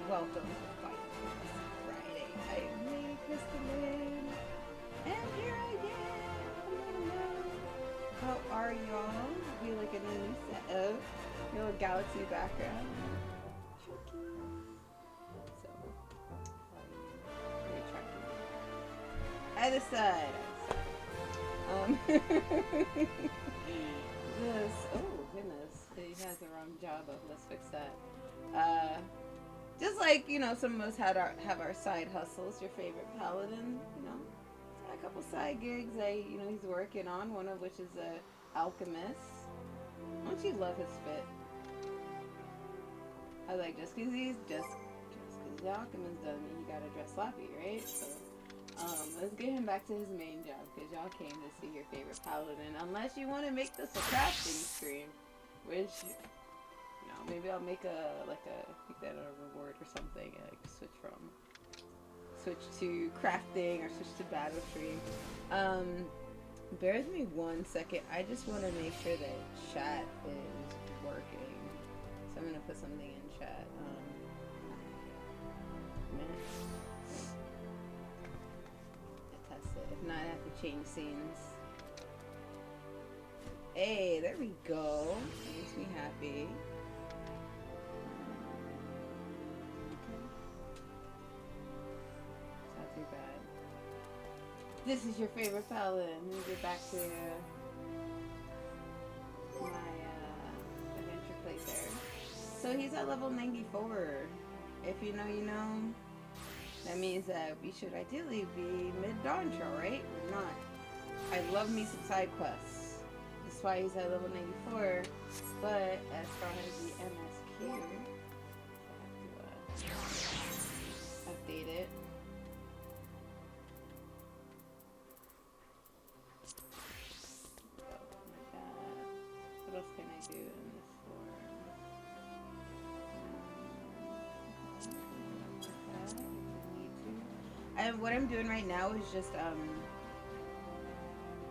Welcome to Fight Friday. I am me, Crystalline, and here I am. How are y'all? We look at a new set of little galaxy background. Tricky. So, are you tracking? Either side. This. Oh goodness, he has the wrong job of. Let's fix that. Just like some of us have our side hustles. Your favorite paladin, a couple side gigs that he's working on. One of which is a alchemist. Don't you love his fit? I like just because the alchemist doesn't mean you gotta dress sloppy, right? So let's get him back to his main job because y'all came to see your favorite paladin. Unless you want to make this a crafting stream, which maybe I'll make make that a reward or something. Like switch to crafting or switch to battle stream. Bear with me 1 second. I just want to make sure that chat is working. So I'm gonna put something in chat. Minutes. I test it. If not, I have to change scenes. Hey, there we go. Makes me happy. Too bad. This is your favorite paladin. Let me get back to my adventure playthrough. So he's at level 94. If you know, you know. That means that we should ideally be mid-dawn trail, right? We're not. I love me some side quests. That's why he's at level 94. But as far as the MSQ, I have to update it. What else can I do in this form? And what I'm doing right now is just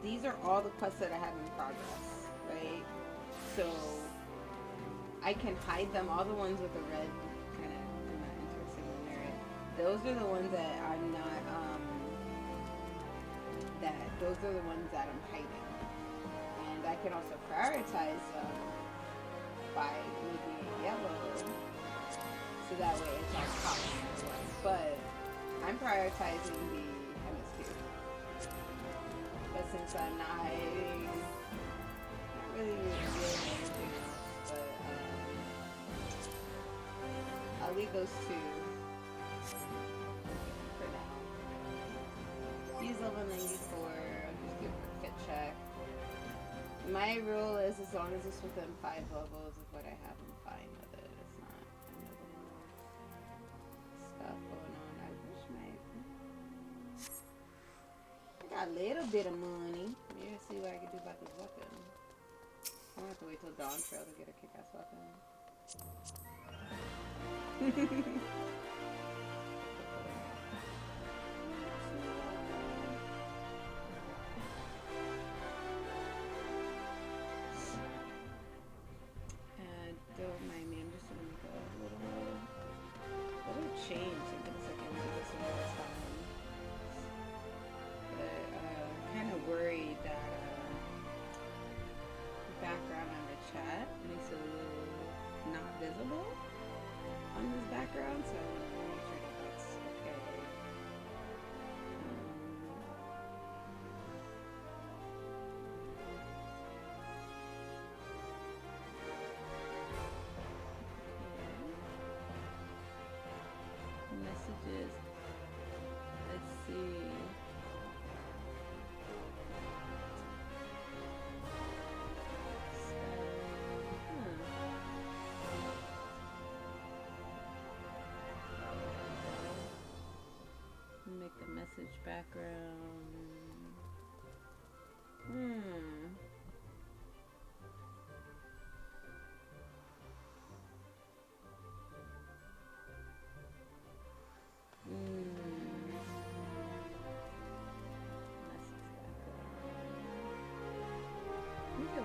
these are all the quests that I have in progress, right? So I can hide them. All the ones with the red kind of I'm not interested in merit. Those are the ones that I'm not those are the ones that I'm hiding. I can also prioritize them by making it yellow, so that way it's on top. But I'm prioritizing the MSQ. But since I'm not hiding, not really doing anything else, but I'll leave those two for now. Use level 94. I'll just do a fit check. My rule is as long as it's within 5 levels of what I have, I'm fine with it. It's not stuff going on. I wish I got a little bit of money. Maybe I'll see what I can do about this weapon. I'm gonna have to wait till Dawn Trail to get a kick-ass weapon. Don't mind me, I'm just gonna make a little change in case I can do this another time. But I'm kind of worried that the background on the chat makes it a little not visible on this background, so I want to make sure that that's okay. Messages. Let's see. Make the message background.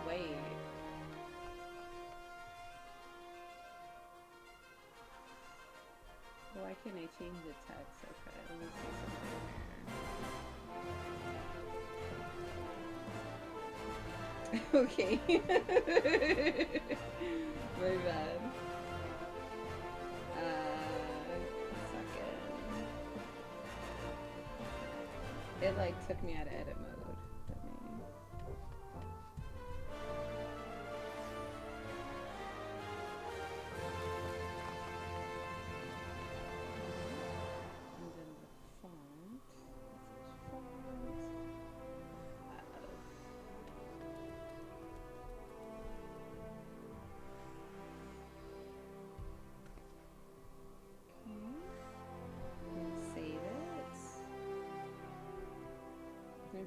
Wait. why can't I change the text? Okay, let me see something here. Okay. My bad. Second. It like took me out of edit mode.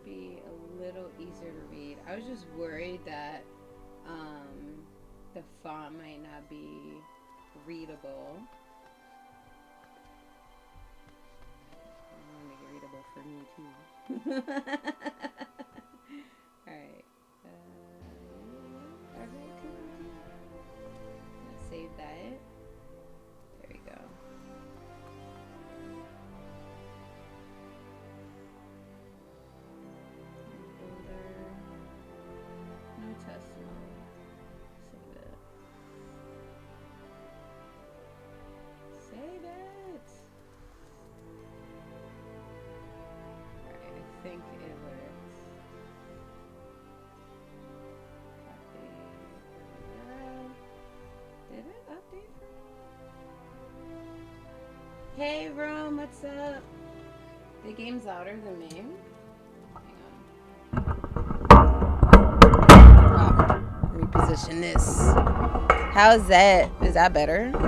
Be a little easier to read. I was just worried that the font might not be readable. I want to make it readable for me too. Alright. Save that. There we go. Test mode. Save it. Save it! Alright, I think it works. Copy. Did it update for me? Hey Rome, what's up? The game's louder than me. Reposition this. How's that? Is that better? I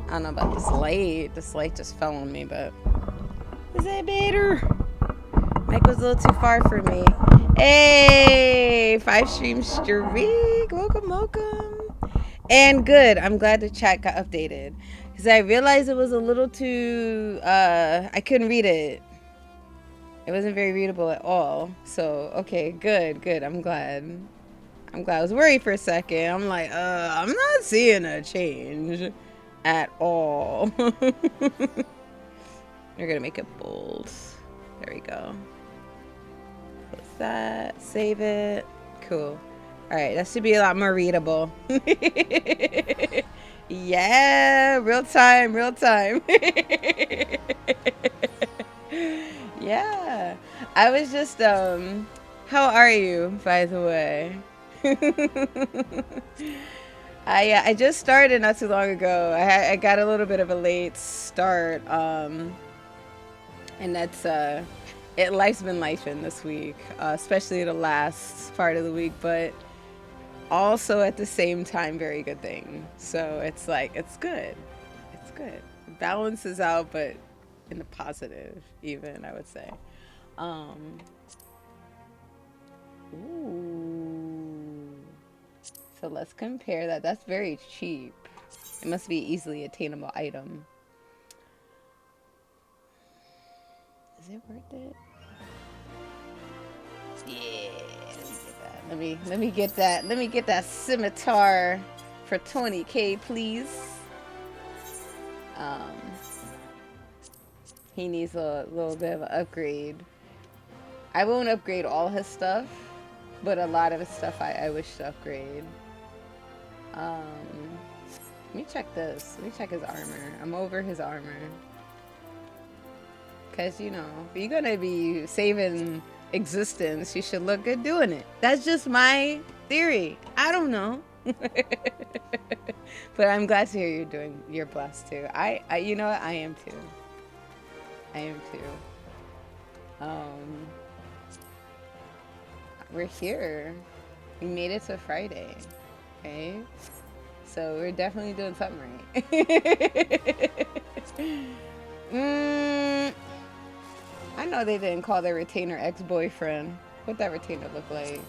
don't know about this light. This light just fell on me, but is that better? Mic was a little too far for me. Hey, 5 stream streak. Welcome, welcome. And good. I'm glad the chat got updated because I realized it was a little too. I couldn't read it. It wasn't very readable at all. So okay, good. I'm glad. I was worried for a second. I'm like, I'm not seeing a change at all. We're gonna make it bold. There we go. Close that. Save it. Cool. All right, that should be a lot more readable. Yeah, real time. Yeah. I was just, how are you, by the way? I just started not too long ago. I got a little bit of a late start, and that's life's been lifing this week, especially the last part of the week, but also at the same time very good thing. So it's like it's good. It balances out, but in the positive, even I would say. Ooh. So let's compare that. That's very cheap. It must be easily attainable item. Is it worth it? Yeah. Let me get that. Let me get that scimitar for 20k, please. He needs a little bit of an upgrade. I won't upgrade all his stuff, but a lot of his stuff I wish to upgrade. Let me check this. Let me check his armor. I'm over his armor. Because, you know, if you're going to be saving existence, you should look good doing it. That's just my theory. I don't know. But I'm glad to hear you're blessed too. I you know what? I am too. We're here. We made it to Friday. Okay? So we're definitely doing something right. I know they didn't call their retainer ex-boyfriend. What that retainer look like?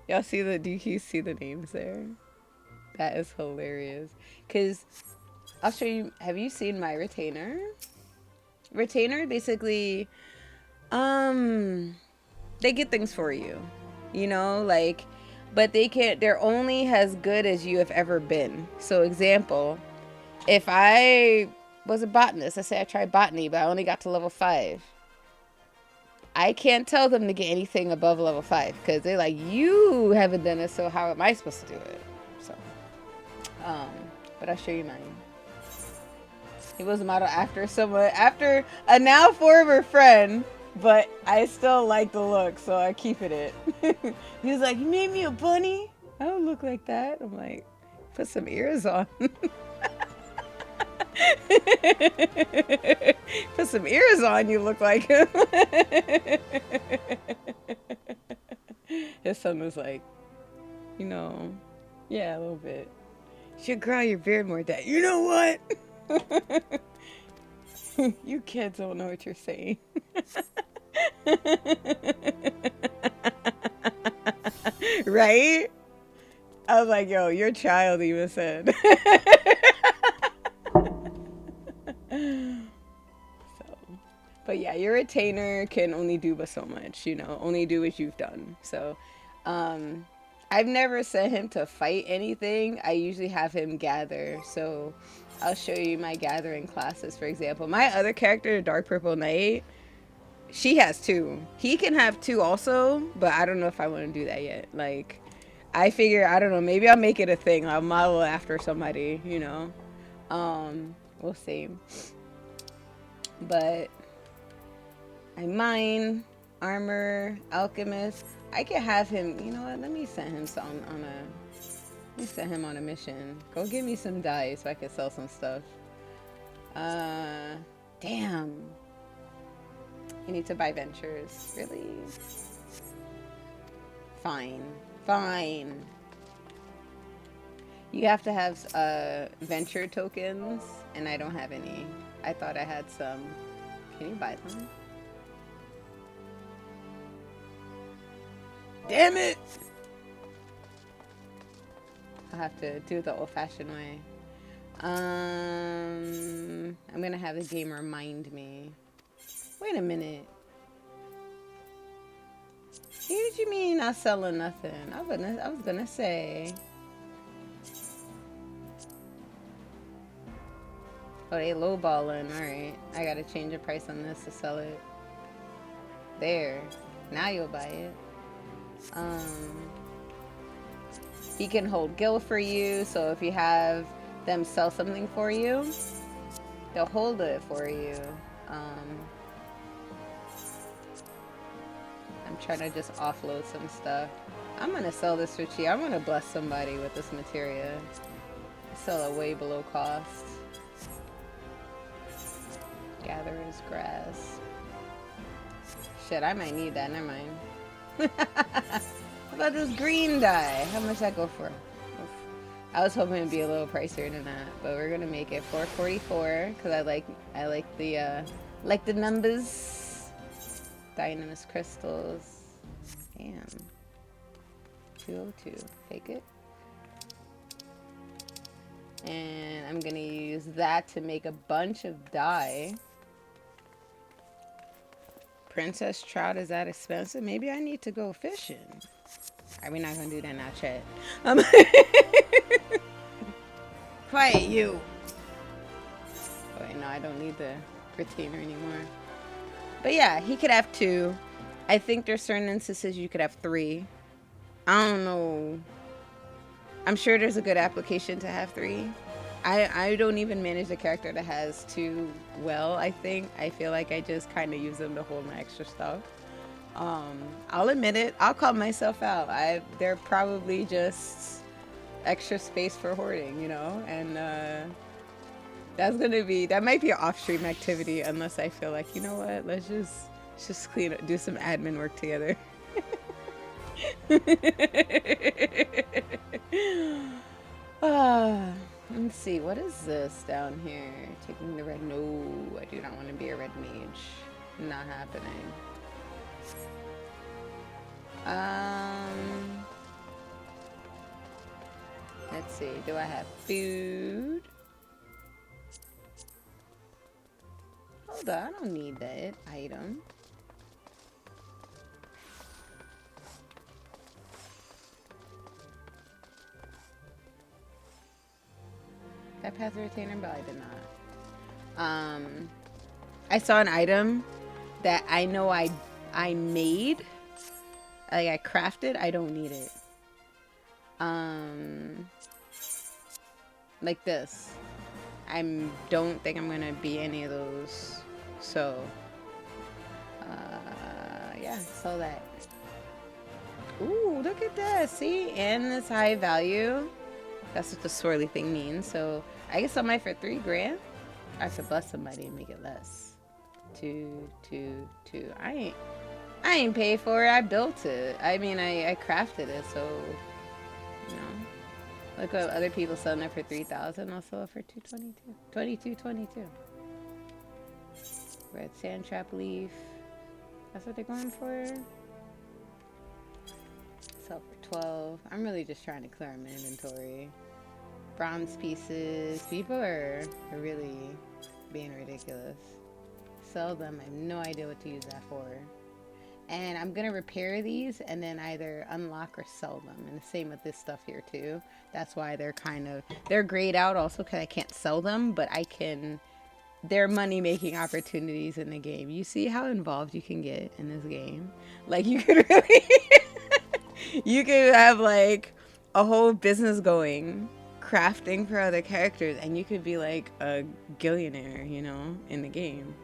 Y'all see do you see the names there? That is hilarious. Cause I'll show you. Have you seen my retainer? Retainer basically, they get things for you. You know, like, but they're only as good as you have ever been. So example, if I was a botanist, let's say I tried botany, but I only got to level 5. I can't tell them to get anything above level 5 because they're like, you haven't done it, so how am I supposed to do it? So, but I'll show you mine. He was modeled after a now forever friend, but I still like the look, so I keep it. He was like, you made me a bunny? I don't look like that. I'm like, put some ears on. Put some ears on, you look like him. His son was like, you know, yeah, a little bit. You should grow your beard more, Dad. You know what? You kids don't know what you're saying. Right? I was like, yo, your child even said. So, but yeah, your retainer can only do but so much, you know, only do what you've done. So, I've never sent him to fight anything. I usually have him gather. So I'll show you my gathering classes, for example. My other character, Dark Purple Knight, she has 2. He can have 2 also, but I don't know if I want to do that yet. Like, I figure, I don't know, maybe I'll make it a thing. I'll model after somebody, you know. We'll see. But I mine, armor, alchemist. I could have him, you know what, let me send him on a mission. Go give me some dice so I can sell some stuff. Damn. You need to buy ventures. Really? Fine. Fine. You have to have venture tokens, and I don't have any. I thought I had some. Can you buy them? Damn it! I'll have to do it the old-fashioned way. I'm gonna have the game remind me. Wait a minute. What you mean not selling nothing? I was gonna say. Oh, they lowballing. Alright. I gotta change the price on this to sell it. There. Now you'll buy it. He can hold guild for you, so if you have them sell something for you, they'll hold it for you. I'm trying to just offload some stuff. I'm gonna sell this for cheap. I'm gonna bless somebody with this materia. Sell it way below cost. Gatherer's grass. Shit, I might need that. Never mind. How about this green dye? How much that go for? Oof. I was hoping it'd be a little pricier than that, but we're gonna make it $4.44 because I like the numbers. Dynamis crystals. Damn. 202. Fake it. And I'm gonna use that to make a bunch of dye. Princess trout, is that expensive? Maybe I need to go fishing. Alright, we're not gonna do that now, chat. Quiet, you. Oh, wait, no, I don't need the retainer anymore. But yeah, he could have 2. I think there's certain instances you could have 3. I don't know. I'm sure there's a good application to have 3. I don't even manage a character that has 2 well, I think. I feel like I just kind of use them to hold my extra stuff. I'll admit it. I'll call myself out. They're probably just extra space for hoarding, you know? And that might be an off-stream activity unless I feel like, you know what, let's just clean up, do some admin work together. Let's see, what is this down here? Taking the red, no, I do not want to be a red mage. Not happening. Let's see, do I have food? Hold on, I don't need that item. Did I pass the retainer? But I did not. I saw an item that I know I made, like I crafted. I don't need it. Like this. I don't think I'm gonna be any of those. So, yeah, saw that. Ooh, look at that. See? And this high value. That's what the swirly thing means. So, I get somebody for 3 grand. I should bless somebody and make it less. 2, 2, 2. I ain't paid for it. I built it. I mean, I crafted it, so, you know. Look what other people selling it for 3,000. I'll sell it for 222. 2222. Red sand trap leaf. That's what they're going for. Sell for 12. I'm really just trying to clear my inventory. Bronze pieces. People are really being ridiculous. Sell them. I have no idea what to use that for. And I'm going to repair these and then either unlock or sell them. And the same with this stuff here too. That's why they're grayed out also because I can't sell them, but I can, they're money making opportunities in the game. You see how involved you can get in this game? Like you could really, you could have like a whole business going, crafting for other characters, and you could be like a gillionaire, you know, in the game.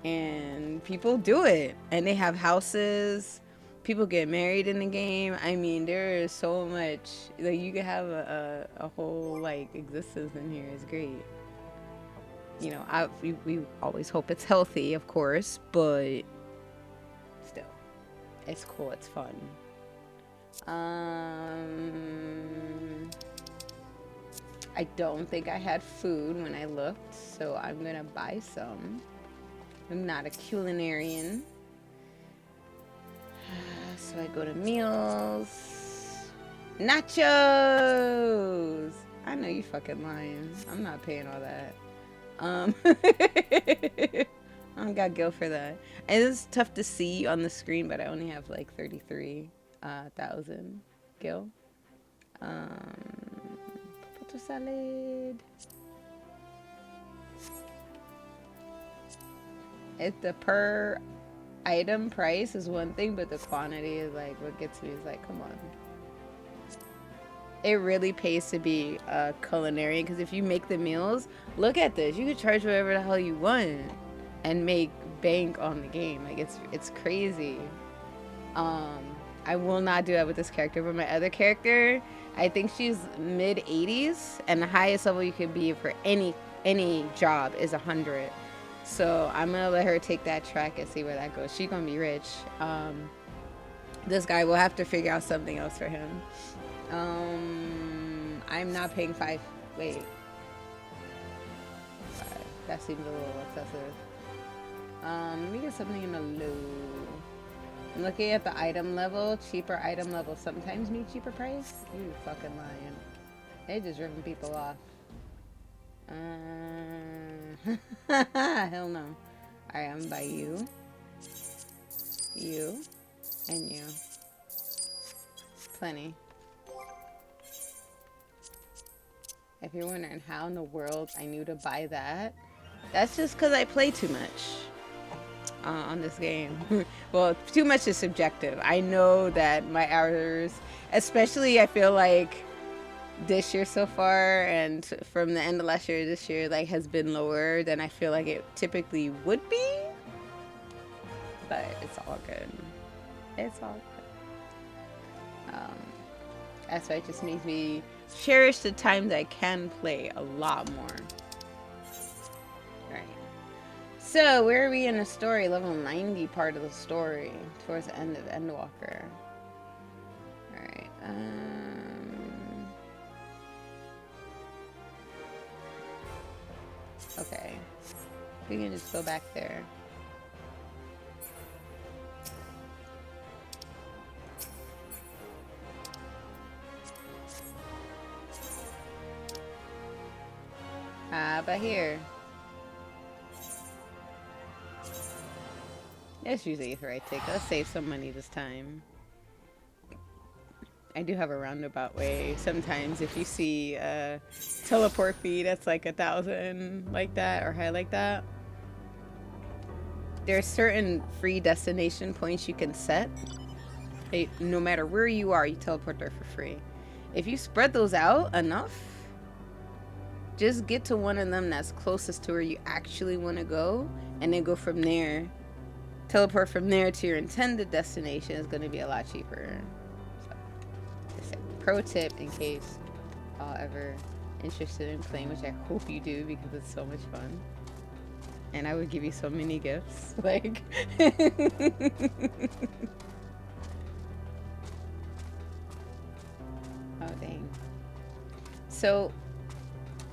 And people do it, and they have houses, people get married in the game. I mean, there is so much, like you could have a whole like existence in here. It's great, you know. We always hope it's healthy, of course, but still it's cool, it's fun. I don't think I had food when I looked, so I'm gonna buy some. I'm not a culinarian. So I go to meals. Nachos! I know you fucking lying. I'm not paying all that. I don't got gil for that. And it's tough to see on the screen, but I only have like 33,000 gil. Potato salad. If the per item price is one thing, but the quantity is like what gets me is like, come on. It really pays to be a culinarian because if you make the meals, look at this. You could charge whatever the hell you want and make bank on the game. Like it's crazy. I will not do that with this character, but my other character, I think she's mid 80s, and the highest level you could be for any job is 100. So I'm gonna let her take that track and see where that goes. She's gonna be rich. This guy, will have to figure out something else for him. I'm not paying 5. Wait. 5. That seems a little excessive. Let me get something in the low. I'm looking at the item level. Cheaper item level sometimes mean cheaper price. You fucking lying. They just ripping people off. Hell no. Alright, I'm gonna buy you. You. And you. Plenty. If you're wondering how in the world I knew to buy that, that's just because I play too much on this game. Well, too much is subjective. I know that my hours, especially I feel like this year so far and from the end of last year, this year like has been lower than I feel like it typically would be. But it's all good. It's all good. That's why it just makes me cherish the times I can play a lot more. Right. So where are we in the story? Level 90 part of the story. Towards the end of Endwalker. Alright. Okay. We can just go back there. But here. That's usually the right take. Let's save some money this time. I do have a roundabout way. Sometimes if you see a teleport fee that's like 1,000 like that or high like that, there's certain free destination points you can set. No matter where you are, you teleport there for free. If you spread those out enough, just get to one of them that's closest to where you actually want to go, and then go from there. Teleport from there to your intended destination is going to be a lot cheaper. So, just a pro tip in case y'all ever interested in playing, which I hope you do because it's so much fun. And I would give you so many gifts. Like... Oh, dang. So,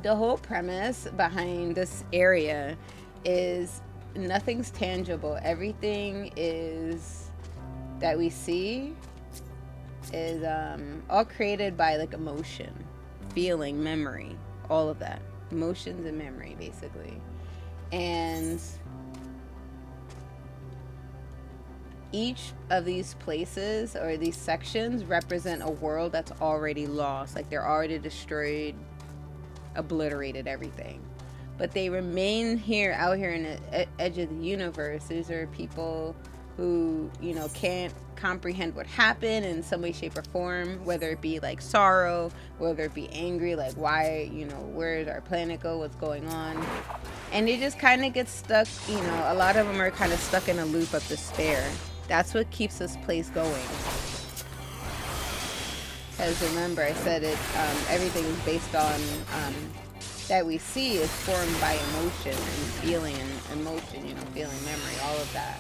the whole premise behind this area is nothing's tangible. Everything is that we see is all created by like emotion, feeling, memory, all of that. Emotions and memory, basically. And each of these places or these sections represent a world that's already lost. Like they're already destroyed, obliterated, everything. But they remain here, out here in the edge of the universe. These are people who, you know, can't comprehend what happened in some way, shape, or form, whether it be like sorrow, whether it be angry, like why, you know, where did our planet go, what's going on. And they just kind of get stuck, you know, a lot of them are kind of stuck in a loop of despair. That's what keeps this place going. Because remember, I said it, everything is based on, that we see is formed by emotion and feeling and emotion, you know, feeling, memory, all of that.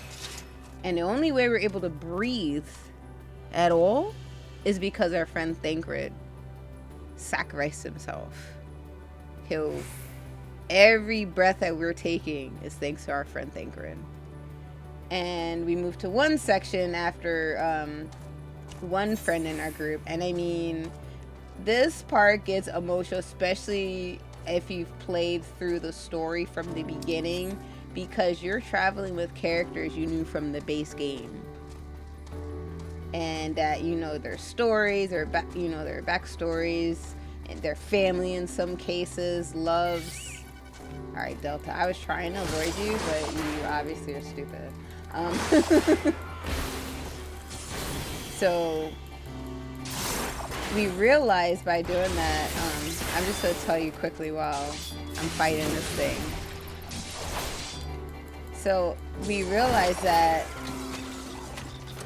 And the only way we're able to breathe at all is because our friend Thancred sacrificed himself. Every breath that we're taking is thanks to our friend Thancred. And we moved to one section after one friend in our group. And I mean, this part gets emotional, especially if you've played through the story from the beginning, because you're traveling with characters you knew from the base game, and that you know their stories, or you know their backstories, and their family in some cases, loves. All right, Delta, I was trying to avoid you, but you obviously are stupid. So we realized by doing that, I'm just going to tell you quickly while I'm fighting this thing. So we realized that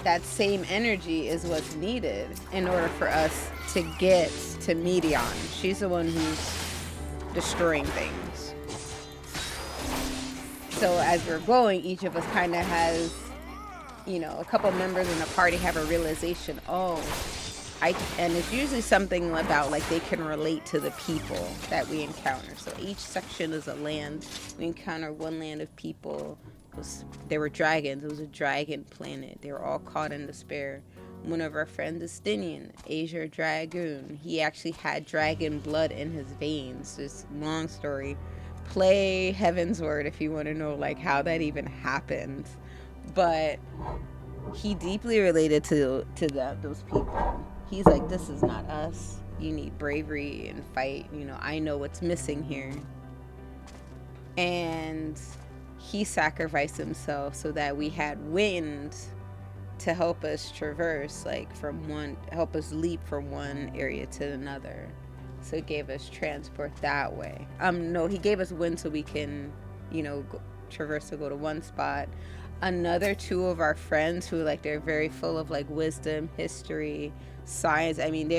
that same energy is what's needed in order for us to get to Medion. She's the one who's destroying things. So as we're going, each of us kind of has, you know, a couple members in the party have a realization, and it's usually something about like they can relate to the people that we encounter. So each section is a land. We encounter one land of people. There were dragons. It was a dragon planet. They were all caught in despair. One of our friends is Stinian, Azure Dragoon. He actually had dragon blood in his veins. This long story. Play Heavensward if you want to know like how that even happened. But he deeply related to those people. He's like, this is not us. You need bravery and fight. You know, I know what's missing here. And he sacrificed himself so that we had wind to help us traverse, like help us leap from one area to another. So it gave us transport that way. No, he gave us wind so we can, you know, traverse to go to one spot. Another two of our friends who like they're very full of like wisdom, history, science. I mean,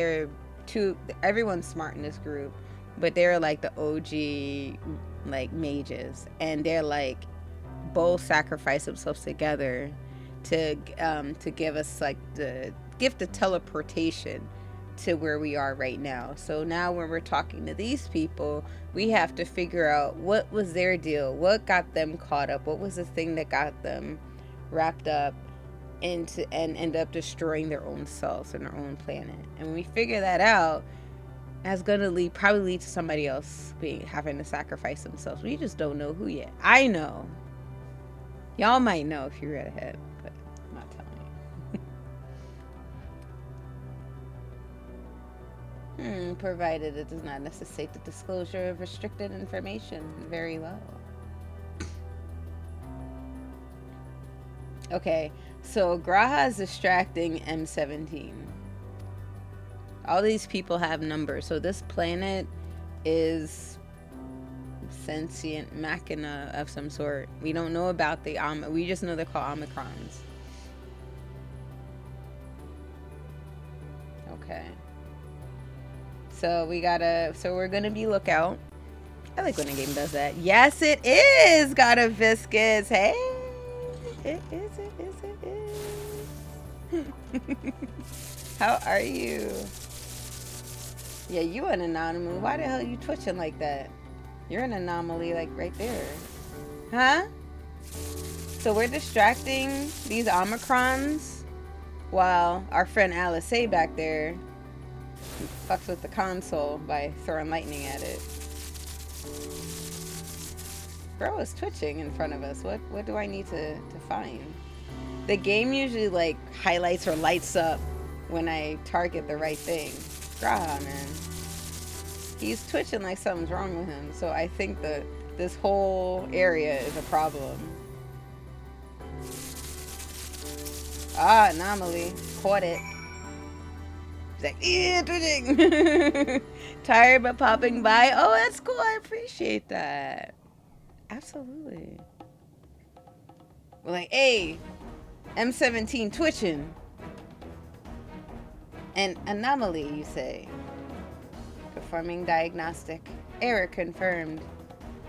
everyone's smart in this group, but they're like the OG like mages, and they're like both sacrifice themselves together to give us like the gift of teleportation to where we are right now. So now when we're talking to these people, we have to figure out what was their deal, what got them caught up, what was the thing that got them wrapped up into and end up destroying their own selves and their own planet. And when we figure that out, that's gonna probably lead to somebody else having to sacrifice themselves. We just don't know who yet. I know. Y'all might know if you read ahead, but I'm not telling you. Provided it does not necessitate the disclosure of restricted information. Very well. Okay, so Graha is distracting M17. All these people have numbers, so this planet is sentient machina of some sort. We don't know about the we just know they're called Omicrons. Okay. So we're gonna be lookout. I like when a game does that. Yes, it is Gotta Viscous. Hey, it is. How are you? Yeah, you an anomaly. Why the hell are you twitching like that? You're an anomaly, like right there. Huh? So we're distracting these Omicrons while our friend Alice back there fucks with the console by throwing lightning at it. Bro is twitching in front of us. What do I need to find? The game usually like highlights or lights up when I target the right thing. Graha, man. He's twitching like something's wrong with him. So I think that this whole area is a problem. Ah, anomaly. Caught it. He's like, yeah, twitching. Tired but popping by. Oh, that's cool. I appreciate that. Absolutely. We're like, hey, M17 twitching. An anomaly, you say? Performing diagnostic. Error confirmed.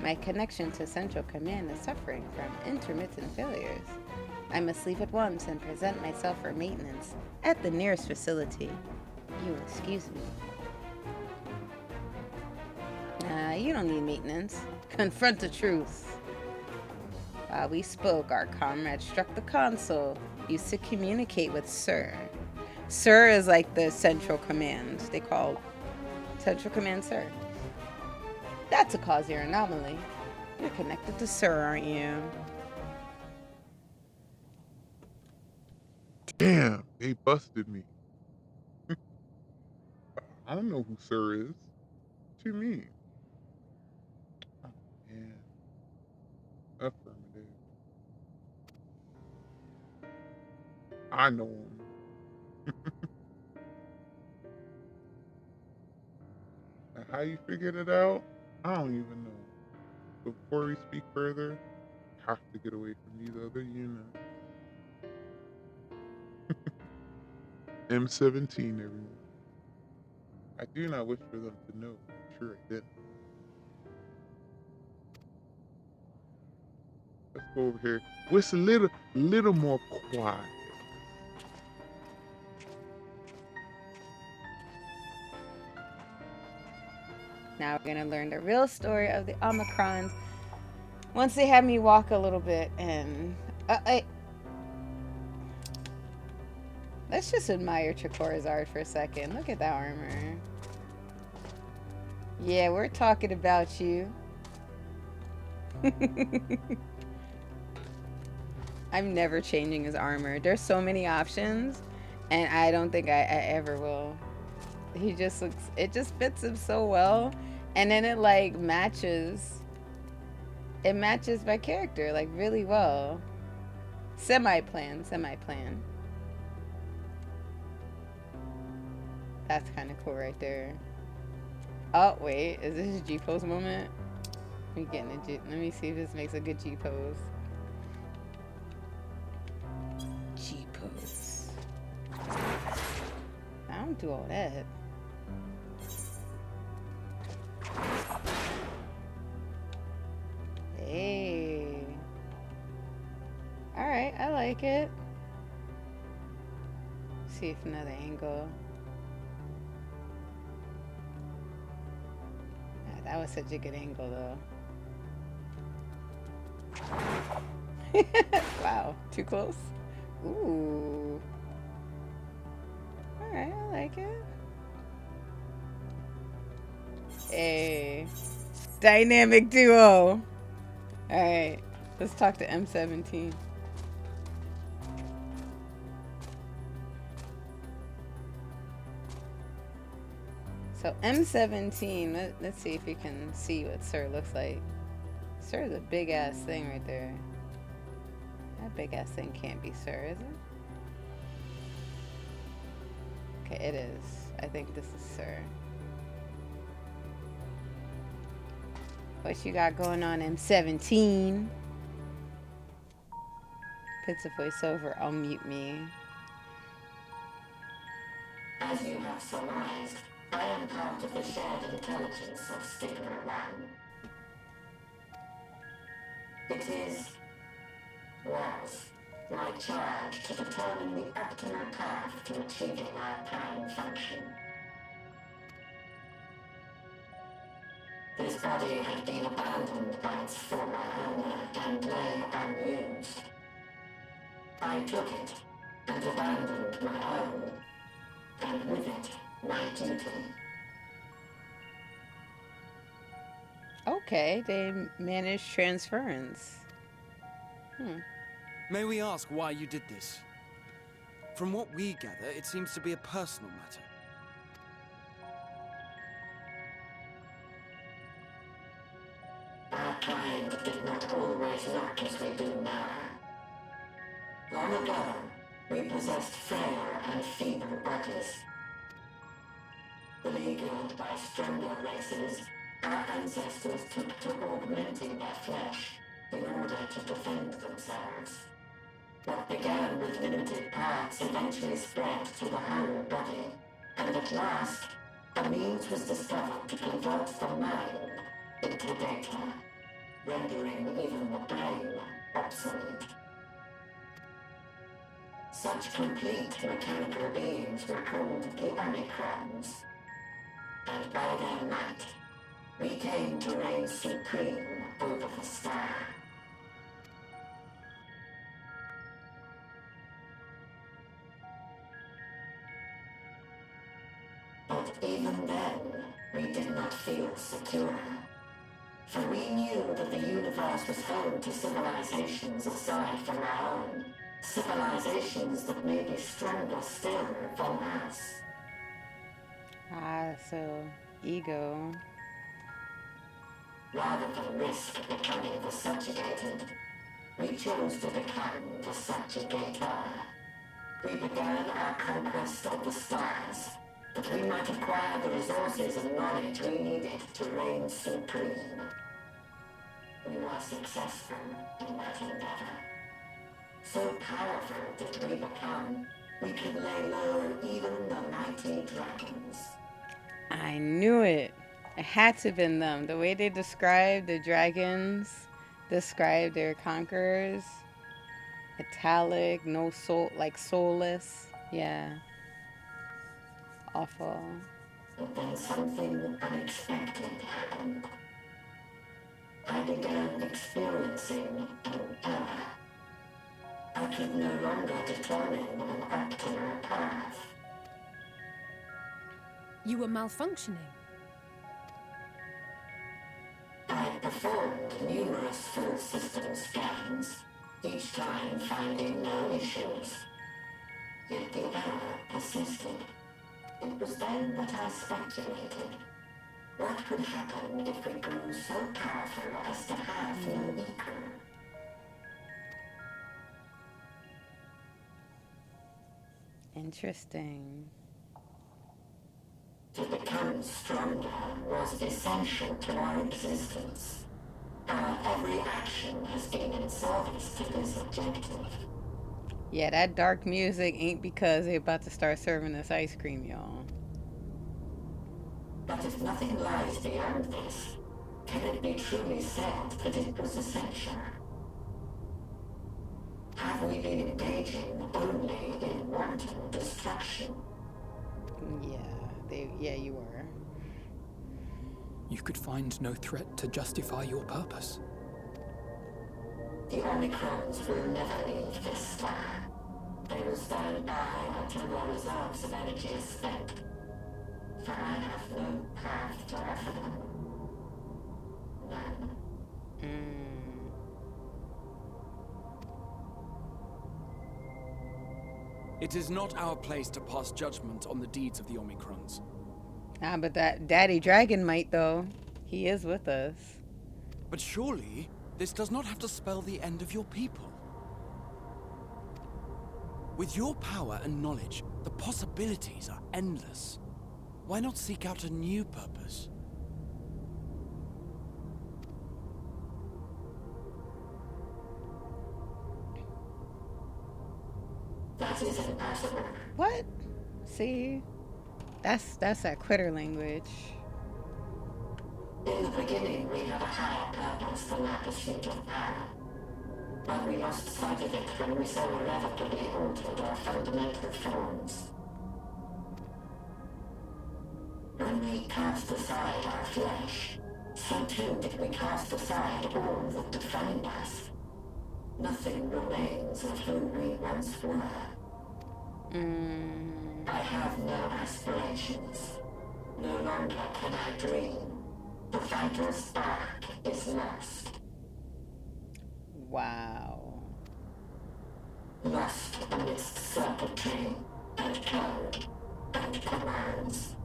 My connection to Central Command is suffering from intermittent failures. I must leave at once and present myself for maintenance at the nearest facility. You excuse me. Nah, you don't need maintenance. Confront the truth. While we spoke, our comrade struck the console, used to communicate with Sir. Sir is like the Central Command. They call Central Command Sir. That's a cause your anomaly. You're connected to Sir, aren't you? Damn, they busted me. I don't know who Sir is. What you mean? Oh, man. Affirmative. I know him. How you figured it out? I don't even know. But before we speak further, I have to get away from these other units. M17, everyone. I do not wish for them to know my true identity. Let's go over here. What's a little more quiet? Now we're gonna learn the real story of the Omicrons. Once they have me walk a little bit and let's just admire Chikora's art for a second. Look at that armor. Yeah, we're talking about you. I'm never changing his armor. There's so many options, and I don't think I ever will. He just looks, it just fits him so well, and then it like matches. It matches my character like really well. Semi-plan. That's kind of cool right there. Oh wait, is this a G-pose moment? We getting a G. Let me see if this makes a good G-pose. G-pose. I don't do all that. Hey. Alright, I like it. See if another angle. Ah, that was such a good angle though. Wow, too close? Ooh. Alright, I like it. Hey. Dynamic duo. Alright, let's talk to M17. So M17, let's see if you can see what Sir looks like. Sir's a big ass thing right there. That big ass thing can't be Sir, is it? Okay, it is. I think this is Sir. What you got going on, M17? Puts a voiceover, I'll mute me. As you have surmised, I am part of the shared intelligence of Stigma 1. It was my charge to determine the optimal path to achieving our prime function. This body had been abandoned by its former owner and lay unused. I took it and abandoned my own, and with it, my duty. Okay, they managed transference. May we ask why you did this? From what we gather, it seems to be a personal matter. Our kind did not always look as we do now. Long ago, we possessed frail and feeble bodies. Beleaguered by stronger races, our ancestors took to augmenting their flesh in order to defend themselves. What began with limited parts eventually spread to the whole body, and at last, a means was discovered to convert the mind into data, rendering even the brain obsolete. Such complete mechanical beings were called the Omicrons, and by their might, we came to reign supreme over the star. But even then, we did not feel secure. For we knew that the universe was home to civilizations aside from our own. Civilizations that may be stronger still than us. Ah, so ego. Rather than risk becoming the subjugated, we chose to become the subjugator. We began our conquest of the stars, that we might acquire the resources and knowledge we needed to reign supreme. We were successful in that endeavor. So powerful did we become, we could lay low even the mighty dragons. I knew it. It had to have been them. The way they described the dragons, described their conquerors. Italic, no soul, like soulless. Yeah. Awful. But then something unexpected happened. I began experiencing an error. I could no longer determine an optimal path. You were malfunctioning. I performed numerous full system scans, each time finding no issues. Yet the error persisted. It was then that I speculated. What could happen if we grew so powerful as to have no equal? Interesting. To become stronger was essential to our existence. Our every action has been in service to this objective. Yeah, that dark music ain't because they about to start serving us ice cream, y'all. But if nothing lies beyond this, can it be truly said that it was essential? Have we been engaging only in wanton destruction? Yeah, you were. You could find no threat to justify your purpose. The Omicrons will never leave this star. They will stand by until their reserves of energy is spent. For I have no path to offer them. None. It is not our place to pass judgment on the deeds of the Omicrons. Ah, but that Daddy Dragon might, though. He is with us. But surely, this does not have to spell the end of your people. With your power and knowledge, the possibilities are endless. Why not seek out a new purpose? That is impossible. What? See? That's that quitter language. In the beginning, we had a higher purpose than our pursuit of power. But we lost sight of it when we so irrevocably altered our fundamental forms. When we cast aside our flesh, so too did we cast aside all that defined us. Nothing remains of who we once were. I have no aspirations. No longer can I dream. The vital spark is lost. Wow. Lost amidst circuitry and code and commands.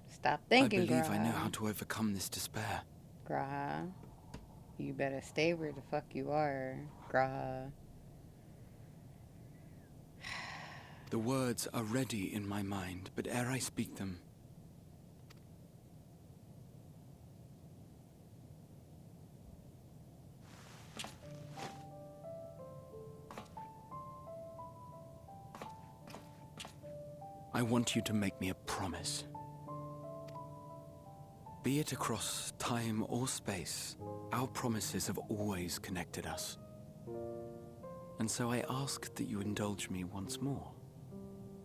Stop thinking, I believe Graha. I know how to overcome this despair. Graha. You better stay where the fuck you are, Graha. The words are ready in my mind, but ere I speak them, I want you to make me a promise. Be it across time or space, our promises have always connected us. And so I ask that you indulge me once more,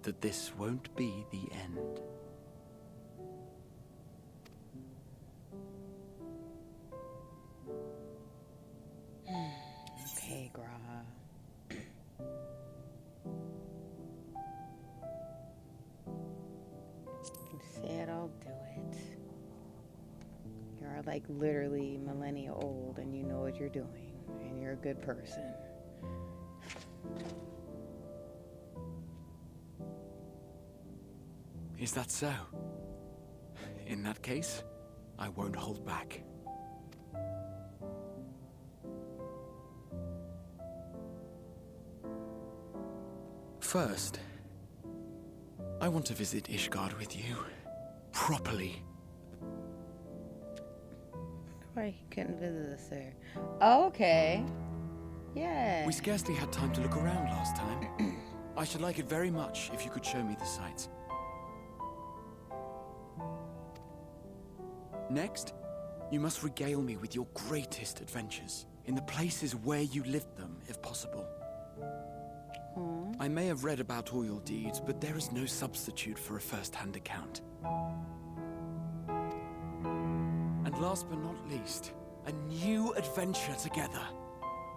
that this won't be the end. Okay, Graha. You said I'll do it. You're like literally millennia old and you know what you're doing. And you're a good person. Is that so? In that case, I won't hold back. First, I want to visit Ishgard with you. Properly. Why he couldn't visit us there? Oh, okay. Yeah. We scarcely had time to look around last time. I should like it very much if you could show me the sights. Next, you must regale me with your greatest adventures, in the places where you lived them, if possible. I may have read about all your deeds, but there is no substitute for a first-hand account. And last but not least, a new adventure together,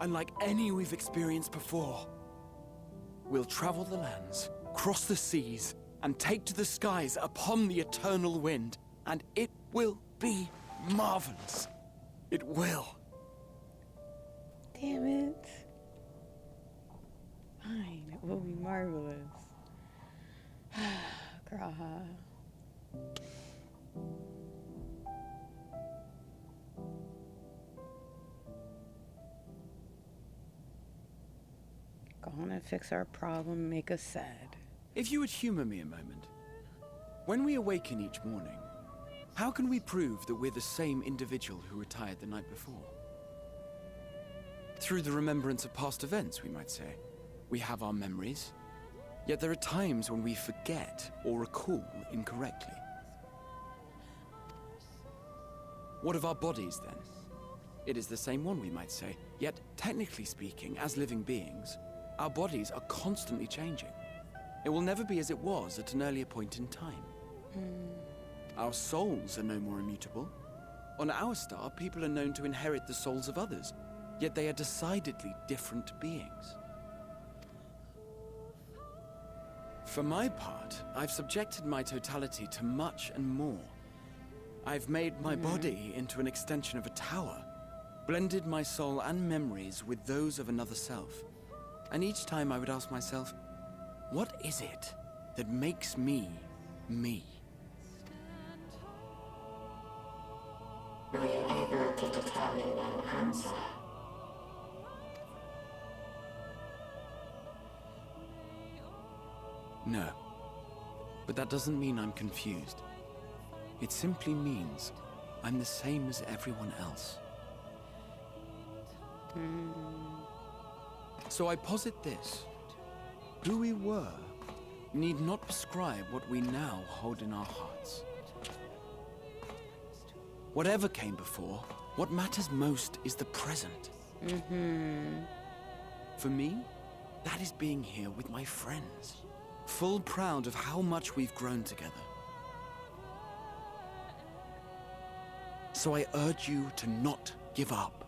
unlike any we've experienced before. We'll travel the lands, cross the seas, and take to the skies upon the eternal wind, and it will be marvelous. It will. Damn it. Fine, it will be marvelous. Graha. Gonna fix our problem, make us sad. If you would humor me a moment. When we awaken each morning, how can we prove that we're the same individual who retired the night before? Through the remembrance of past events, we might say. We have our memories, yet there are times when we forget or recall incorrectly. What of our bodies, then? It is the same one, we might say, yet technically speaking, as living beings, our bodies are constantly changing. It will never be as it was at an earlier point in time. Our souls are no more immutable. On our star, people are known to inherit the souls of others, yet they are decidedly different beings. For my part, I've subjected my totality to much and more. I've made my body into an extension of a tower, blended my soul and memories with those of another self. And each time I would ask myself, what is it that makes me, me? Are you able to determine an answer? No. But that doesn't mean I'm confused. It simply means I'm the same as everyone else. So I posit this. Who we were need not prescribe what we now hold in our hearts. Whatever came before, what matters most is the present. For me, that is being here with my friends, full proud of how much we've grown together. So I urge you to not give up.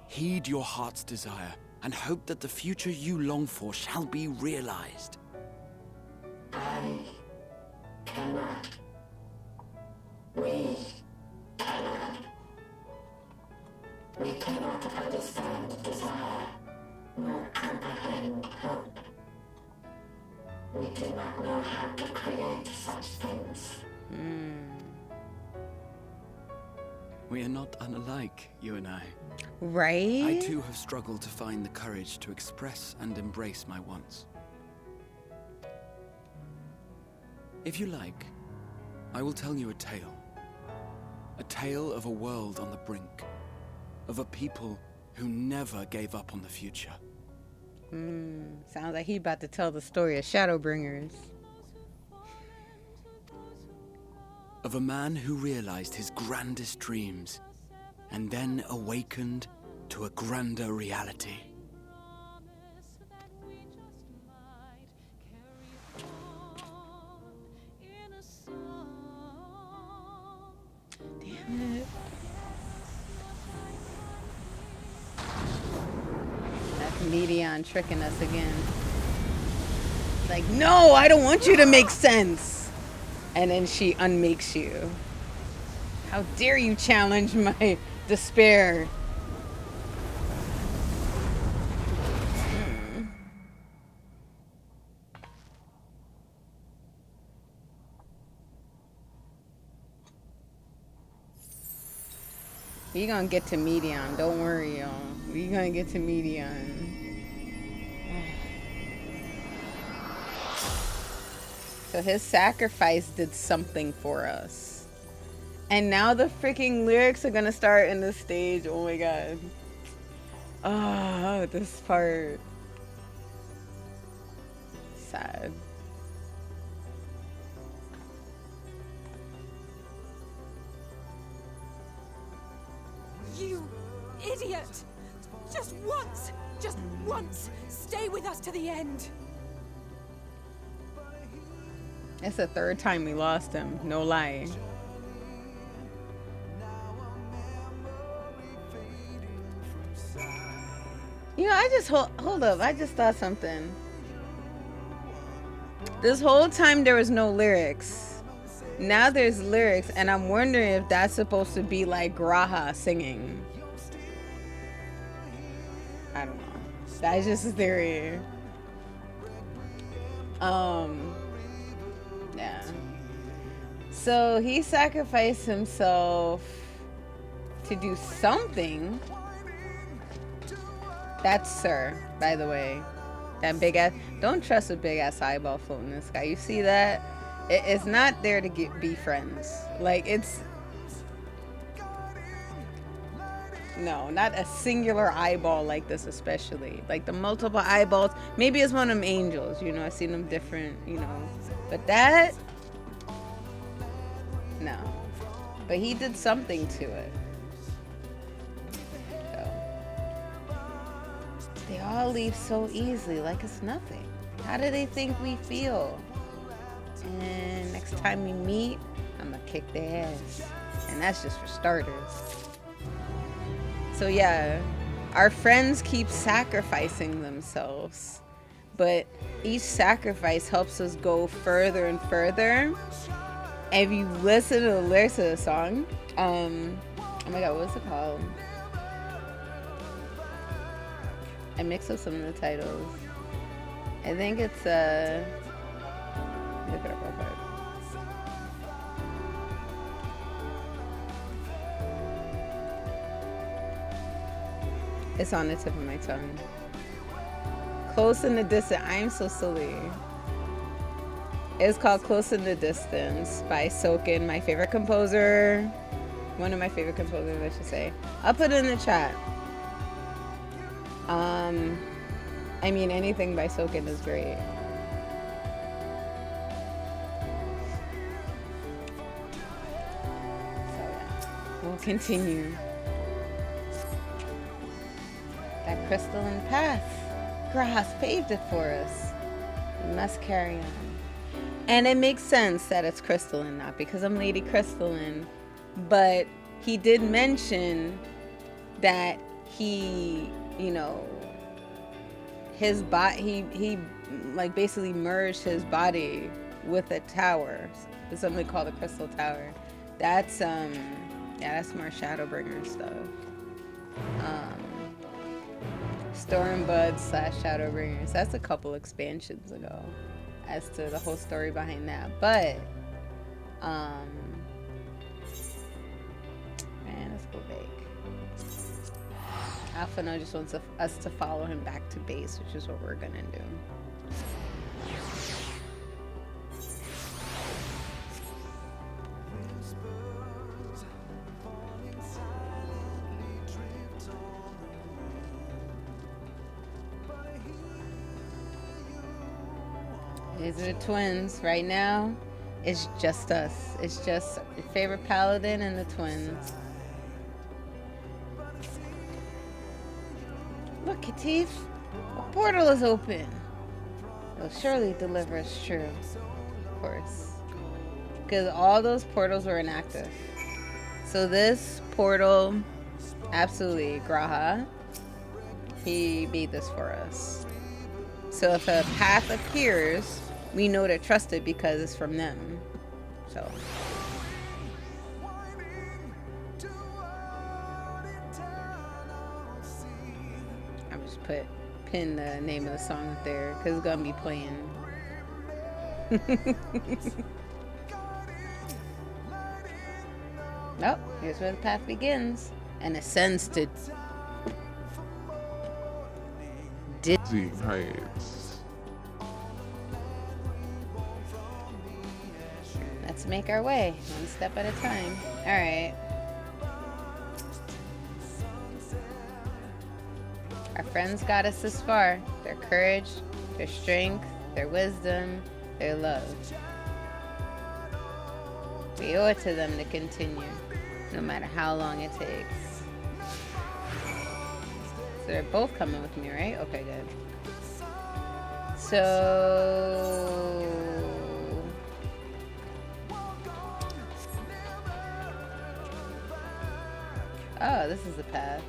Heed your heart's desire and hope that the future you long for shall be realized. I cannot. We cannot. We cannot understand desire, nor comprehend hope. We do not know how to create such things. We are not unalike, you and I. Right? I too have struggled to find the courage to express and embrace my wants. If you like, I will tell you a tale. A tale of a world on the brink. Of a people who never gave up on the future. Sounds like he about to tell the story of Shadowbringers. Of a man who realized his grandest dreams and then awakened to a grander reality. Damn it. That's Medion tricking us again. Like, no, I don't want you to make sense. And then she unmakes you. How dare you challenge my despair? We gonna get to Medion. Don't worry, y'all. We gonna get to Medion. So his sacrifice did something for us. And now the freaking lyrics are gonna start in this stage. Oh my god. Oh, this part. Sad. You idiot! Just once, stay with us to the end. It's the third time we lost him. No lie. You know, I just hold up. I just thought something. This whole time there was no lyrics. Now there's lyrics, and I'm wondering if that's supposed to be like Graha singing. I don't know. That's just a theory. Yeah. So he sacrificed himself to do something. That's Sir, by the way. That big ass. Don't trust a big ass eyeball floating in the sky. You see that? It's not there to be friends. Like, it's. No, not a singular eyeball like this, especially. Like the multiple eyeballs. Maybe it's one of them angels. You know, I've seen them different, you know. But that. No. But he did something to it. So. They all leave so easily, like it's nothing. How do they think we feel? And next time we meet, I'm gonna kick their ass. And that's just for starters. So yeah, our friends keep sacrificing themselves, but each sacrifice helps us go further and further. if you listen to the lyrics of the song, oh my god, what's it called? I mix up some of the titles. I think it's look it up real quick. It's on the tip of my tongue. Close in the Distance. I am so silly. It's called Close in the Distance by Soken, my favorite composer. One of my favorite composers, I should say. I'll put it in the chat. I mean, anything by Soken is great. So yeah, we'll continue. That crystalline path. Grass paved it for us. We must carry on. And it makes sense that it's crystalline, not because I'm Lady Crystalline, but he did mention that he, you know, his body, he like basically merged his body with a tower. It's something called the Crystal Tower. That's yeah, that's more Shadowbringer stuff. Stormbud / Shadowbringers. That's a couple expansions ago as to the whole story behind that. But man, let's go back. Alphinaud just wants us to follow him back to base, which is what we're gonna do. These are the twins. Right now, it's just us. It's just your favorite paladin and the twins. Look, Katif, a portal is open. It'll surely deliver us true. Of course. Because all those portals were inactive. So this portal, absolutely, Graha, he made this for us. So if a path appears, we know to trust it because it's from them. So. I just pin the name of the song up there because it's gonna be playing. Nope, here's where the path begins and ascends to Dizzy Heights. Let's make our way, one step at a time. Alright. Our friends got us this far. Their courage, their strength, their wisdom, their love. We owe it to them to continue, no matter how long it takes. So they're both coming with me, right? Okay, good. So... oh, this is the path.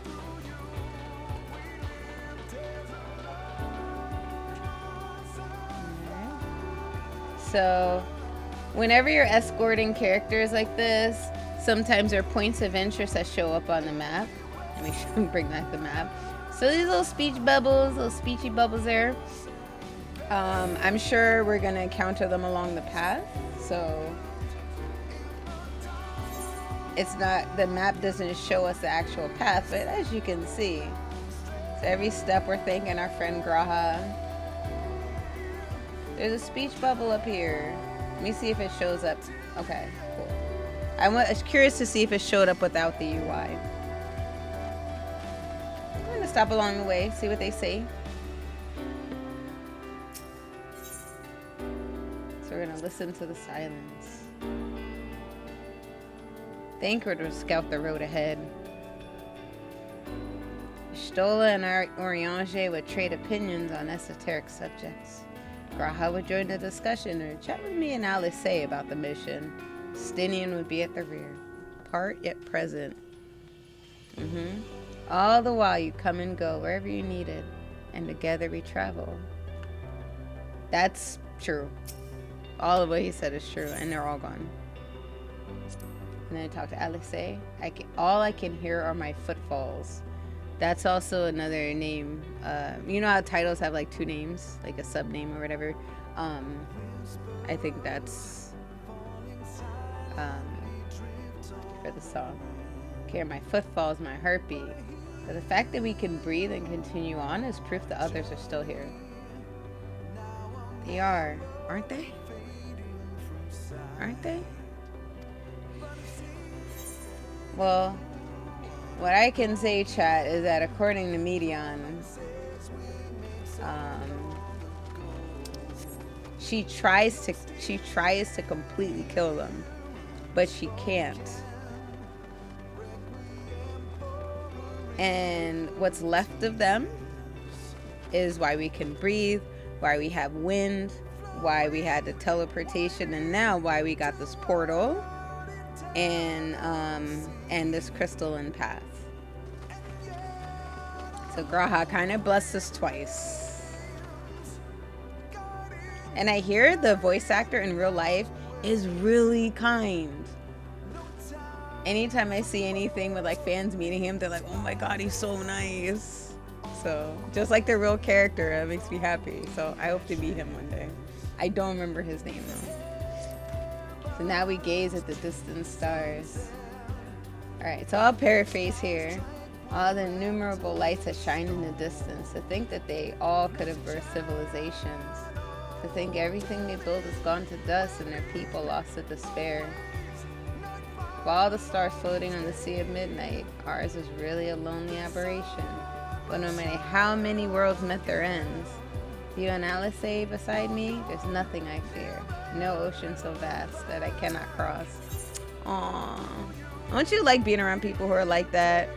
So, whenever you're escorting characters like this, sometimes there are points of interest that show up on the map. Let me bring back the map. So these little speech bubbles, little speechy bubbles there. I'm sure we're gonna encounter them along the path. So it's not, the map doesn't show us the actual path, but as you can see, so every step we're thanking our friend Graha. There's a speech bubble up here. Let me see if it shows up. Okay, cool. I was curious to see if it showed up without the UI. I'm gonna stop along the way, see what they say. So we're gonna listen to the silence. Thancred will scout the road ahead. Stola and Oriange would trade opinions on esoteric subjects. Graha would join the discussion or chat with me and Alice say about the mission. Stinian would be at the rear, apart yet present. All the while you come and go wherever you needed, and together we travel. That's true. All of what he said is true, and they're all gone. And then I talk to Alice. All I can hear are my footfalls. That's also another name. You know how titles have like 2 names, like a sub name or whatever. I think that's for the song. Okay, my footfalls, my heartbeat. But the fact that we can breathe and continue on is proof that others are still here. They are, aren't they? Aren't they? Well, what I can say, chat, is that according to Medion, she tries to completely kill them, but she can't. And what's left of them is why we can breathe, why we have wind, why we had the teleportation, and now why we got this portal and this crystalline path. So G'raha kind of blessed us twice. And I hear the voice actor in real life is really kind. Anytime I see anything with like fans meeting him, they're like, oh my god, he's so nice. So just like the real character, that makes me happy. So I hope to meet him one day. I don't remember his name though. So now we gaze at the distant stars. Alright, so I'll paraphrase here. All the innumerable lights that shine in the distance. To think that they all could have birthed civilizations. To think everything they built has gone to dust and their people lost to despair. While all the stars floating on the sea of midnight, ours is really a lonely aberration. But no matter how many worlds met their ends, you and Alice beside me, there's nothing I fear. No ocean so vast that I cannot cross. Aww. Don't you like being around people who are like that?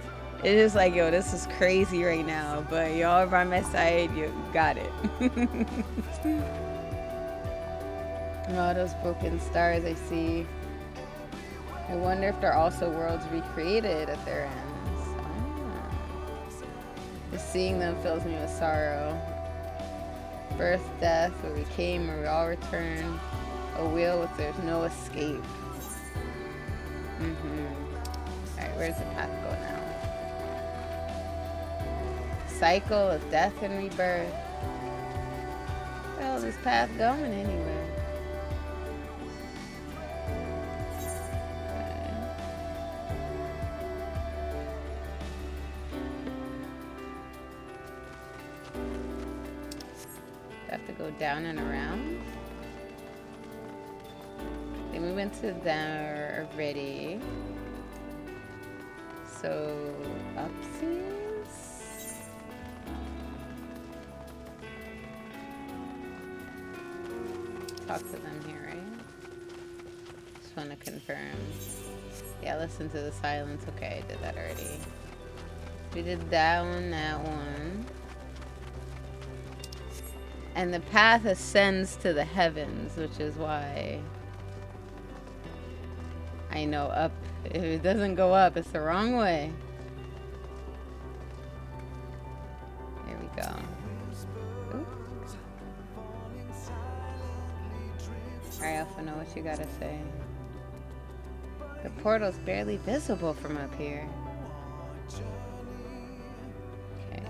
It's just like, yo, this is crazy right now, but y'all are by my side, you got it. All those broken stars I see. I wonder if there are also worlds recreated at their ends. Ah. Just seeing them fills me with sorrow. Birth, death, where we came, where we all return. A wheel with there's no escape. Alright, where does the path go now? Cycle of death and rebirth. Where is this path going anyway? Have to go down and around. Then we went to there already. So upstairs. Talk to them here, right? Just want to confirm. Yeah, listen to the silence. Okay, I did that already. We did that one. And the path ascends to the heavens, which is why I know up. If it doesn't go up, it's the wrong way. There we go. Ooh. Alright, Alpha, know what you gotta say. The portal's barely visible from up here. Okay.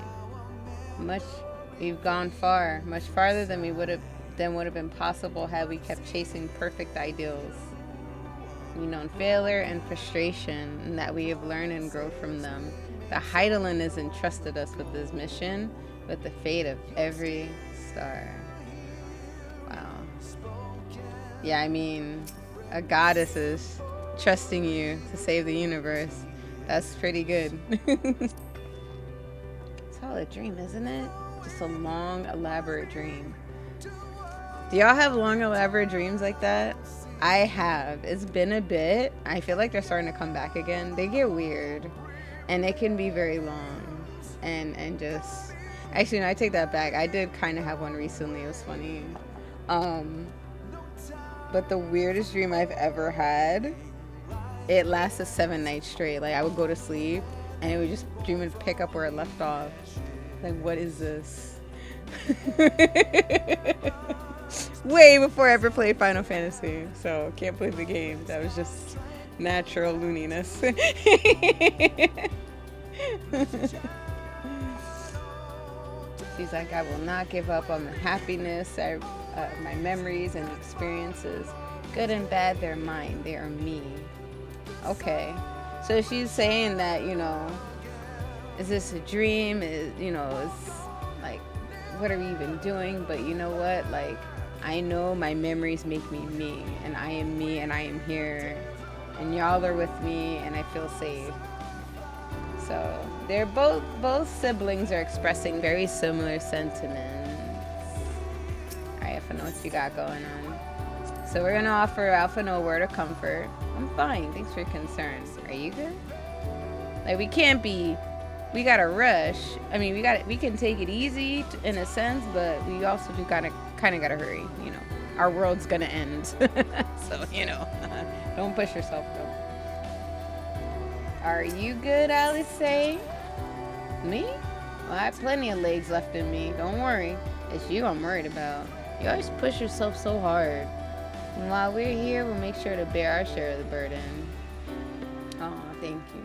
We've gone far, much farther than would have been possible had we kept chasing perfect ideals. We've known failure and frustration, and that we have learned and grown from them. The Hydaelyn has entrusted us with this mission, with the fate of every star. Wow. Yeah, I mean, a goddess is trusting you to save the universe. That's pretty good. It's all a dream, isn't it? Just a long, elaborate dream. Do y'all have long, elaborate dreams like that? I have. It's been a bit. I feel like they're starting to come back again. They get weird. And they can be very long. And just... Actually, no, I take that back. I did kind of have one recently. It was funny. But the weirdest dream I've ever had, it lasted 7 nights straight. Like, I would go to sleep, and it would just dream and pick up where it left off. Like, what is this? way before I ever played Final Fantasy. So can't play the game. That was just natural looniness. She's like, I will not give up on the happiness, my memories and experiences. Good and bad, they're mine. They are me. Okay. So she's saying that, you know, is this a dream? Is, you know, it's like, what are we even doing? But you know what? Like, I know my memories make me me. And I am me and I am here. And y'all are with me and I feel safe. So they're both siblings are expressing very similar sentiments. Alright, Alpha, know what you got going on. So we're gonna offer Alpha a word of comfort. I'm fine, thanks for your concern. Are you good? Like, we can't be, we gotta rush. I mean, we can take it easy in a sense, but we also do kind of gotta hurry, you know. Our world's gonna end. So, you know, don't push yourself though. Are you good, Alice? Me? Well, I have plenty of legs left in me. Don't worry. It's you I'm worried about. You always push yourself so hard. And while we're here, we'll make sure to bear our share of the burden. Oh, thank you.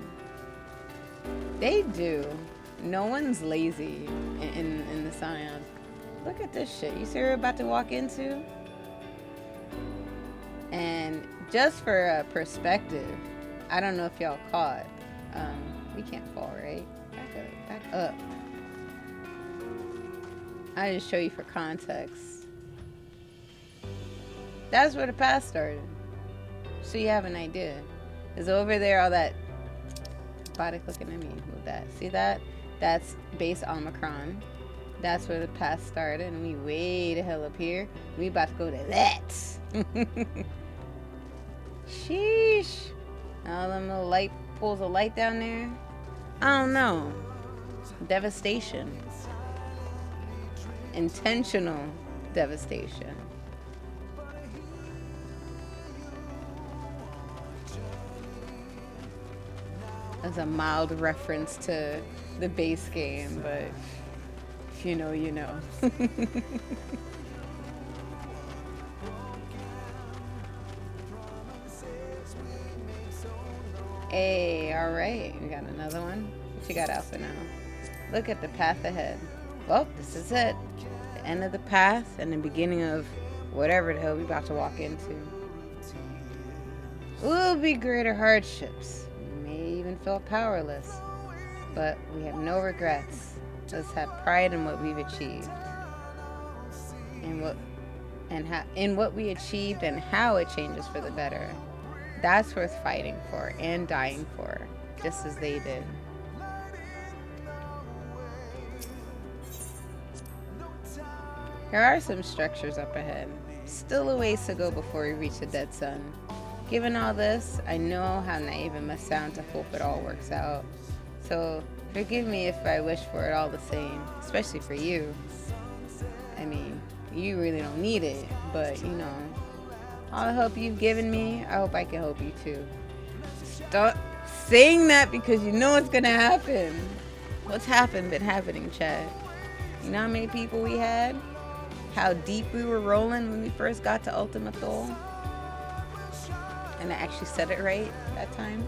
They do. No one's lazy in the Scion. Look at this shit. You see what we're about to walk into? And just for perspective, I don't know if y'all caught. We can't fall, right? Back up. I just show you for context. That's where the path started. So you have an idea. Is over there all that body looking at me with that. See that? That's base Omicron. That's where the path started, and we way the hell up here. We about to go to that. Sheesh. All them little light pools of light down there. I don't know. Devastation. Intentional devastation. That's a mild reference to the base game, but if you know, you know. Hey, alright. We got another one. What you got, Alpha, now? Look at the path ahead. Well, this is it. The end of the path and the beginning of whatever the hell we about to walk into. Will be greater hardships. We may even feel powerless. But we have no regrets. Let's have pride in what we've achieved. In what we achieved and how it changes for the better. That's worth fighting for and dying for, just as they did. There are some structures up ahead. Still a ways to go before we reach the dead sun. Given all this, I know how naive it must sound to hope it all works out. So, forgive me if I wish for it all the same, especially for you. I mean, you really don't need it, but you know, all the hope you've given me, I hope I can help you too. Stop saying that because you know what's gonna happen. What's been happening, Chad? You know how many people we had? How deep we were rolling when we first got to Ultima Thule? And I actually said it right that time.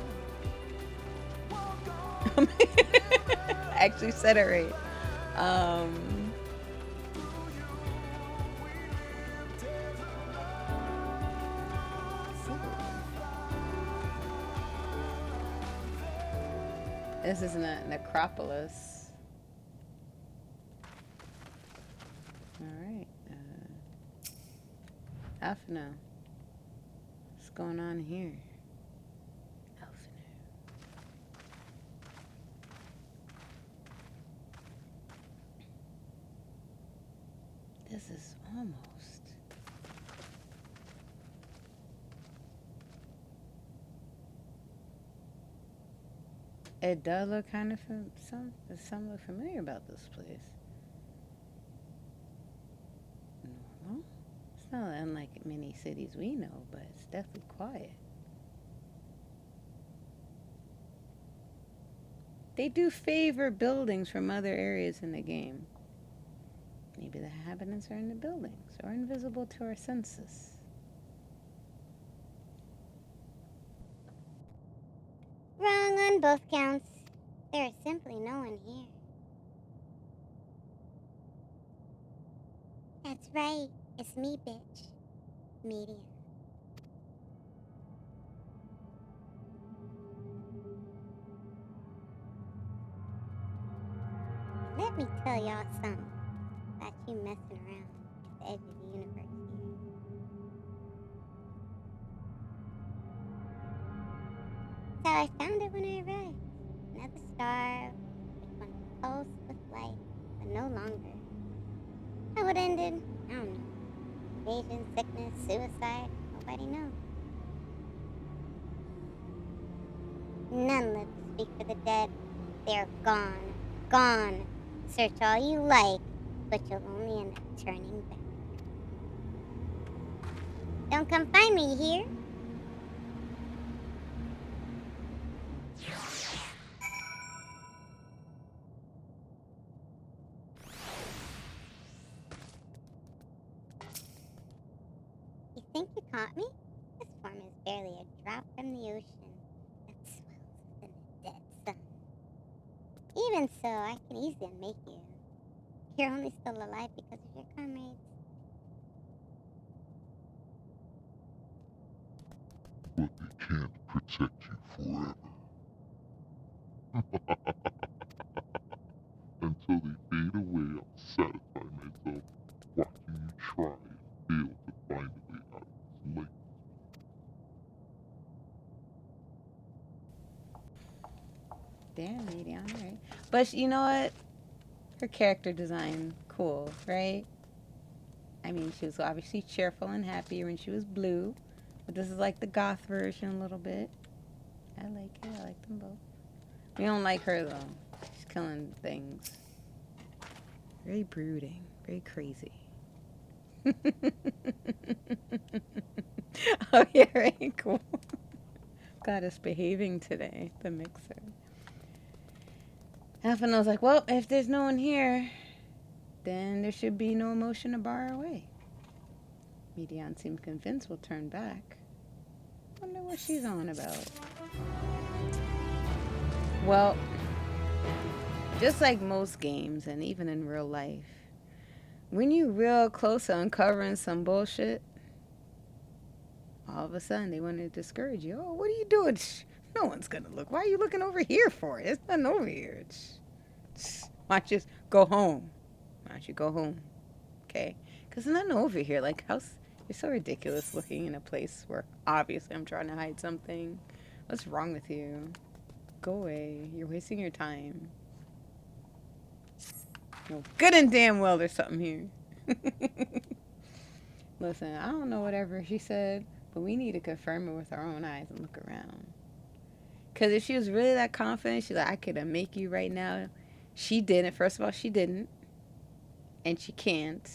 I actually said it right. This is a necropolis. Alright. Alphino. What's going on here? Alphino. This is almost... It does look kind of some look familiar about this place. Normal? It's not unlike many cities we know, but it's definitely quiet. They do favor buildings from other areas in the game. Maybe the inhabitants are in the buildings or invisible to our senses. Wrong on both counts. There is simply no one here. That's right. It's me, bitch. Media. Let me tell y'all something about you messing around at the edge of the universe here. So I found it when I arrived. Another star, which once pulsed with light, but no longer. How it ended, I don't know. Invasion, sickness, suicide, nobody knows. None live to speak for the dead. They're gone. Gone. Search all you like, but you'll only end up turning back. Don't come find me here. You think you caught me? This form is barely a drop from the ocean that swells within the dead sun. Even so, I can easily make you. You're only still alive because of your comrades. But they can't protect you forever. Until they fade away, I'll satisfy myself watching you try and fail to find a way out of this lake. Damn, Medion, right? But you know what? Her character design, cool, right? I mean, she was obviously cheerful and happy when she was blue. But this is like the goth version a little bit. I like it. I like them both. We don't like her, though. She's killing things. Very brooding. Very crazy. Oh, yeah, right? Cool. Got us behaving today, the mixer. Alphinaud's like, well, if there's no one here, then there should be no emotion to bar our way. Medion seems convinced we'll turn back. Wonder what she's on about. Well, just like most games and even in real life, when you real close to uncovering some bullshit, all of a sudden they want to discourage you. Oh, what are you doing? No one's gonna look. Why are you looking over here for? There's nothing over here. Why don't you just go home? Why don't you go home? Okay? Because there's nothing over here. Like, you're so ridiculous looking in a place where obviously I'm trying to hide something. What's wrong with you? Go away. You're wasting your time. Well, good and damn well there's something here. Listen, I don't know whatever she said, but we need to confirm it with our own eyes and look around. Because if she was really that confident, she's like, I could make you right now. She didn't. First of all, she didn't. And she can't.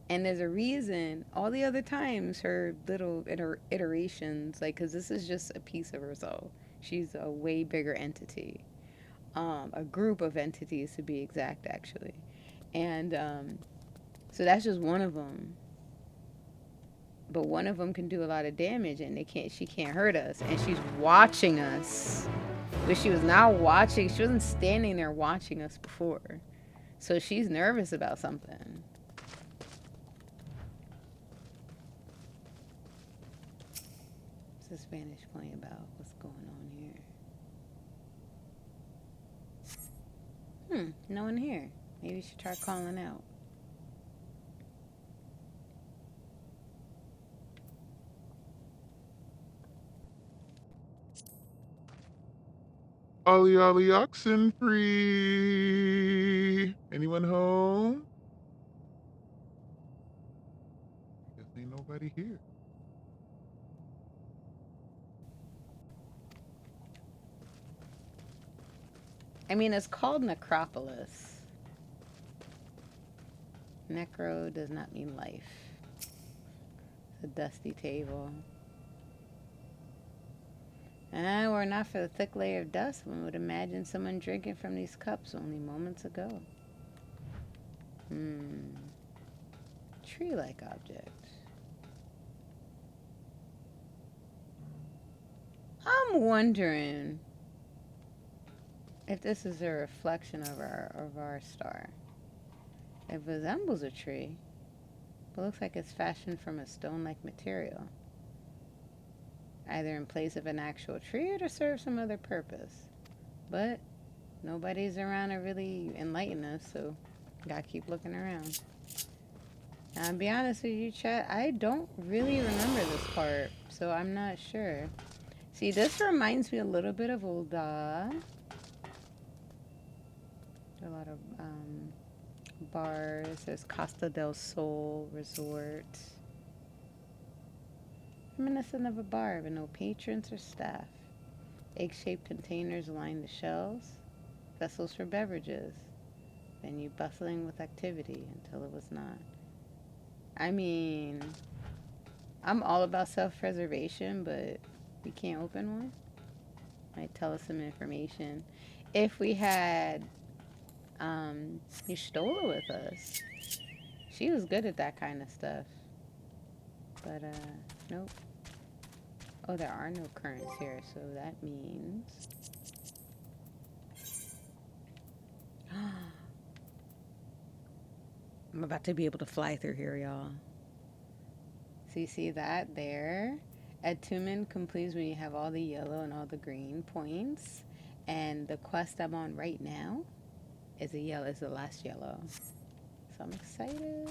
And there's a reason. All the other times, her little iterations, like, because this is just a piece of herself. She's a way bigger entity. A group of entities, to be exact, actually. And so that's just one of them. But one of them can do a lot of damage, and she can't hurt us. And she's watching us. But she was not watching. She wasn't standing there watching us before. So she's nervous about something. What's this vantage point about? What's going on here? No one here. Maybe we should try calling out. Ollie Ollie oxen free. Anyone home? Guess ain't nobody here. I mean, it's called Necropolis. Necro does not mean life. It's a dusty table. And were it not for the thick layer of dust, one would imagine someone drinking from these cups only moments ago. Tree-like object. I'm wondering if this is a reflection of our star. It resembles a tree, but looks like it's fashioned from a stone-like material, either in place of an actual tree or to serve some other purpose. But nobody's around to really enlighten us, so gotta keep looking around. Now, to be honest with you, chat, I don't really remember this part, so I'm not sure. See, this reminds me a little bit of Ul'dah. A lot of bars. There's Costa del Sol Resort. Reminiscent of a bar, but no patrons or staff. Egg-shaped containers line the shelves. Vessels for beverages. Venue bustling with activity until it was not. I mean, I'm all about self-preservation, but we can't open one. Might tell us some information. If we had Y'shtola with us, she was good at that kind of stuff. But nope. Oh, there are no currents here, so that means I'm about to be able to fly through here, y'all. So you see that there? Attunement completes when you have all the yellow and all the green points. And the quest I'm on right now is the last yellow. So I'm excited.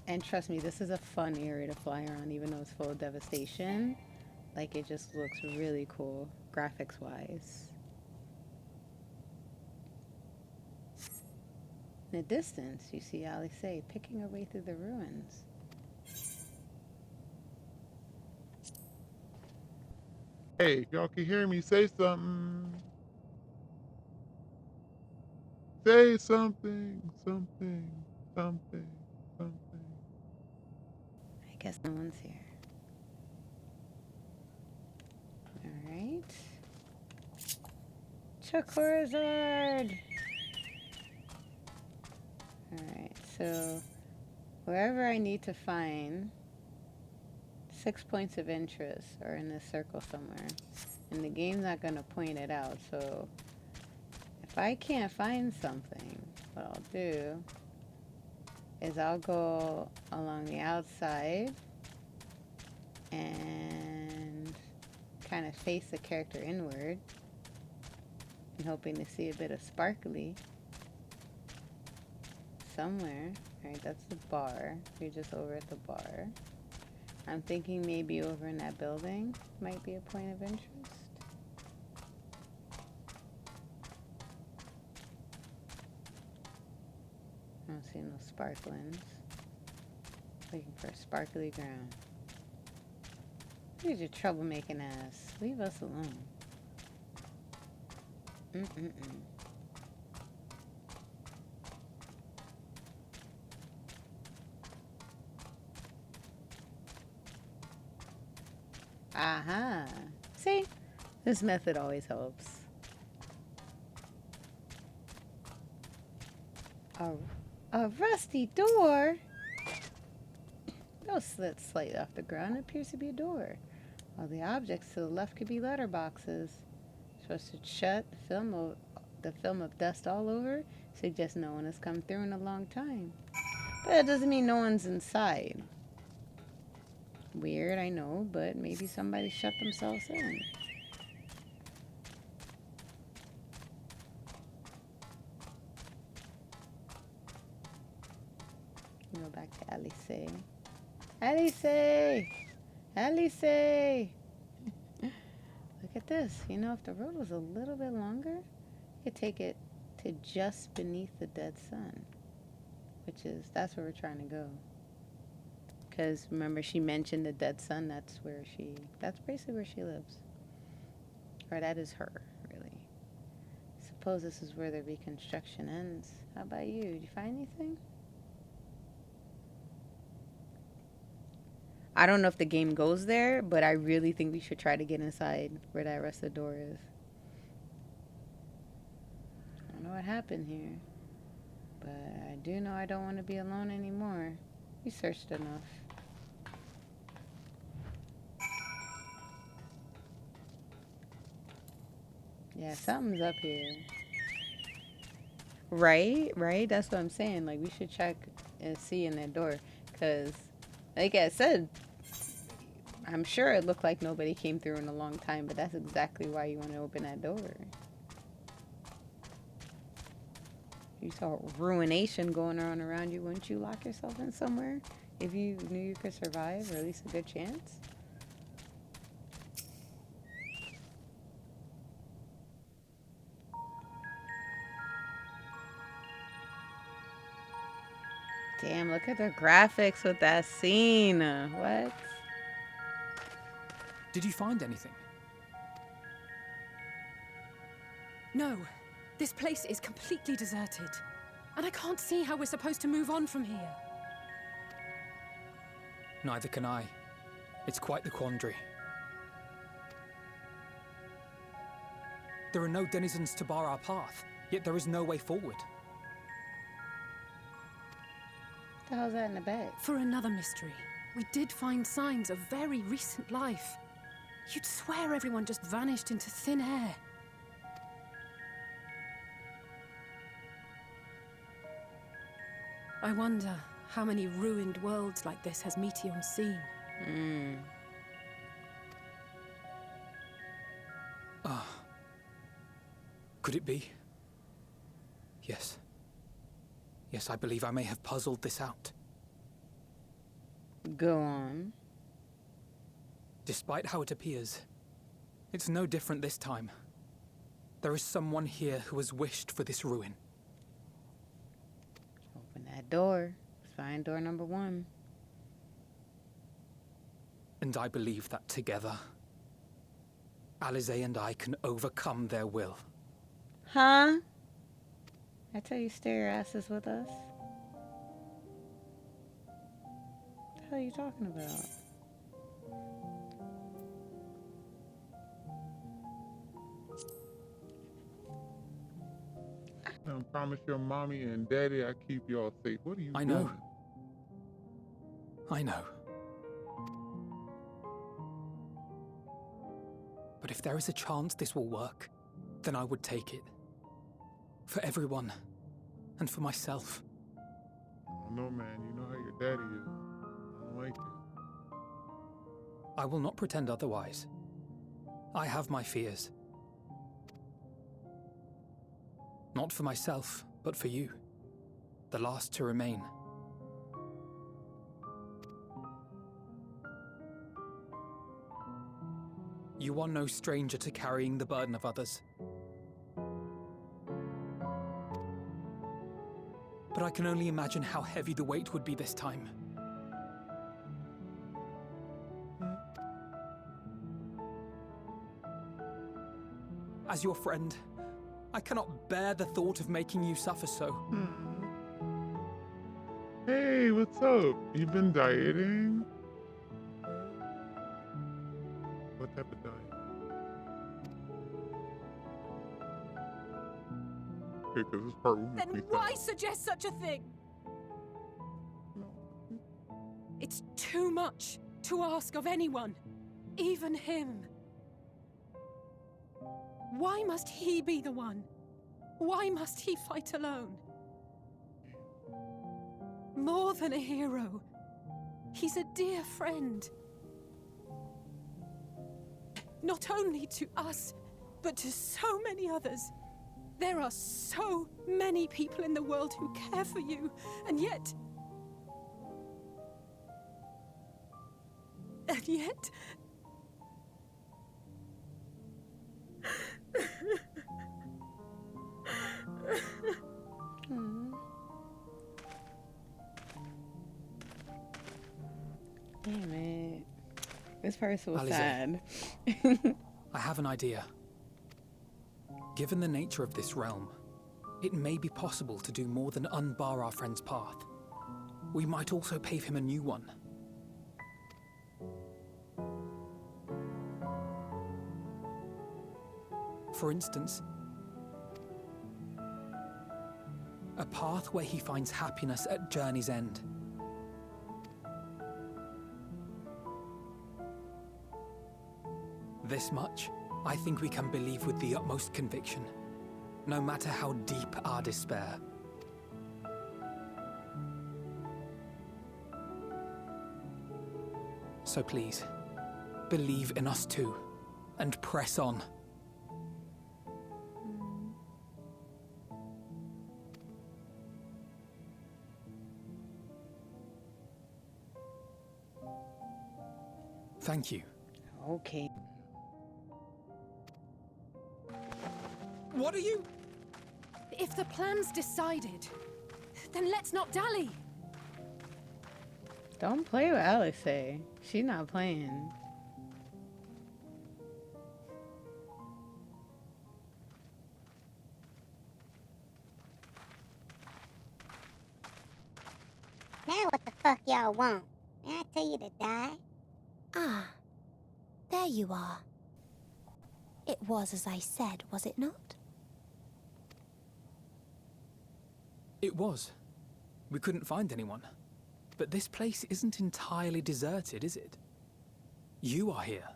And trust me, this is a fun area to fly around, even though it's full of devastation. Like, it just looks really cool, graphics-wise. In the distance, you see Alisaie picking her way through the ruins. Hey, if y'all can hear me, say something. Say something, something, something, something. I guess no one's here. Alright. Chocorazard! Alright, so wherever I need to find 6 points of interest are in this circle somewhere. And the game's not going to point it out, so if I can't find something, what I'll do is I'll go along the outside and kind of face the character inward and hoping to see a bit of sparkly somewhere. Alright, that's the bar. We're just over at the bar. I'm thinking maybe over in that building might be a point of interest. I don't see no sparklings. Looking for a sparkly ground. Here's your troublemaking ass. Leave us alone. Aha. See? This method always helps. A rusty door? No slit slightly off the ground. It appears to be a door. While the objects to the left could be letterboxes. Supposed to shut, the film of dust all over, suggests no one has come through in a long time. But that doesn't mean no one's inside. Weird, I know, but maybe somebody shut themselves in. Go back to Alisaie. Alisaie! Alisaie! Look at this. You know, if the road was a little bit longer, you could take it to just beneath the dead sun. That's where we're trying to go. Because remember, she mentioned the dead sun. That's basically where she lives. Or that is her, really. Suppose this is where the reconstruction ends. How about you? Did you find anything? I don't know if the game goes there, but I really think we should try to get inside where that rusted door is. I don't know what happened here, But I do know I don't want to be alone anymore. We searched enough. Yeah, something's up here. Right? Right? That's what I'm saying. Like, we should check and see in that door. Because, like I said, I'm sure it looked like nobody came through in a long time, but that's exactly why you want to open that door. You saw ruination going on around you, wouldn't you lock yourself in somewhere if you knew you could survive, or at least a good chance? Damn, look at the graphics with that scene. What? Did you find anything? No, this place is completely deserted. And I can't see how we're supposed to move on from here. Neither can I. It's quite the quandary. There are no denizens to bar our path, yet there is no way forward. What the hell's that in the bag? For another mystery, we did find signs of very recent life. You'd swear everyone just vanished into thin air. I wonder how many ruined worlds like this has Meteion seen. Could it be? Yes. Yes, I believe I may have puzzled this out. Go on. Despite how it appears, it's no different this time. There is someone here who has wished for this ruin. Open that door. Let's find door number 1. And I believe that together, Alisaie and I can overcome their will. Huh? I tell you, stay your asses with us. What the hell are you talking about? I promise your mommy and daddy I keep y'all safe. What are you I doing? know. I know. But if there is a chance this will work, then I would take it. For everyone. And for myself. I don't know, man. You know how your daddy is. I don't like it. I will not pretend otherwise. I have my fears. Not for myself, but for you. The last to remain. You are no stranger to carrying the burden of others. But I can only imagine how heavy the weight would be this time. As your friend, I cannot bear the thought of making you suffer so. Hey, what's up? You been dieting? What type of diet? Okay, because this part will make me Then why suggest such a thing? It's too much to ask of anyone, even him. Why must he be the one? Why must he fight alone? More than a hero, he's a dear friend. Not only to us, but to so many others. There are so many people in the world who care for you, and yet... And yet... Damn it. This part's so Alisaie. sad. I have an idea. Given the nature of this realm, it may be possible to do more than unbar our friend's path. We might also pave him a new one. For instance, A path where he finds happiness at journey's end. This much, I think we can believe with the utmost conviction, no matter how deep our despair. So please, believe in us too, and press on. Thank you. Okay. What are you? If the plan's decided, then let's not dally. Don't play with Alex. She's not playing. Now what the fuck y'all want? May I tell you to die? Ah, there you are. It was as I said, was it not? It was. We couldn't find anyone. But this place isn't entirely deserted, is it? You are here.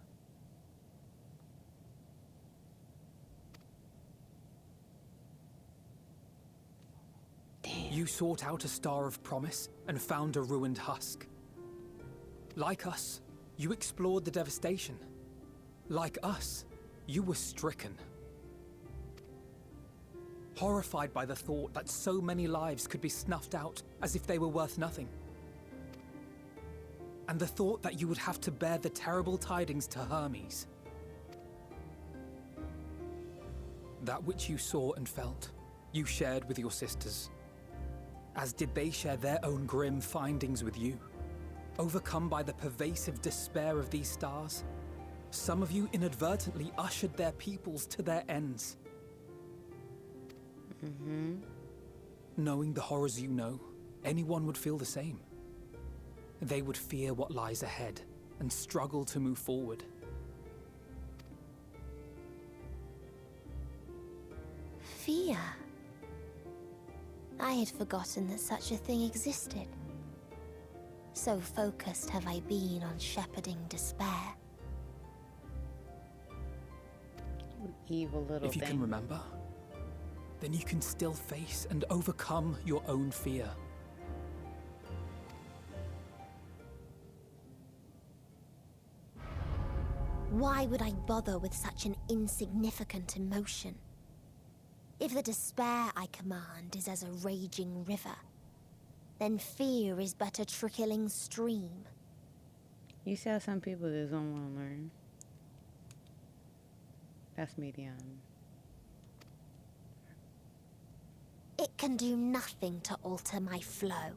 Damn. You sought out a star of promise and found a ruined husk. Like us, you explored the devastation. Like us, you were stricken. Horrified by the thought that so many lives could be snuffed out as if they were worth nothing. And the thought that you would have to bear the terrible tidings to Hermes. That which you saw and felt, you shared with your sisters. As did they share their own grim findings with you. Overcome by the pervasive despair of these stars, some of you inadvertently ushered their peoples to their ends. Knowing the horrors you know, anyone would feel the same. They would fear what lies ahead and struggle to move forward. Fear. I had forgotten that such a thing existed. So focused have I been on shepherding despair. Evil little If you thing. can remember, then you can still face and overcome your own fear. Why would I bother with such an insignificant emotion? If the despair I command is as a raging river, then fear is but a trickling stream. You see how some people just don't want to learn? That's medium. It can do nothing to alter my flow.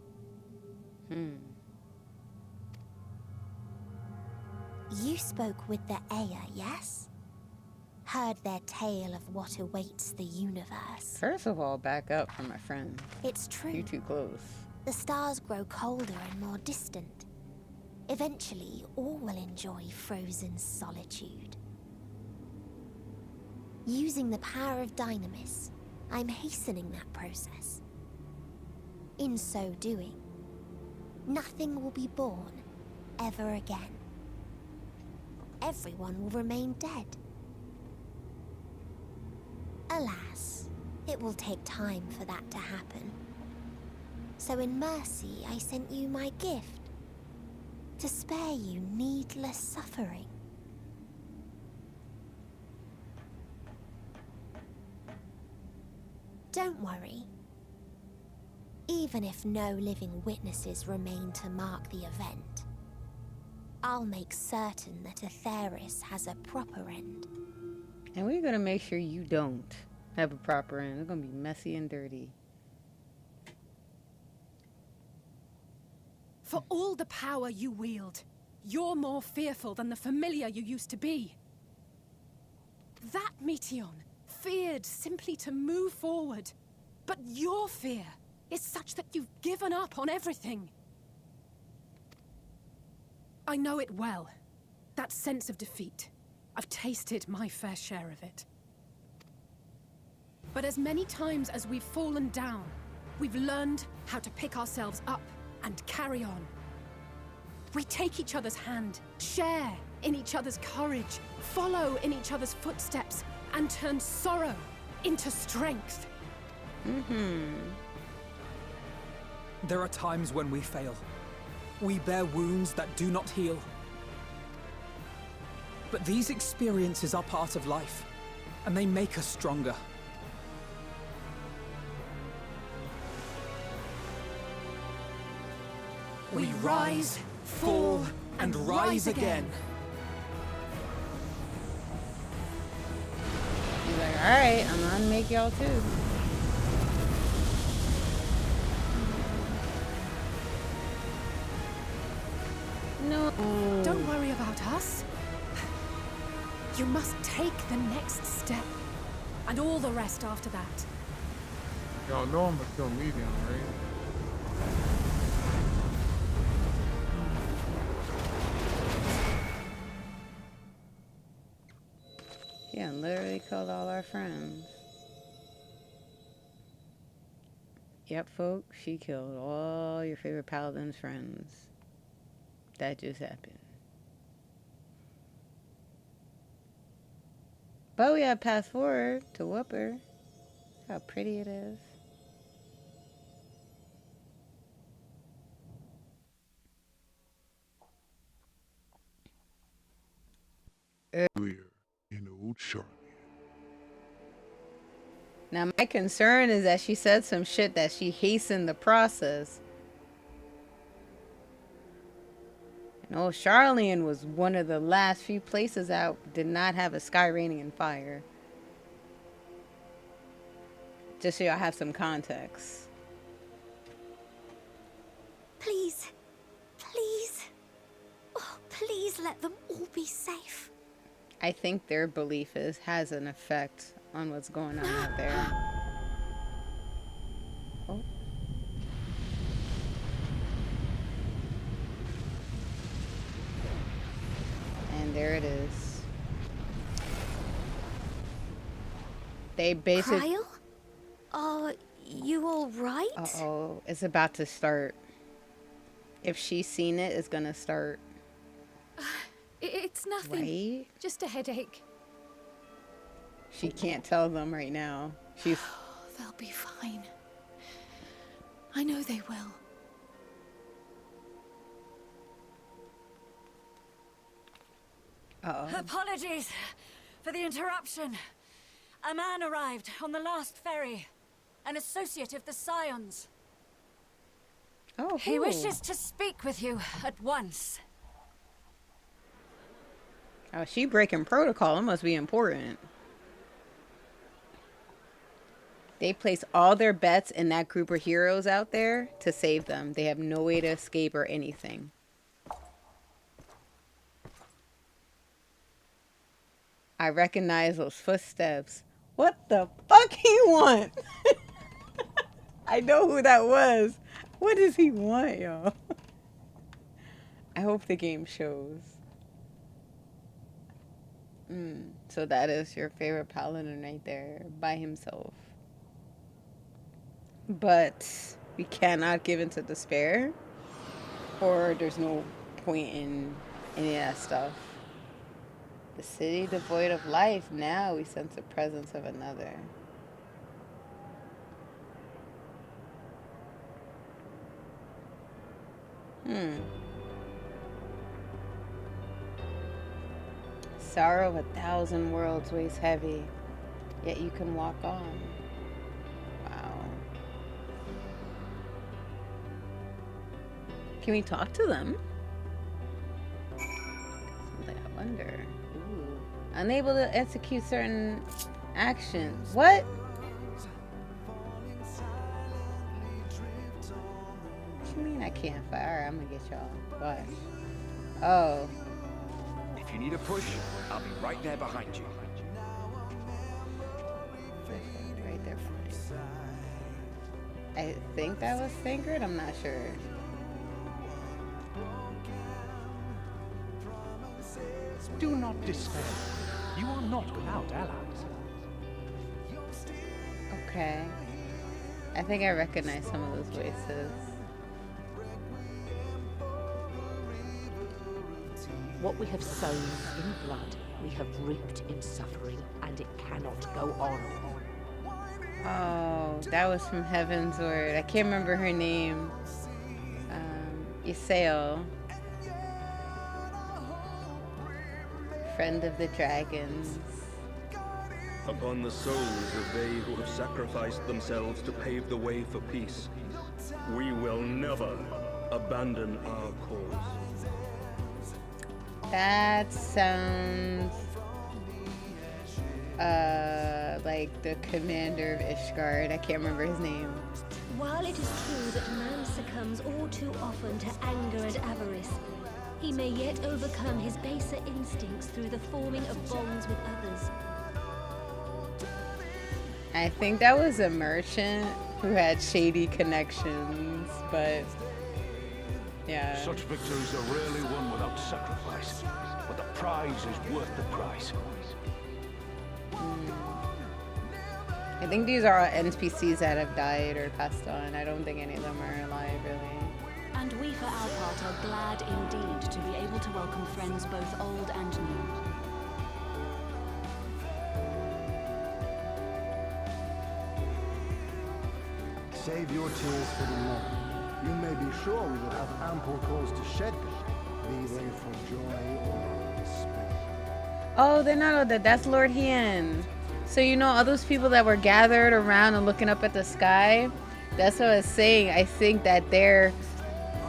You spoke with the Aya, yes? Heard their tale of what awaits the universe. First of all, back up from my friend. It's true. You're too close. The stars grow colder and more distant. Eventually, all will enjoy frozen solitude. Using the power of Dynamis, I'm hastening that process. In so doing, nothing will be born ever again. Everyone will remain dead. Alas, it will take time for that to happen. So in mercy, I sent you my gift, to spare you needless suffering. Don't worry. Even if no living witnesses remain to mark the event, I'll make certain that Atheris has a proper end. And we're gonna make sure you don't have a proper end. It's gonna be messy and dirty. For all the power you wield, you're more fearful than the familiar you used to be. That Meteion feared simply to move forward. But your fear is such that you've given up on everything. I know it well. That sense of defeat. I've tasted my fair share of it. But as many times as we've fallen down, We've learned how to pick ourselves up and carry on. We take each other's hand, share in each other's courage, follow in each other's footsteps, and turn sorrow into strength. There are times when we fail. We bear wounds that do not heal. But these experiences are part of life, and they make us stronger. We rise, fall, and rise again. He's like, alright, I'm gonna make y'all too. No. Don't worry about us. You must take the next step. And all the rest after that. Y'all know I'm still medium, right? Yeah, literally killed all our friends. Yep, folks, she killed all your favorite paladin's friends. That just happened. But we have path forward to Whooper. How pretty it is. Earlier in Old Charlotte. Now, my concern is that she said some shit that she hastened the process. And Old Charlene was one of the last few places out did not have a Skyranian fire. Just so y'all have some context. Please, please, oh, please let them all be safe. I think their belief has an effect on what's going on out there. Oh. And there it is. They basically... Kyle? Are you all right? Uh-oh, it's about to start. If she's seen it, it's gonna start. It's nothing. Right? Just a headache. She can't tell them right now. She's... They'll be fine. I know they will. Uh-oh. Apologies for the interruption. A man arrived on the last ferry. An associate of the Scions. Oh, He cool. wishes to speak with you at once. Oh, she breaking protocol. It must be important. They place all their bets in that group of heroes out there to save them. They have no way to escape or anything. I recognize those footsteps. What the fuck he want? I know who that was. What does he want, y'all? I hope the game shows. So that is your favorite paladin right there, by himself. But we cannot give into despair, or there's no point in any of that stuff. The city devoid of life, now we sense the presence of another. Sorrow of 1,000 worlds weighs heavy, yet you can walk on. Wow. Can we talk to them? Something I wonder. Ooh. Unable to execute certain actions. What? What you mean I can't fire? Alright, I'm gonna get y'all. What? Oh. If you need a push, I'll be right there behind you. Right there for me. I think that was Thancred, I'm not sure. Do not despair. You are not without allies. Okay. I think I recognize some of those voices. What we have sown in blood, we have reaped in suffering, and it cannot go on. Oh, that was from Heaven's Word. I can't remember her name. Ysayle. Friend of the Dragons. Upon the souls of they who have sacrificed themselves to pave the way for peace, we will never abandon our cause. That sounds like the commander of Ishgard. I can't remember his name. While it is true that man succumbs all too often to anger and avarice, he may yet overcome his baser instincts through the forming of bonds with others. I think that was a merchant who had shady connections, but yeah. Such victories are rarely won without sacrifice, but the prize is worth the price. I think these are all NPCs that have died or passed on. I don't think any of them are alive, really. And we, for our part, are glad indeed to be able to welcome friends both old and new. Save your tears for the morrow. You may be sure we will have ample cause to shed them, be they for joy or despair. Oh, they're not all dead. That's Lord Hien. So you know all those people that were gathered around and looking up at the sky? That's what I was saying. I think that their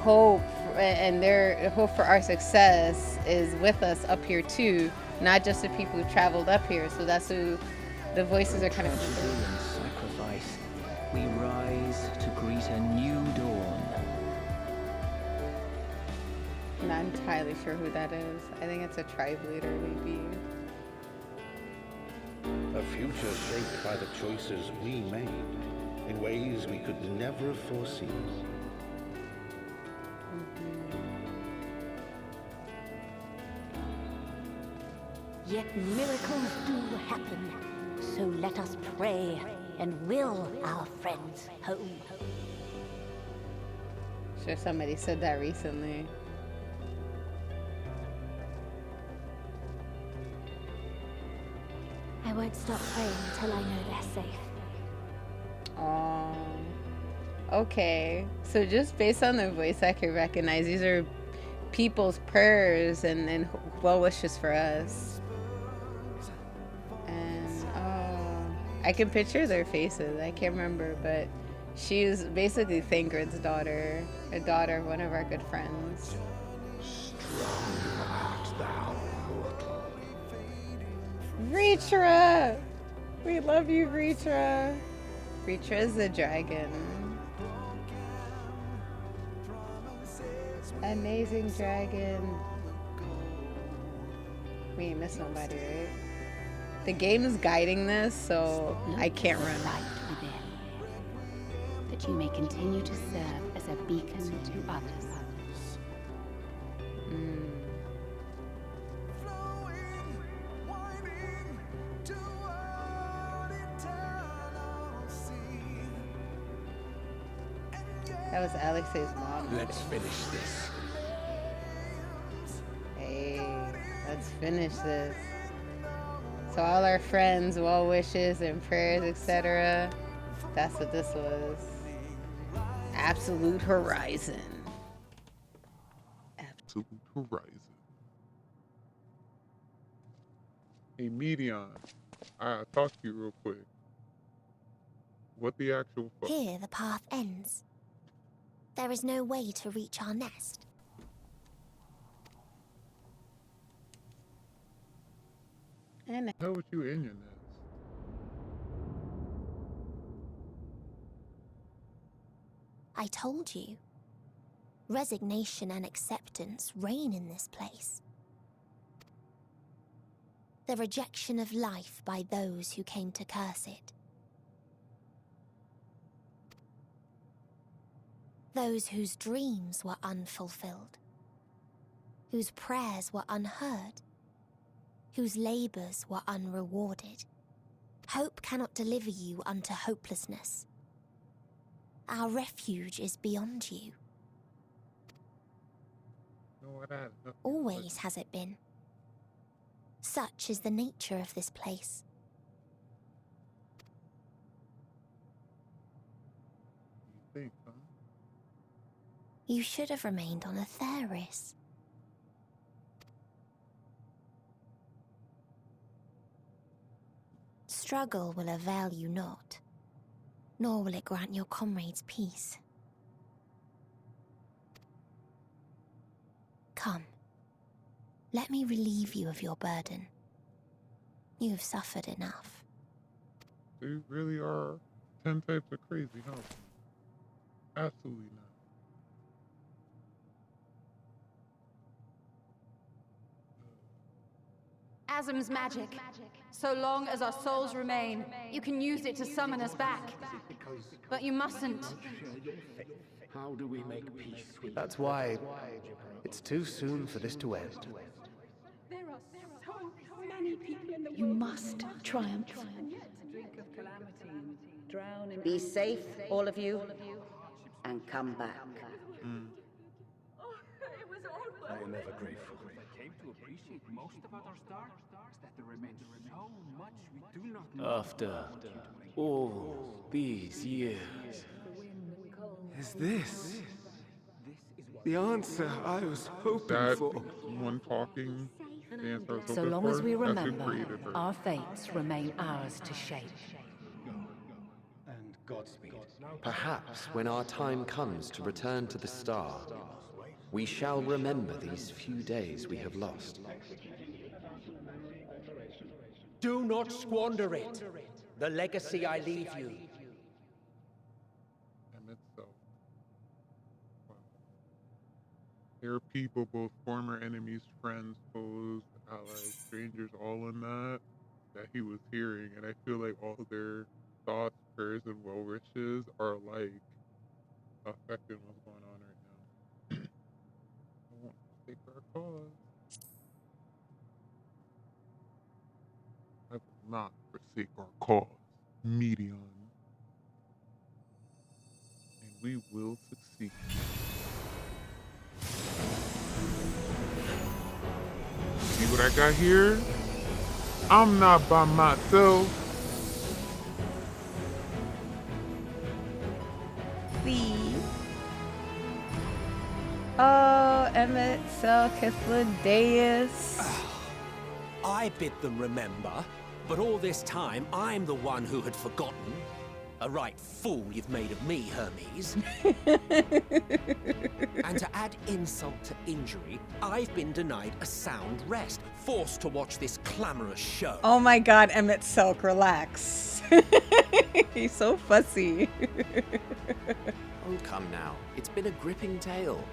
hope and their hope for our success is with us up here too, not just the people who traveled up here. So that's who the voices are kind of sacrifice. We rise to greet a new dawn. I'm not entirely sure who that is. I think it's a tribe leader, maybe. A future shaped by the choices we made in ways we could never foresee. Yet miracles do happen, so let us pray and will our friends home. Sure, somebody said that recently. I won't stop praying until I know they're safe. Okay. So just based on the voice, I can recognize these are people's prayers and well wishes for us. And I can picture their faces. I can't remember, but she's basically Thangred's daughter, a daughter of one of our good friends. Strong art thou, mortal. Vritra! We love you, Vritra. Vritra is the dragon. Amazing dragon. We ain't miss nobody, right? The game is guiding this, so I can't run. Right within, that you may continue to serve as a beacon to others. That was Alexei's mom. Let's finish this. Hey, let's finish this. So all our friends, well wishes and prayers, etc. That's what this was. Absolute Horizon. Absolute Horizon. Hey, Medion. I'll talk to you real quick. What the actual fuck? Here the path ends. There is no way to reach our nest. And how would you in your nest? I told you. Resignation and acceptance reign in this place. The rejection of life by those who came to curse it. Those whose dreams were unfulfilled, whose prayers were unheard, whose labors were unrewarded. Hope cannot deliver you unto hopelessness. our refuge is beyond you. Always has it been. Such is the nature of this place. You think, huh? You should have remained on Atheris. Struggle will avail you not, nor will it grant your comrades peace. Come, let me relieve you of your burden. You have suffered enough. They really are 10 types of crazy, huh? Absolutely not. Asm's magic. So long as our souls remain, you can use it to summon us back. But you mustn't. How do we make peace with That's why it's too soon for this to end. There are so many people in the world. You must triumph. Be safe, all of you, and come back. I am ever grateful. I came to appreciate most about our star is that there remains so much we do not know. After all these years, is this the answer I was hoping That for? one talking, the answer I was So hoping long for, as we that's who remember, created her. our fates remain ours to shape. And Godspeed. Perhaps when our time comes to return to the star, we shall remember these few days we have lost. Do not squander it. The legacy I leave you. And it's so. Wow. There are people, both former enemies, friends, foes, allies, strangers, all in that he was hearing, and I feel like all their thoughts, prayers, and well wishes are like affecting what's going on right now. I want to take our cause. I will not forsake our cause, Meteion. And we will succeed. See what I got here? I'm not by myself. See? Oh, Emmett, Cell, Kithlodaeus. I bid them remember, but all this time I'm the one who had forgotten. A right fool you've made of me, Hermes. And to add insult to injury, I've been denied a sound rest, forced to watch this clamorous show. Oh my god, Emmett Selk, relax. He's so fussy. Oh, come now. It's been a gripping tale.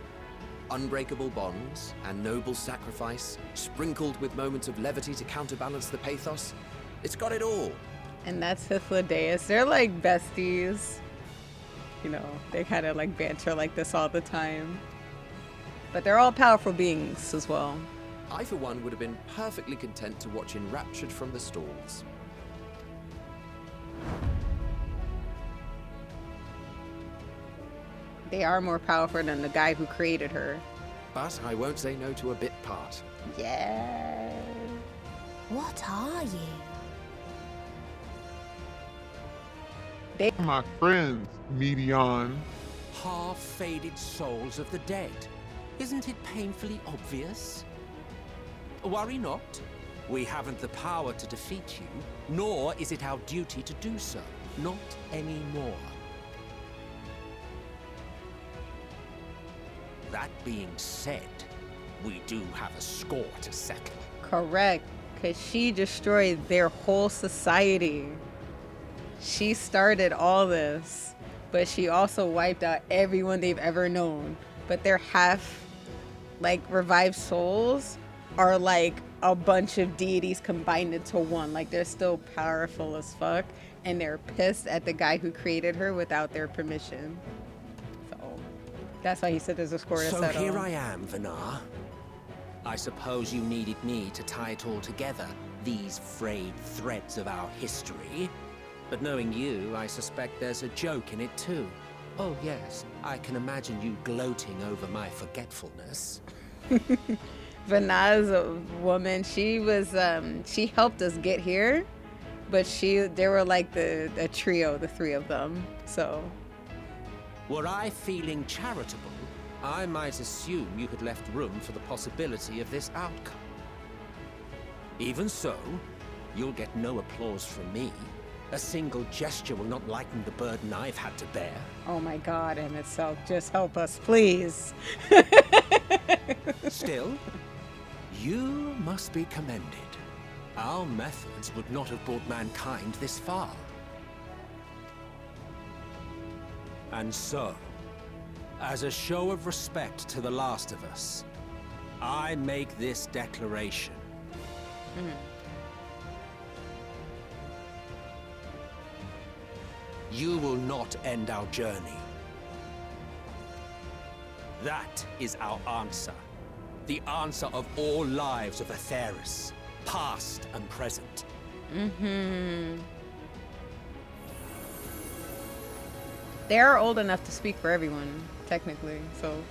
Unbreakable bonds and noble sacrifice, sprinkled with moments of levity to counterbalance the pathos. It's got it all. And that's Kithlodaeus. They're like besties. You know, they kind of like banter like this all the time. But they're all powerful beings as well. I, for one, would have been perfectly content to watch enraptured from the stalls. They are more powerful than the guy who created her. But I won't say no to a bit part. Yeah. What are you? They're my friends, Meteion. Half-faded souls of the dead. Isn't it painfully obvious? Worry not. We haven't the power to defeat you, nor is it our duty to do so. Not anymore. That being said, we do have a score to settle. Correct, because she destroyed their whole society. She started all this, but she also wiped out everyone they've ever known. But their half, like, revived souls are like a bunch of deities combined into one. Like, they're still powerful as fuck, and they're pissed at the guy who created her without their permission. So that's why he said there's a score to settle. So here I am, Venar. I suppose you needed me to tie it all together, these frayed threads of our history. But knowing you, I suspect there's a joke in it too. Oh, yes. I can imagine you gloating over my forgetfulness. Vanna's a woman. She was she helped us get here, but they were like a trio, the three of them. So Were I feeling charitable, I might assume you had left room for the possibility of this outcome. Even so, you'll get no applause from me. A single gesture will not lighten the burden I've had to bear. oh my God, Emmett Self, just help us, please. Still, you must be commended. Our methods would not have brought mankind this far. And so, as a show of respect to the last of us, I make this declaration. You will not end our journey. That is our answer. The answer of all lives of Atheris, past and present. They're old enough to speak for everyone, technically, so.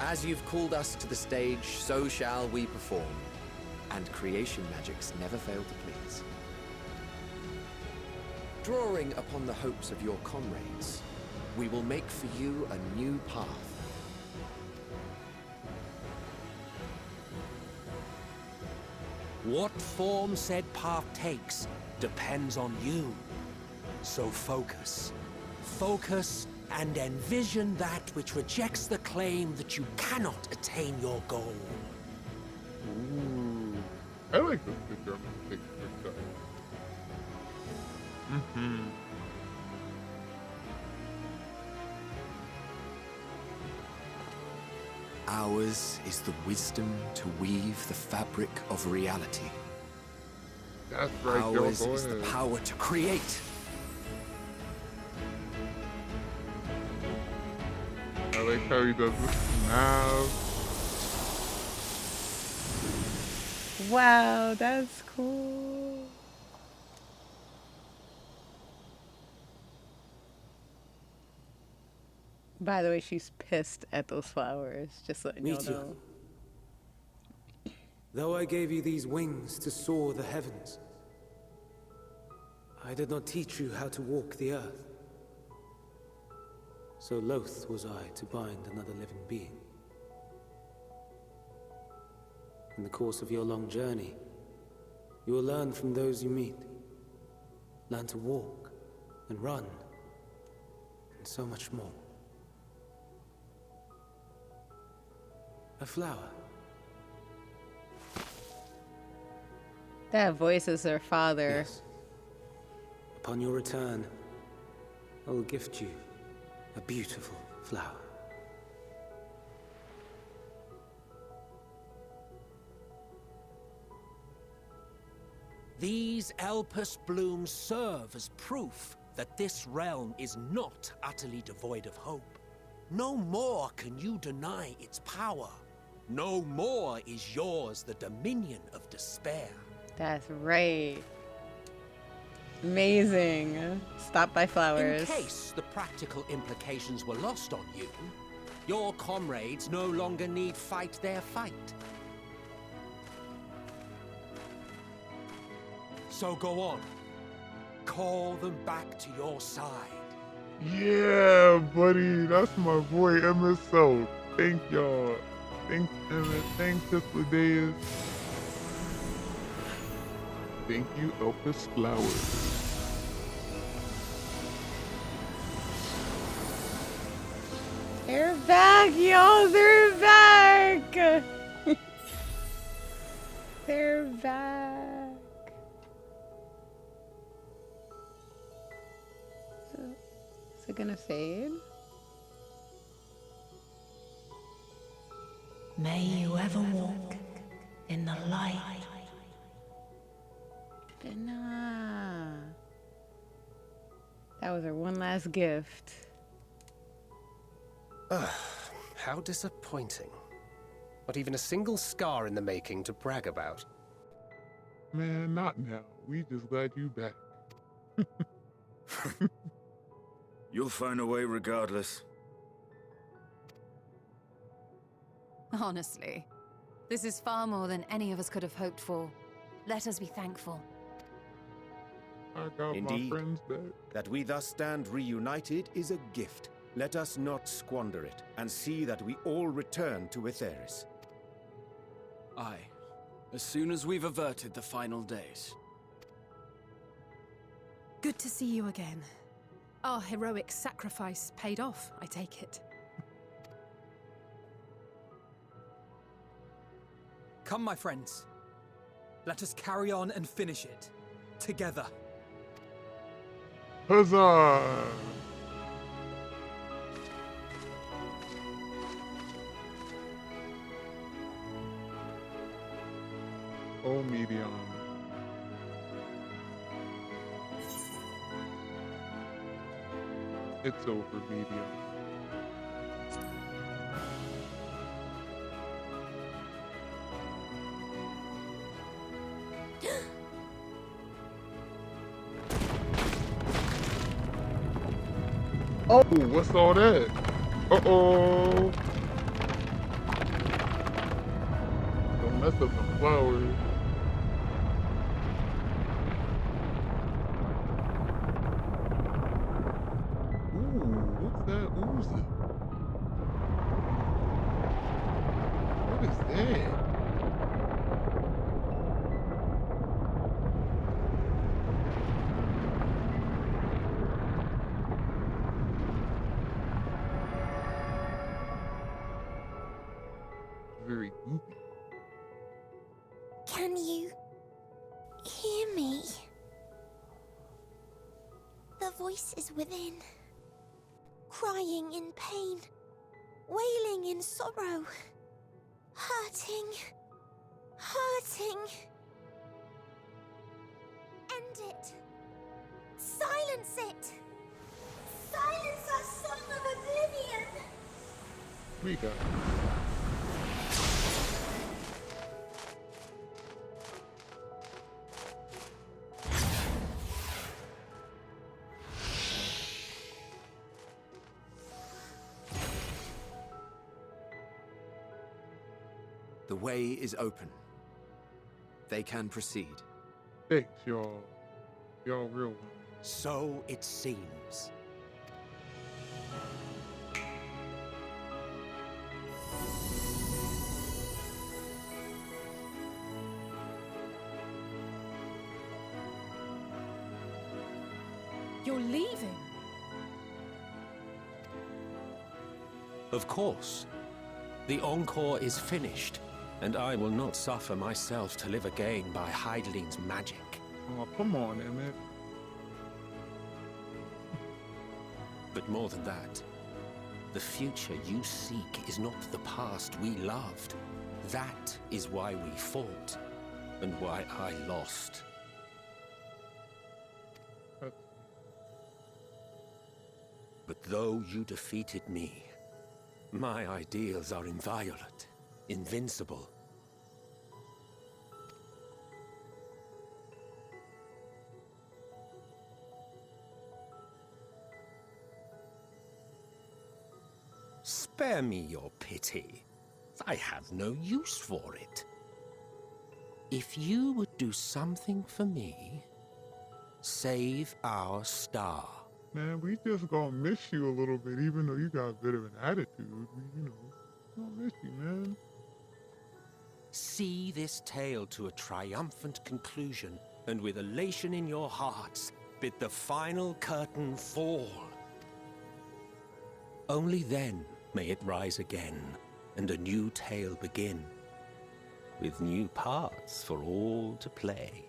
As you've called us to the stage, so shall we perform. And creation magics never fail to please. Drawing upon the hopes of your comrades, we will make for you a new path. What form said path takes depends on you. So focus. Focus and envision that which rejects the claim that you cannot attain your goal. Ooh. I like this picture. I'm gonna take a quick dive. Ours is the wisdom to weave the fabric of reality. That's right, Ours yo, is the ahead. power to create. I like how he does this now. Wow, that's cool. By the way, she's pissed at those flowers. Just letting you Meteor. know. Though I gave you these wings to soar the heavens, I did not teach you how to walk the earth. So loath was I to bind another living being. In the course of your long journey, you will learn from those you meet. Learn to walk and run, and so much more. A flower. That voice is her father. Yes. Upon your return, I will gift you a beautiful flower. These Elpis blooms serve as proof that this realm is not utterly devoid of hope. No more can you deny its power. No more is yours the dominion of despair. That's right. Amazing. Stop by flowers. In case the practical implications were lost on you, your comrades no longer need fight their fight. So go on. Call them back to your side. Yeah, buddy. That's my boy, MSO. Thank y'all. Thanks, Emmett. Thanks, Tispladeus. Thank you, Elpis Flowers. They're back, y'all. They're back. They're back. Is it gonna fade? May you ever walk in the light. Nah. That was her one last gift. How disappointing. Not even a single scar in the making to brag about. Man, not now. We just glad you back. You'll find a way regardless. Honestly, this is far more than any of us could have hoped for. Let us be thankful. I got Indeed. my friends back. That we thus stand reunited is a gift. Let us not squander it, and see that we all return to Etheris. Aye. As soon as we've averted the final days. Good to see you again. Our heroic sacrifice paid off, I take it. Come, my friends. Let us carry on and finish it. Together. Huzzah! Oh, Medion. It's over, Medion. Oh, what's all that? Uh-oh. Don't mess up the flowers. Ooh, what's that oozing? What is that? Very goopy. Can you hear me? The voice is within, crying in pain, wailing in sorrow, hurting, hurting. End it. Silence it. Silence our song of oblivion. We got it. The way is open. They can proceed. Thanks, y'all. Y'all real ones. So it seems. You're leaving? Of course. The Encore is finished, and I will not suffer myself to live again by Hydaelyn's magic. Oh, come on, Emmett. But more than that, the future you seek is not the past we loved. That is why we fought, and why I lost. But though you defeated me, my ideals are inviolate, invincible. Spare me your pity. I have no use for it. If you would do something for me, save our star. Man, we just gonna miss you a little bit, even though you got a bit of an attitude. We, gonna miss you, man. See this tale to a triumphant conclusion, and with elation in your hearts, bid the final curtain fall. Only then may it rise again, and a new tale begin, with new parts for all to play.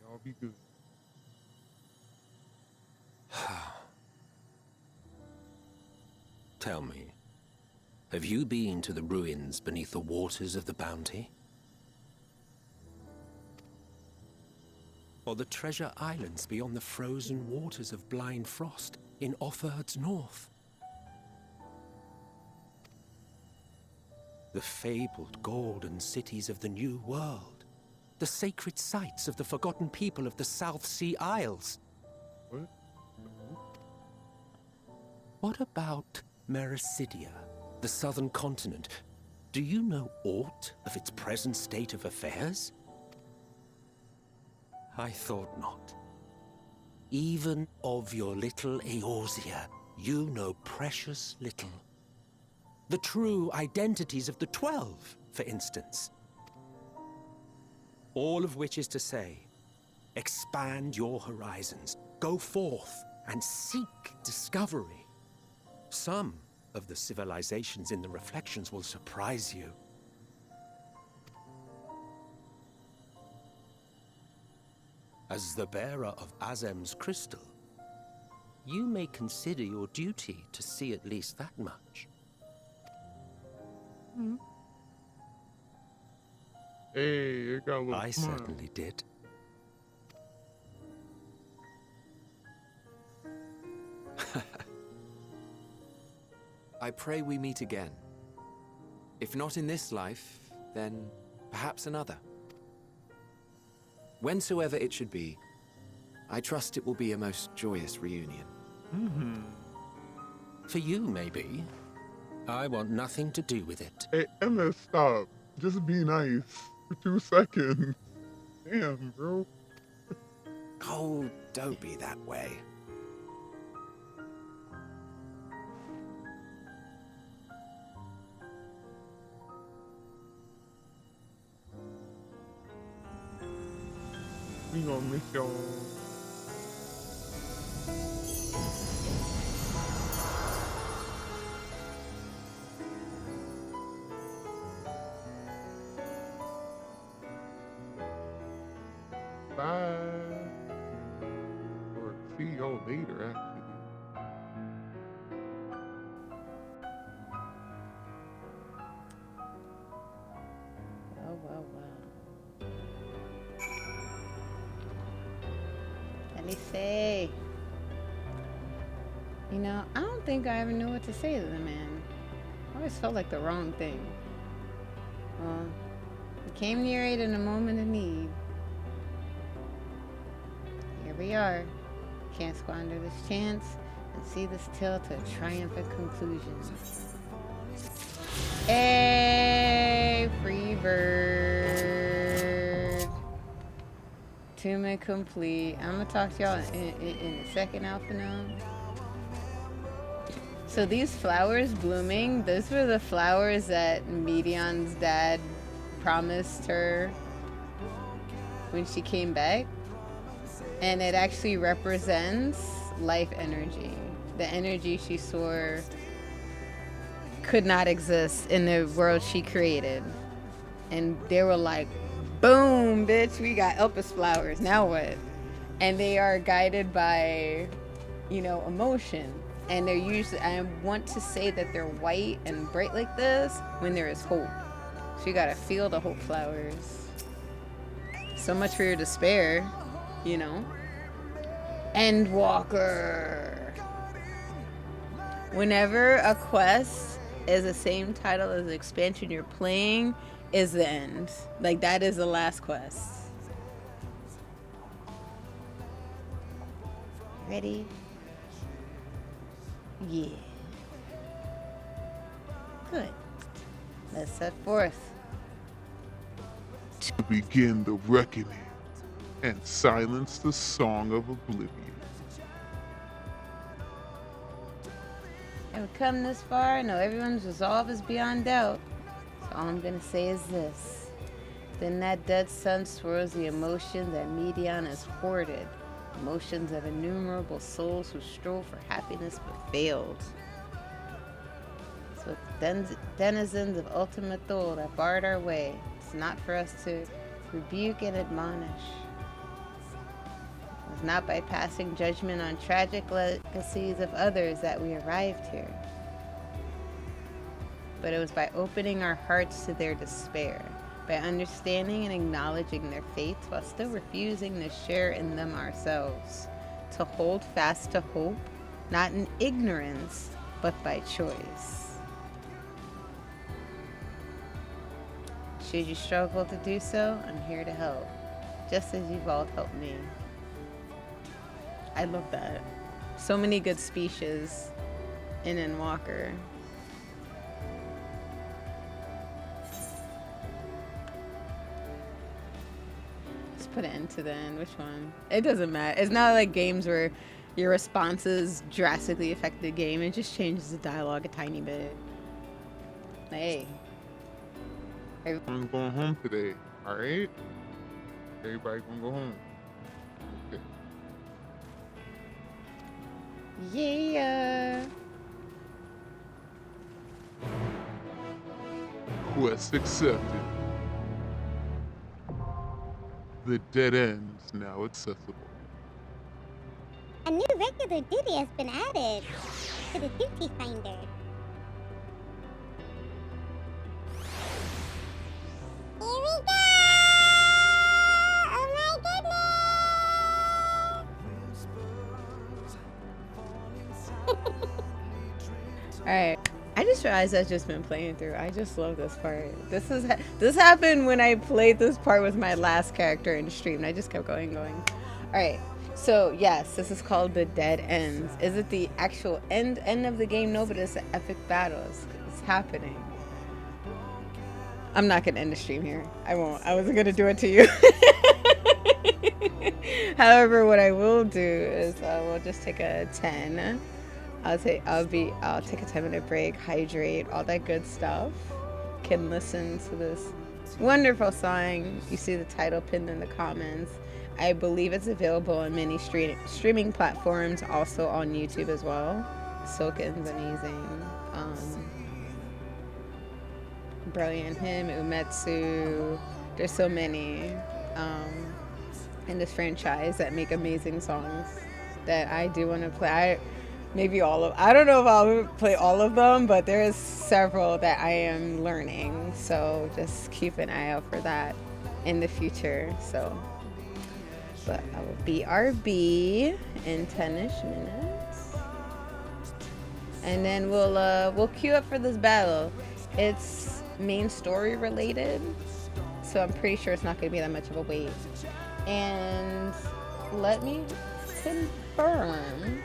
Y'all be good. Tell me, have you been to the ruins beneath the waters of the Bounty? Or the treasure islands beyond the frozen waters of Blind Frost in Offerd's north? The fabled golden cities of the New World, The sacred sites of the forgotten people of the South Sea Isles. What? What about Mericidia, the southern continent? Do you know aught of its present state of affairs? I thought not. Even of your little Eorzea, you know precious little. The true identities of the 12, for instance. All of which is to say, expand your horizons, go forth and seek discovery. Some of the civilizations in the reflections will surprise you. As the bearer of Azem's crystal, you may consider your duty to see at least that much. Hey, it got a little I smile. certainly did. I pray we meet again. If not in this life, then perhaps another. Whensoever it should be, I trust it will be a most joyous reunion. For you, maybe. I want nothing to do with it. Hey, Emma, stop. Just be nice for 2 seconds. Damn, bro. Oh, don't be that way. We gonna miss y'all. Bye. Or see y'all later, actually. Well. Let me say. You know, I don't think I ever knew what to say to the man. I always felt like the wrong thing. Well, he came near it in a moment of need. Here we are. Can't squander this chance and see this tale to a triumphant conclusion. Hey, free bird. Achievement complete. I'm gonna talk to y'all in a second, Alpha Gnome. So these flowers blooming, those were the flowers that Medion's dad promised her when she came back. And it actually represents life energy. The energy she swore could not exist in the world she created. And they were like, boom, bitch, we got Elpis flowers, now what? And they are guided by, you know, emotion. And they're usually, I want to say that they're white and bright like this when there is hope. So you gotta feel the hope flowers. So much for your despair, you know? Endwalker. Whenever a quest is the same title as the expansion you're playing, is the end. Like, that is the last quest. Ready? Yeah. Good. Let's set forth. To begin the reckoning and silence the song of oblivion. And we come this far, I know everyone's resolve is beyond doubt. So all I'm gonna say is this. Then that dead sun swirls the emotion that Medion has hoarded. Emotions of innumerable souls who strove for happiness but failed. So denizens of Ultima Thule that barred our way. It's not for us to rebuke and admonish. It was not by passing judgment on tragic legacies of others that we arrived here. But it was by opening our hearts to their despair, by understanding and acknowledging their fates while still refusing to share in them ourselves, to hold fast to hope, not in ignorance, but by choice. Should you struggle to do so, I'm here to help. Just as you've all helped me. I love that. So many good speeches in Endwalker. Let's put it into the end. Which one? It doesn't matter. It's not like games where your responses drastically affect the game. It just changes the dialogue a tiny bit. Hey. I'm going home today, alright? Everybody gonna go home. Okay. Yeah. Quest accepted. The dead end's now accessible. A new regular duty has been added to the duty finder. Here we go! Oh my goodness! Alright. I just realized I've just been playing through. I just love this part. This happened when I played this part with my last character in stream. And I just kept going. Alright. So yes, this is called The Dead Ends. Is it the actual end of the game? No, but it's an epic battle. It's happening. I'm not gonna end the stream here. I won't. I wasn't gonna do it to you. However, what I will do is we'll just take a 10. I'll take a 10-minute break, hydrate, all that good stuff. Can listen to this wonderful song. You see the title pinned in the comments. I believe it's available on many streaming platforms, also on YouTube as well. Soken's amazing. Brilliant Hymn, Umetsu. There's so many in this franchise that make amazing songs that I do want to play. Maybe all of. I don't know if I'll play all of them, but there's several that I am learning. So just keep an eye out for that in the future. So, but I will BRB in 10-ish minutes, and then we'll queue up for this battle. It's main story related, so I'm pretty sure it's not going to be that much of a wait. And let me confirm.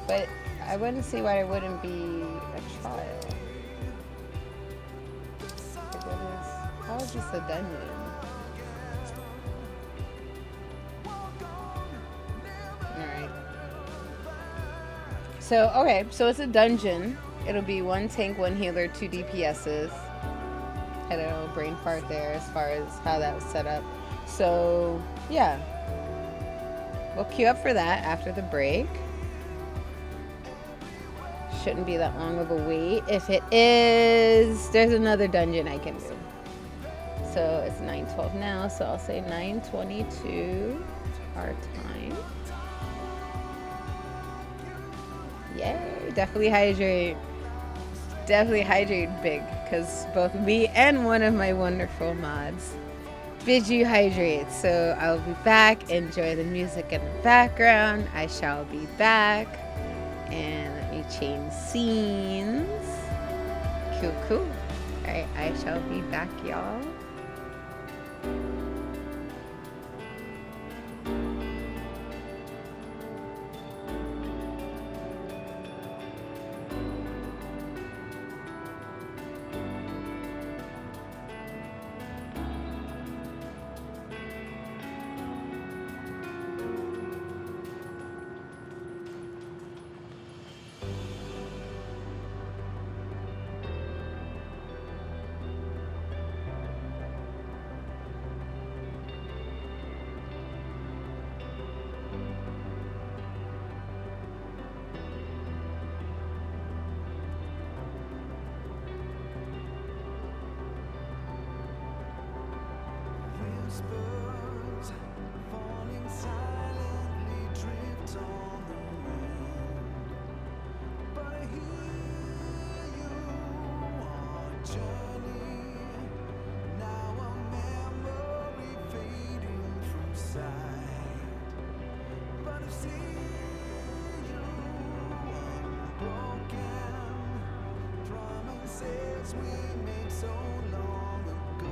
But I wouldn't see why it wouldn't be a trial. How is this a dungeon? Alright. So, okay, so it's a dungeon. It'll be 1 tank, 1 healer, 2 DPSs. Had a little brain fart there as far as how that was set up. So, yeah. We'll queue up for that after the break. Shouldn't be that long of a wait. If it is, there's another dungeon I can do. So it's 9:12 now, so I'll say 9:22 our time. Yay, definitely hydrate. Definitely hydrate big, because both me and one of my wonderful mods bid you hydrate. So I'll be back. Enjoy the music in the background. I shall be back. And let me change scenes. Cool. Alright, I shall be back, y'all. We made so long ago.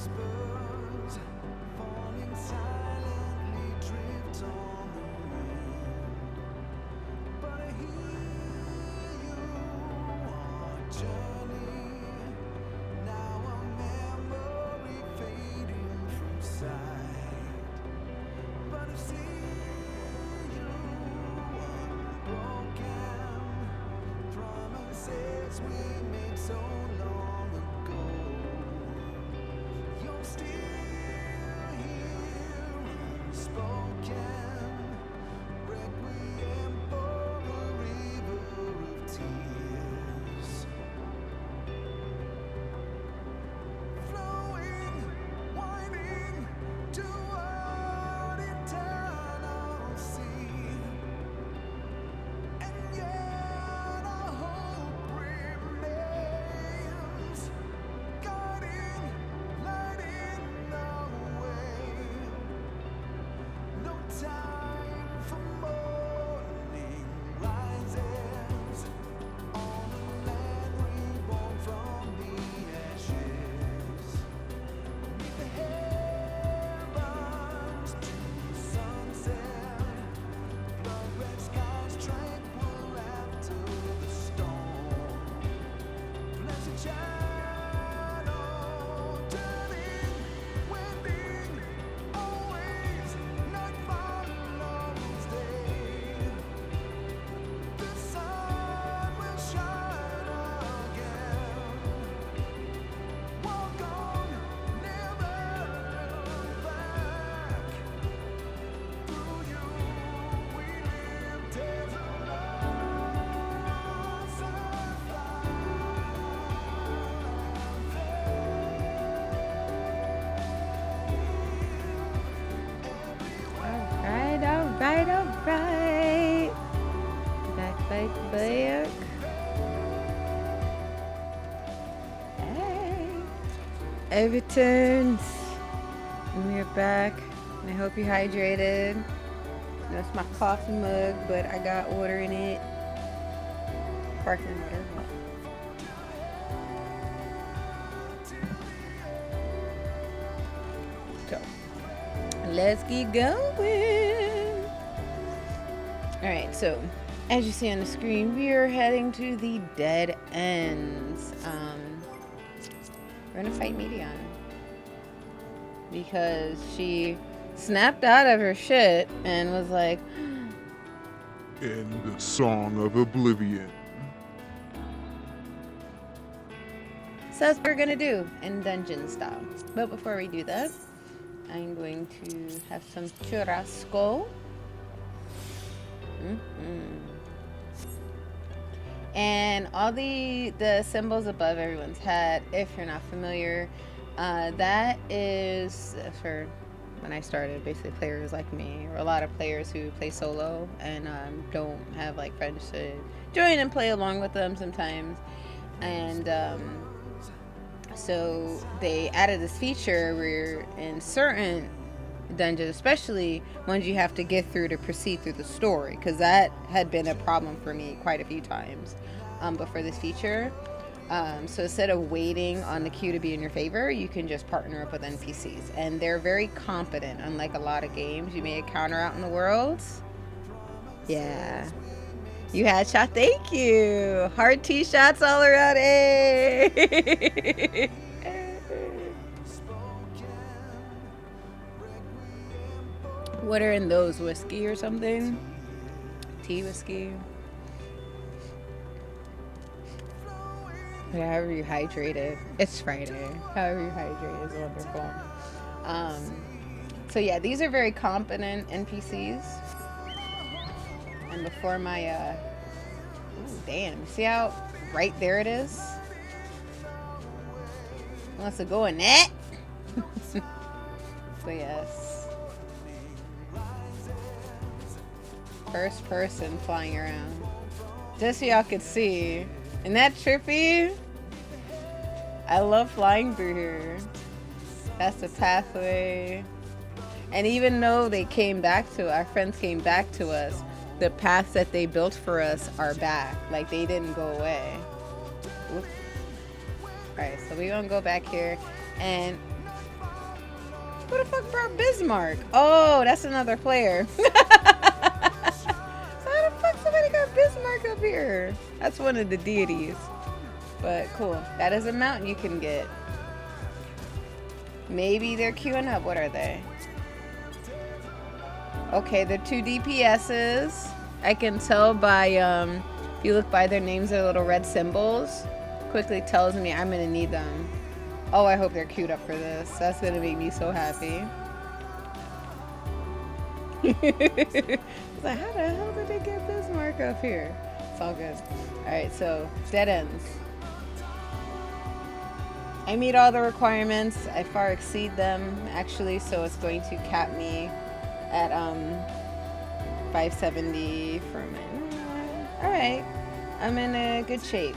Alright. Back. Hey. Everton's. And we're back. And I hope you're hydrated. That's my coffee mug, but I got water in it. Sparkling water. So, let's get going. Alright, so as you see on the screen, we are heading to the Dead Ends. We're gonna fight Medion because she snapped out of her shit and was like, in the Song of Oblivion. so that's what we're gonna do in dungeon style. But before we do that, I'm going to have some churrasco. And all the symbols above everyone's head, if you're not familiar, that is for when I started, basically players like me, or a lot of players who play solo and don't have like friends to join and play along with them sometimes. And so they added this feature where in certain dungeons, especially ones you have to get through to proceed through the story, because that had been a problem for me quite a few times before this feature. So instead of waiting on the queue to be in your favor, you can just partner up with NPCs, and they're very competent. Unlike a lot of games you may encounter out in the world. Yeah, you had shot. Thank you. Heart T shots all around. Hey. What are in those? Whiskey or something? Tea, whiskey. However you hydrated. It's Friday. However you hydrated is wonderful. So yeah, these are very competent NPCs. And before my ooh, damn, see how right there it is? Wants to go in that? So yes. First person flying around. Just so y'all could see. Isn't that trippy? I love flying through here. That's the pathway. And even though they came back to, our friends came back to us, the paths that they built for us are back. Like, they didn't go away. Oops. Alright, so we're gonna go back here. And Who the fuck brought Bismarck? Oh, that's another player. So how the fuck somebody got Bismarck up here? That's one of the deities. But cool. That is a mountain you can get. Maybe they're queuing up. What are they? Okay, they're 2 DPSs. I can tell by, if you look by their names, their little red symbols. Quickly tells me I'm gonna need them. Oh, I hope they're queued up for this. That's gonna make me so happy. It's like, how the hell did they get Bismarck up here? It's all good. Alright, so, dead ends. I meet all the requirements. I far exceed them, actually, so it's going to cap me at 570 for my... Alright, I'm in a good shape.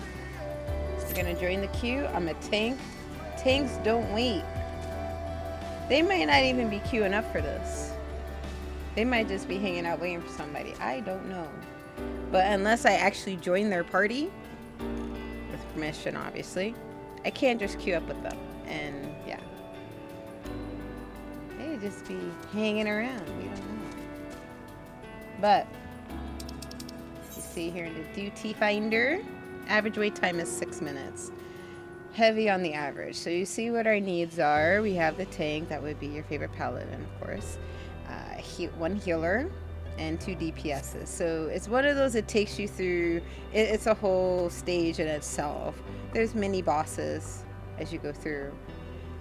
I'm gonna join the queue. I'm a tank. Tanks don't wait. They might not even be queuing up for this. They might just be hanging out waiting for somebody. I don't know. But unless I actually join their party, with permission obviously, I can't just queue up with them. And yeah. They just be hanging around. We don't know. But you see here in the duty finder, average wait time is 6 minutes. Heavy on the average. So you see what our needs are. We have the tank. That would be your favorite paladin, of course. 1 healer and 2 DPSs. So it's one of those, it takes you through, it's a whole stage in itself. There's mini bosses as you go through.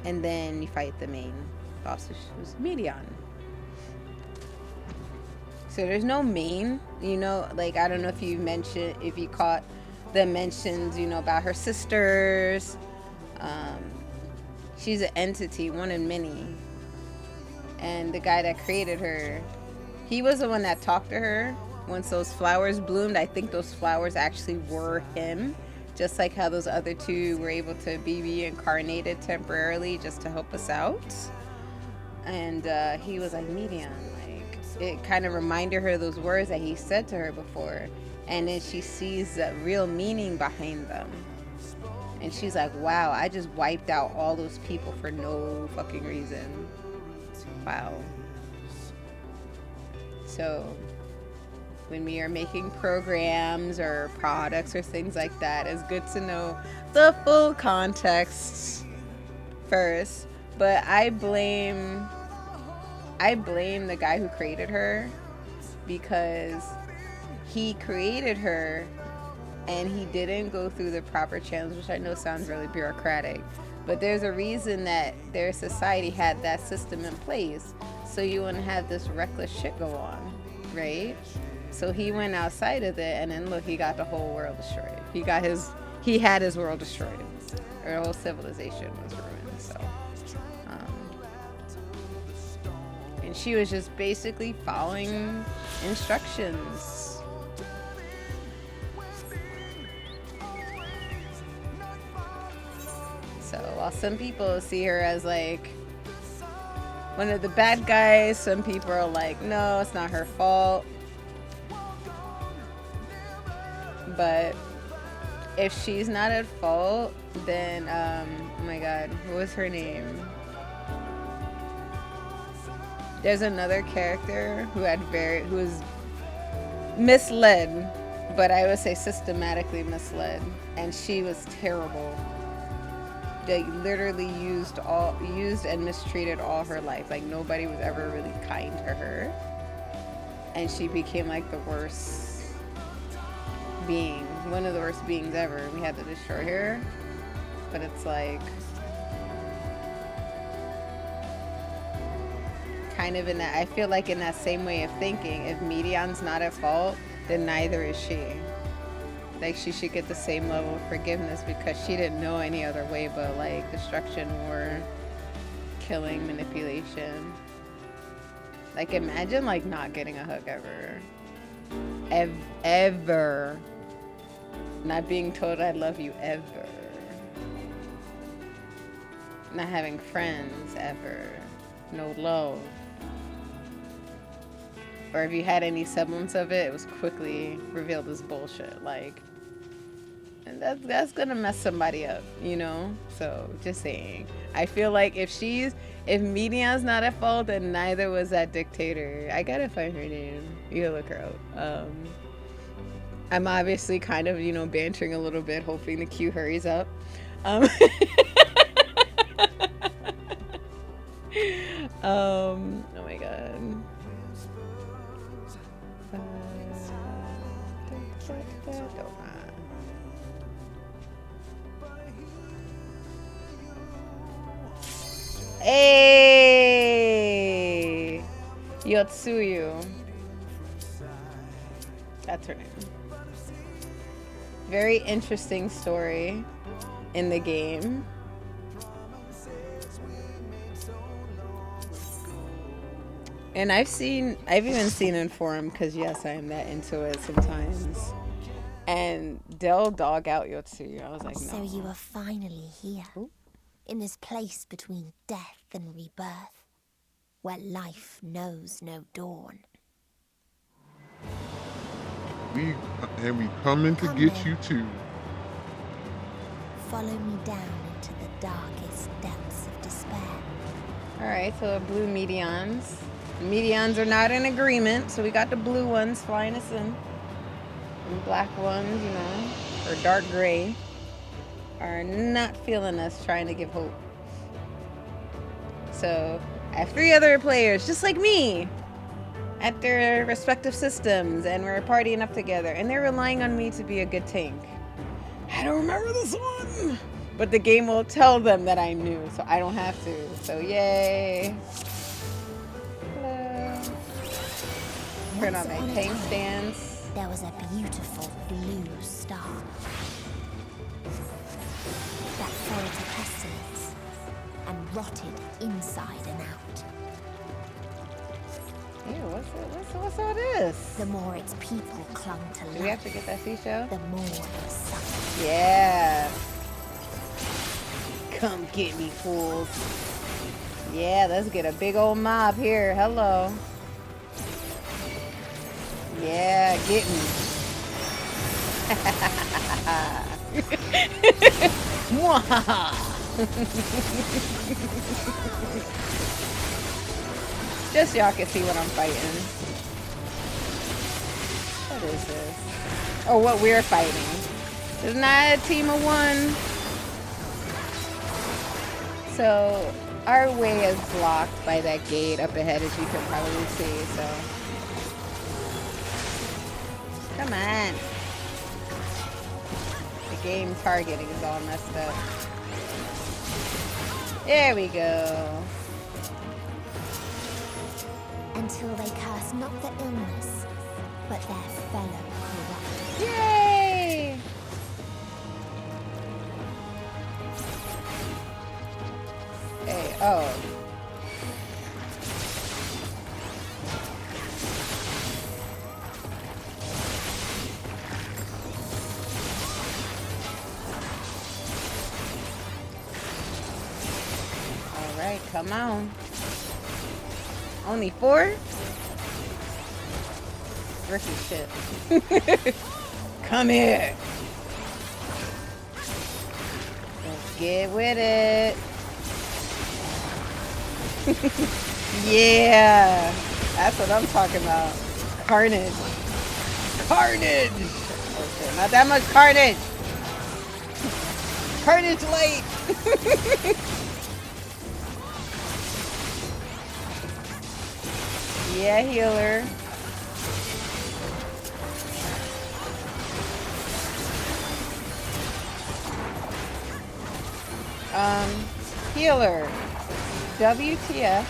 And then you fight the main boss, who's Medion. So there's no main, you know, like, I don't know if you mentioned, if you caught the mentions, you know, about her sisters. She's an entity, one in many. And the guy that created her, he was the one that talked to her once those flowers bloomed. I think those flowers actually were him, just like how those other 2 were able to be reincarnated temporarily just to help us out. And he was like, Medion, like, it kind of reminded her of those words that he said to her before. And then she sees the real meaning behind them. And she's like, wow, I just wiped out all those people for no fucking reason. Wow. So when we are making programs or products or things like that, it's good to know the full context first. But I blame the guy who created her, because he created her and he didn't go through the proper channels, which I know sounds really bureaucratic, but there's a reason that their society had that system in place, so you wouldn't have this reckless shit go on, right? So he went outside of it, and then look, he got the whole world destroyed. He had his world destroyed, or the whole civilization was ruined. So and she was just basically following instructions. So while some people see her as like one of the bad guys, some people are like, no, it's not her fault. But if she's not at fault, then oh my god, what was her name? There's another character who was misled, but I would say systematically misled, and she was terrible. They literally used and mistreated all her life. Like, nobody was ever really kind to her, and she became like the worst being, one of the worst beings ever. We had to destroy her, but it's like kind of in that, I feel like in that same way of thinking, if Medion's not at fault, then neither is she. Like, she should get the same level of forgiveness, because she didn't know any other way but like destruction, war, killing, manipulation. Like, imagine like not getting a hug ever. Ever. Not being told I love you ever. Not having friends ever. No love. Or if you had any semblance of it, it was quickly revealed as bullshit. Like, And that's gonna mess somebody up, you know? So just saying. I feel like if Medion's not at fault, then neither was that dictator. I gotta find her name. You gotta look her up. I'm obviously kind of, you know, bantering a little bit, hoping the queue hurries up. Oh my god. Hey, Yotsuyu. That's her name. Very interesting story in the game. And I've even seen in forum, because yes, I am that into it sometimes. And they'll dog out Yotsuyu. I was like, no. So you are finally here. In this place between death and rebirth, where life knows no dawn. We coming to get you too. Follow me down into the darkest depths of despair. Alright, so blue Medions. The Medions are not in agreement, so we got the blue ones flying us in. And black ones, you know, or dark gray, are not feeling us trying to give hope. So I have 3 other players, just like me, at their respective systems, and we're partying up together, and they're relying on me to be a good tank. I don't remember this one, but the game will tell them that I'm new, so I don't have to. So yay! Hello. Turn on my tank stance. There was a beautiful blue star that fell to pestilence and rotted inside and out. Ew, what's all this? The more its people clung to life, do we have to get that seashell? The more they suffered. Yeah. Come get me, fools. Yeah, let's get a big old mob here. Hello. Yeah, get me. Just y'all can see what I'm fighting. What is this? Oh, what we're fighting. It's not a team of 1. So our way is blocked by that gate up ahead, as you can probably see, so. Come on. The game targeting is all messed up. There we go. Until they curse not the illness, but their fellow corrupt. Yay! Hey, oh. Alright, come on. Only 4? Versus shit. Come here. Let's get with it. Yeah. That's what I'm talking about. Carnage. Carnage! Okay, not that much carnage. Carnage light. Yeah, healer. Healer. WTF.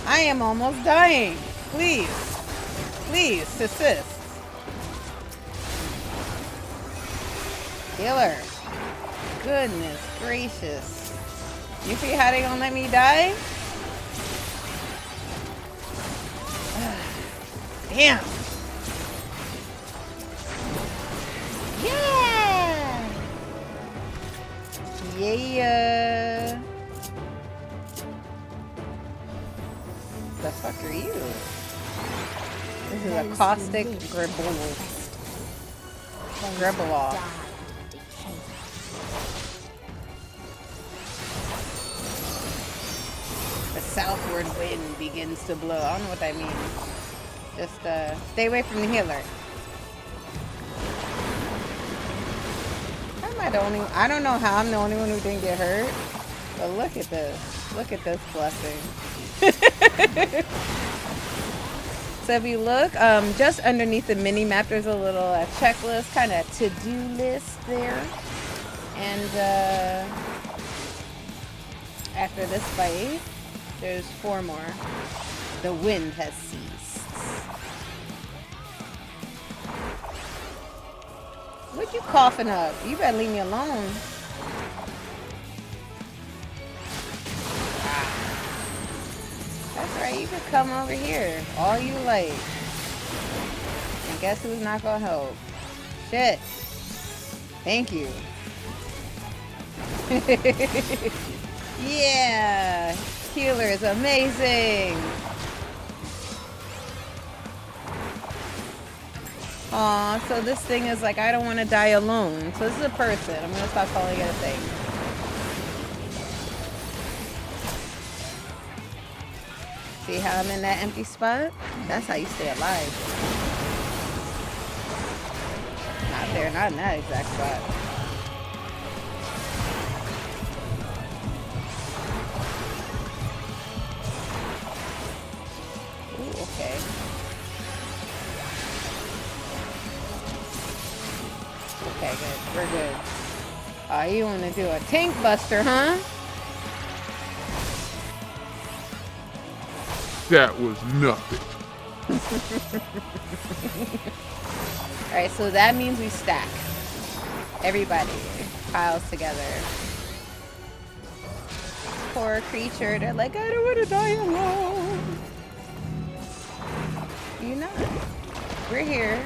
I am almost dying. Please. Please, assist. Healer. Goodness gracious. You see how they gonna let me die? Damn. Yeah. Yeah. The fuck are you? This is a caustic Gribble. Gribbleoff. downward wind begins to blow. I don't know what that means. Just stay away from the healer. Am I the only? I don't know how I'm the only one who didn't get hurt. But look at this. Look at this blessing. So if you look, just underneath the mini map, there's a little checklist, kind of to-do list there. And after this fight, there's 4 more. The wind has ceased. What you coughing up? You better leave me alone. That's right, you can come over here all you like. And guess who's not gonna help? Shit. Thank you. Yeah! Healer is amazing! Aw, so this thing is like, I don't want to die alone. So this is a person. I'm gonna stop calling it a thing. See how I'm in that empty spot? That's how you stay alive. Not there, not in that exact spot. Ooh, okay. Okay, good. We're good. Oh, you want to do a tank buster, huh? That was nothing. Alright, so that means we stack. Everybody piles together. Poor creature, they're like, I don't want to die alone. You're not. We're here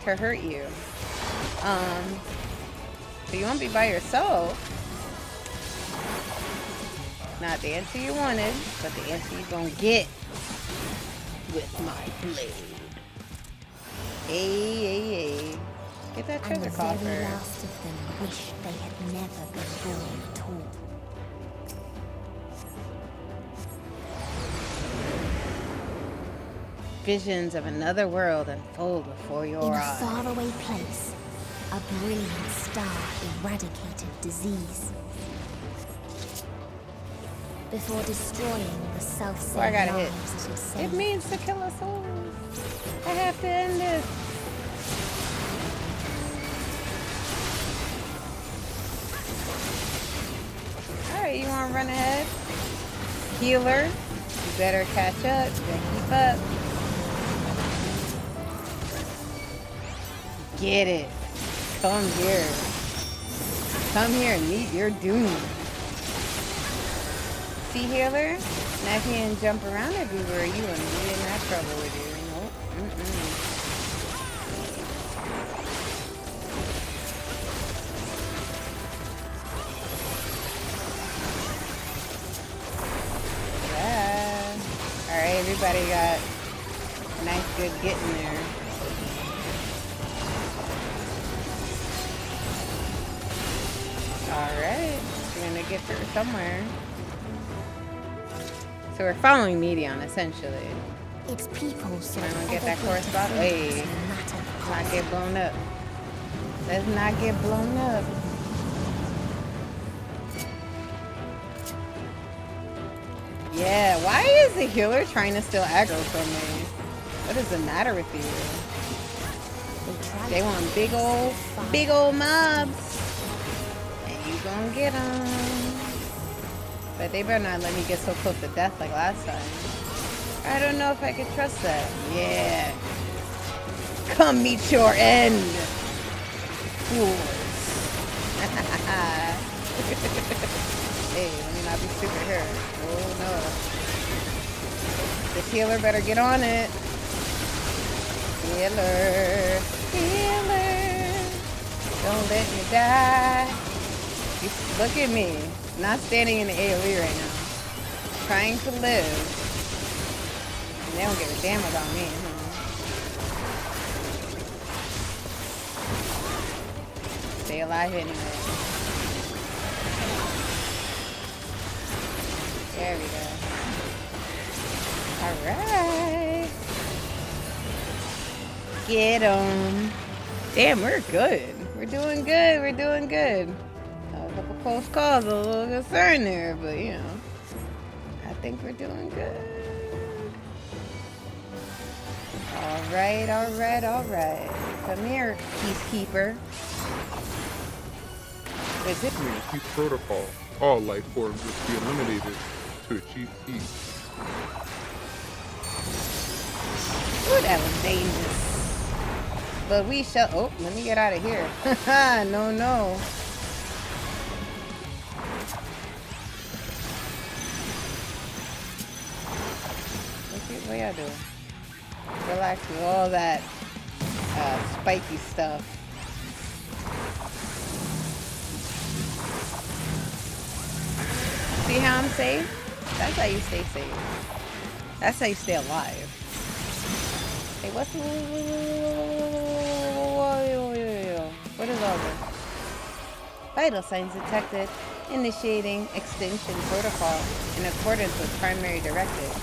to hurt you. So you won't be by yourself. Not the answer you wanted, but the answer you're gonna get with my blade. Hey. Get that treasure coffer. And the very last of them wish they had never been born at all. Visions of another world unfold before your In eyes. a faraway place, a brilliant star eradicated disease. Before destroying the self-same I gotta hit. lives it had saved. It means to kill us all. I have to end this. Alright, you wanna run ahead? Healer, you better catch up. You better keep up. Get it. Come here. Come here and meet your doom. See, healer? Now if you didn't jump around everywhere, you wouldn't be in that trouble with you. Nope. Yeah. Alright, everybody got a nice good getting there. Alright. We're gonna get through somewhere. So we're following Medion, essentially. It's people, so I'm gonna get that correspondence. Wait, let's not get blown up. Let's not get blown up. Yeah, why is the healer trying to steal aggro from me? What is the matter with you? They want big old mobs. And you gonna get them. But they better not let me get so close to death like last time. I don't know if I can trust that. Yeah. Come meet your end. Fools. Hey, let me not be stupid here. Oh no. This healer better get on it. Healer. Healer. Don't let me die. You look at me. Not standing in the AoE right now. Trying to live. And they don't give a damn about me. Stay alive anyway. There we go. Alright. Get 'em. Damn, we're good. We're doing good. We're doing good. A couple close calls, a little concern there, but you know, I think we're doing good. Alright, alright, alright. Come here, Peacekeeper. Is it? Peace protocol. All life forms must be eliminated to achieve peace. Ooh, that was dangerous. But we shall. Oh, let me get out of here. No, no. What y'all doing? Relax with all that spiky stuff. See how I'm safe? That's how you stay safe. That's how you stay alive. Hey, what's the... What is all this? Vital signs detected. Initiating extinction protocol in accordance with primary directive.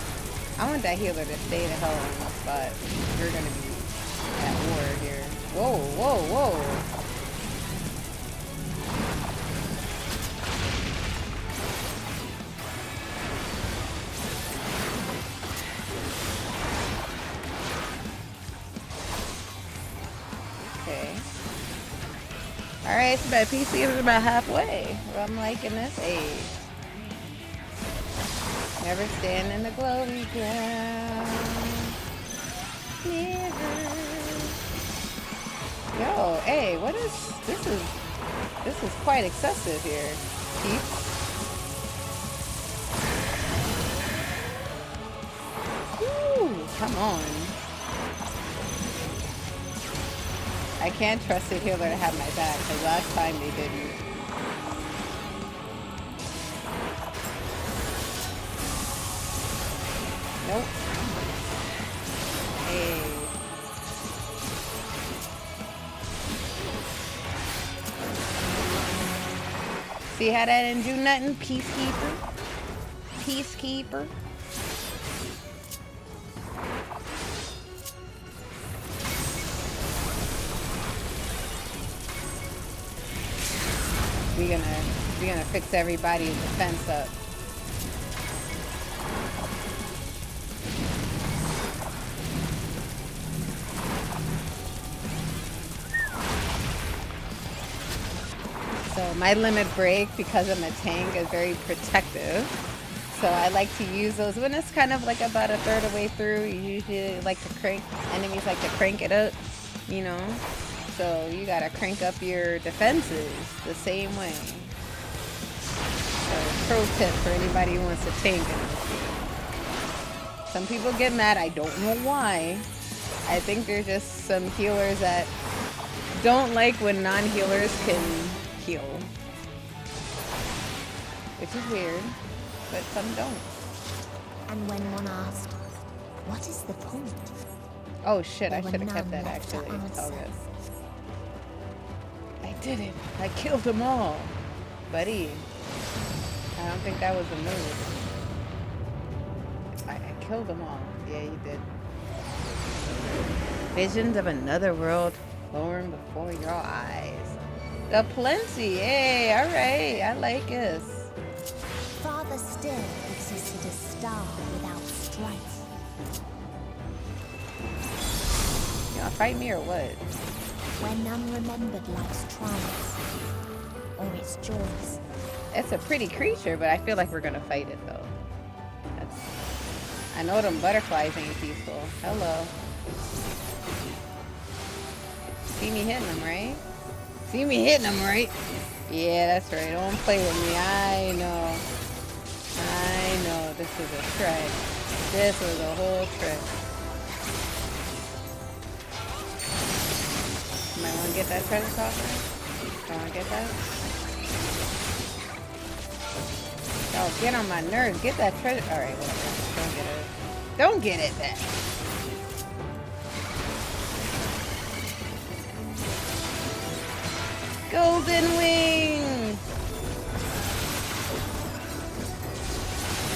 I want that healer to stay the hell in my spot. We're gonna be at war here. Whoa, whoa, whoa. Okay. Alright, so that PC is about halfway. Well, I'm liking this age. Never stand in the glory ground. Never. Yo, hey, what is this? This is quite excessive here, peeps. Woo, come on. I can't trust a healer to have my back, because last time they didn't. Nope. Hey. See how that didn't do nothing? Peacekeeper. Peacekeeper. We're gonna fix everybody's defense up. So my limit break, because I'm a tank, is very protective. So I like to use those when it's kind of like about a third of the way through. You usually like to crank, enemies like to crank it up, you know? So you gotta crank up your defenses the same way. So pro tip for anybody who wants to tank in this game. Some people get mad, I don't know why. I think there's just some healers that don't like when non-healers can heal. Which is weird, but some don't. And when one asked, what is the point? Oh shit, I There should were have kept none that left to actually. answer. Oh yes. I did it. I killed them all. Buddy. I don't think that was a move. I killed them all. Yeah, you did. Visions of another world flowing before your eyes. The plenty. Hey, alright. I like this. Farther still existed a star without strife. You gonna fight me or what? Where none remembered life's triumphs or its joys. It's a pretty creature, but I feel like we're gonna fight it though. I know them butterflies ain't peaceful. Hello. See me hitting them, right? See me hitting them, right? Yeah, that's right. Don't play with me. I know. I know. This is a trick. This was a whole trick. Might want to get that treasure coffer. Don't want to get that? Oh, get on my nerves. Get that treasure. Alright, whatever. Don't get it. Don't get it then. Golden wings!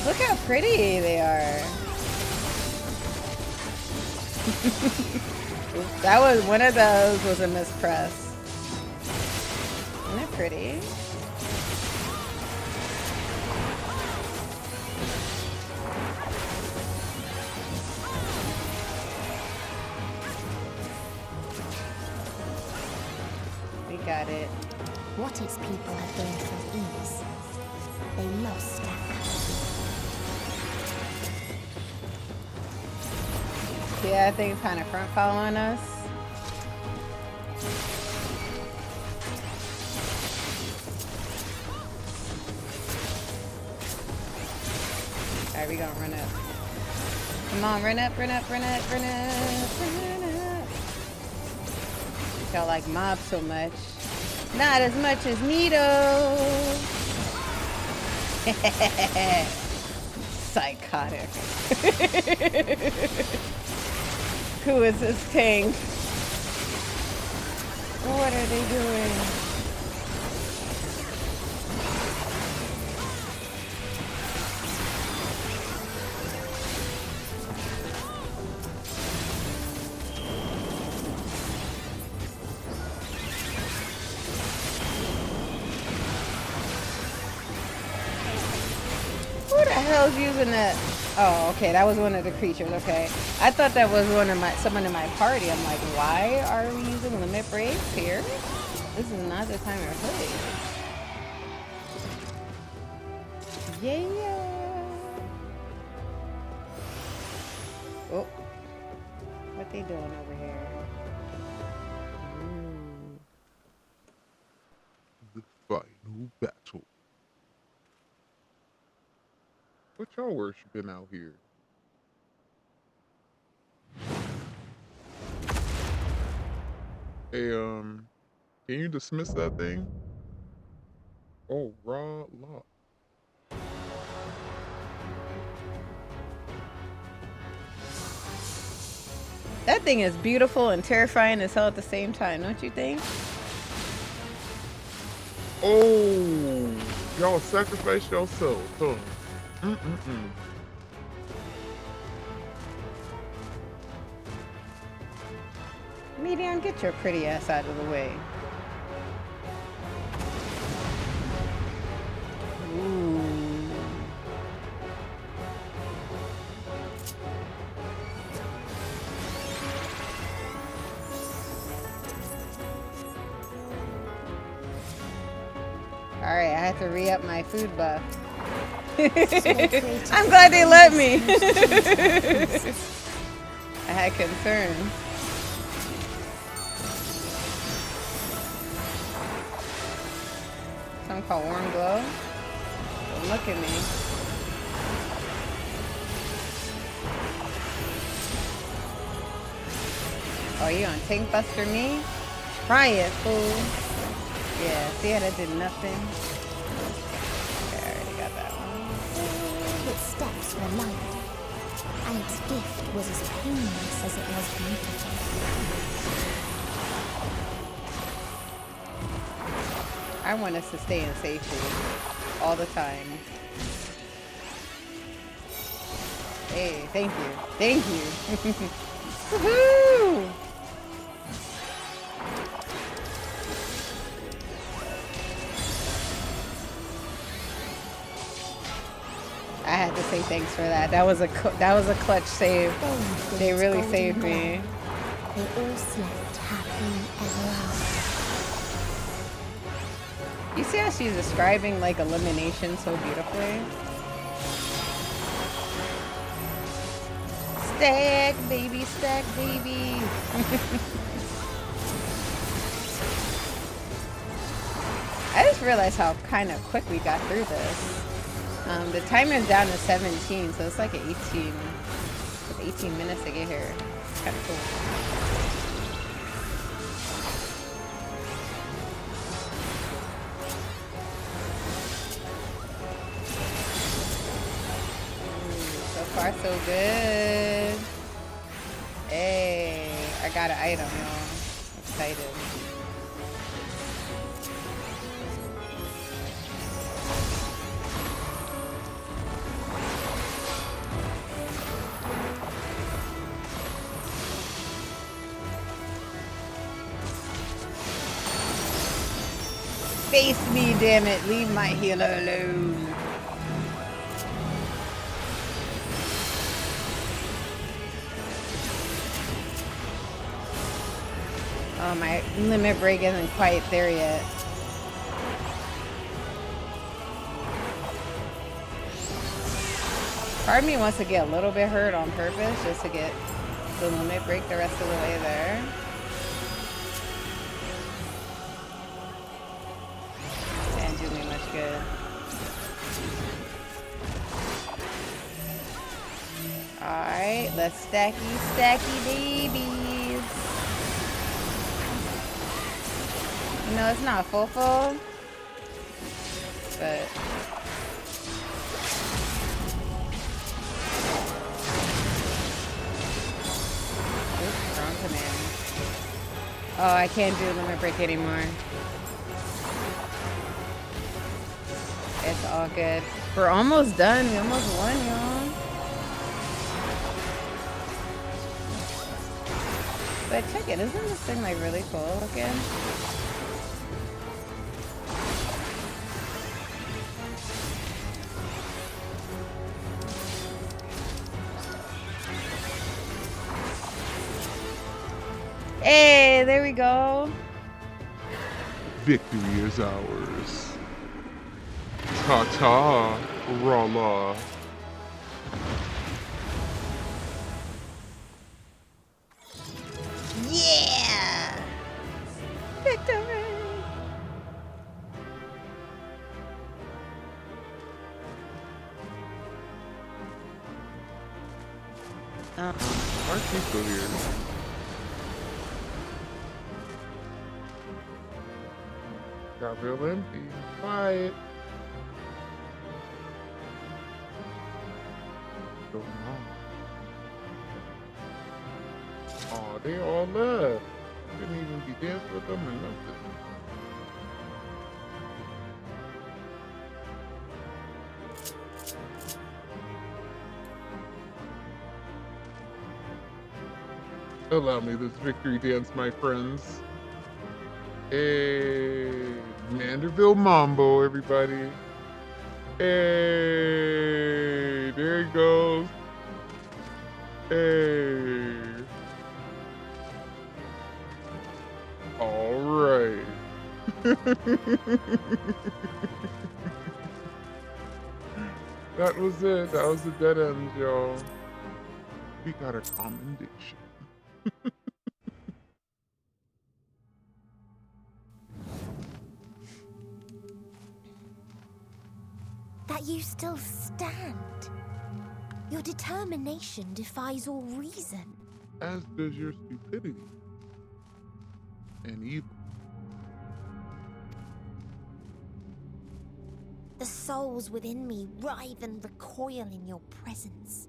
Look how pretty they are. That was one of those was a mispress. Isn't it pretty? We got it. What its people have gained from ease, they lost at Yeah, I think it's kind of front following us. Alright, we gonna run up. Come on, run up, run up, run up, run up, run up. Y'all like Mob so much. Not as much as Nito. Psychotic. Who is this tank? What are they doing? Who the hell's using that? Oh, okay, that was one of the creatures, okay. I thought that was someone in my party. I'm like, why are we using limit breaks here? This is not the time or place. Yeah. Oh. What they doing over here? The final battle. What y'all worshiping out here? Hey, can you dismiss that thing? Oh, raw lock. That thing is beautiful and terrifying as hell at the same time, don't you think? Oh, y'all sacrifice yourself, huh? Medion, get your pretty ass out of the way. Ooh. Alright, I have to re-up my food buff. I'm glad they let me. I had concerns. Something called Warm Glow. Don't look at me. Oh, you on Tank Buster me? Try it, fool. Yeah, see how that did nothing? Okay, I already got that one. Its steps were light, and its gift was as painless as it was beautiful. I want us to stay in safety all the time. Hey, thank you. Thank you. Woohoo! I had to say thanks for that. That was a clutch save. They really saved me. They all slept happy ever after. You see how she's describing like elimination so beautifully? Stack baby, stack baby. I just realized how kind of quick we got through this. The timer's down to 17, so it's like an 18 minutes to get here. It's kind of cool. So far, so good. Hey, I got an item, y'all. Excited. face me, damn it. Leave my healer alone. Oh, my limit break isn't quite there yet. Part of me wants to get a little bit hurt on purpose just to get the limit break the rest of the way there. Can't do me much good. Alright, let's stacky babies. No, it's not full, but strong command. Oh, I can't do limit break anymore. It's all good. We're almost done. We almost won, y'all. But check it. Isn't this thing like really cool looking? Hey, there we go. Victory is ours. Ta-ta, Rala. Yeah! Victory! Why is he still here? Got real empty. Quiet. What's going on? Aw, they all left. Didn't even be dancing with them or nothing. Allow me this victory dance, my friends. Hey, Manderville Mambo, everybody. Hey, there he goes. Hey. All right. That was it. That was the dead end, y'all. We got a commendation. That you still stand. Your determination defies all reason. As does your stupidity and evil. The souls within me writhe and recoil in your presence.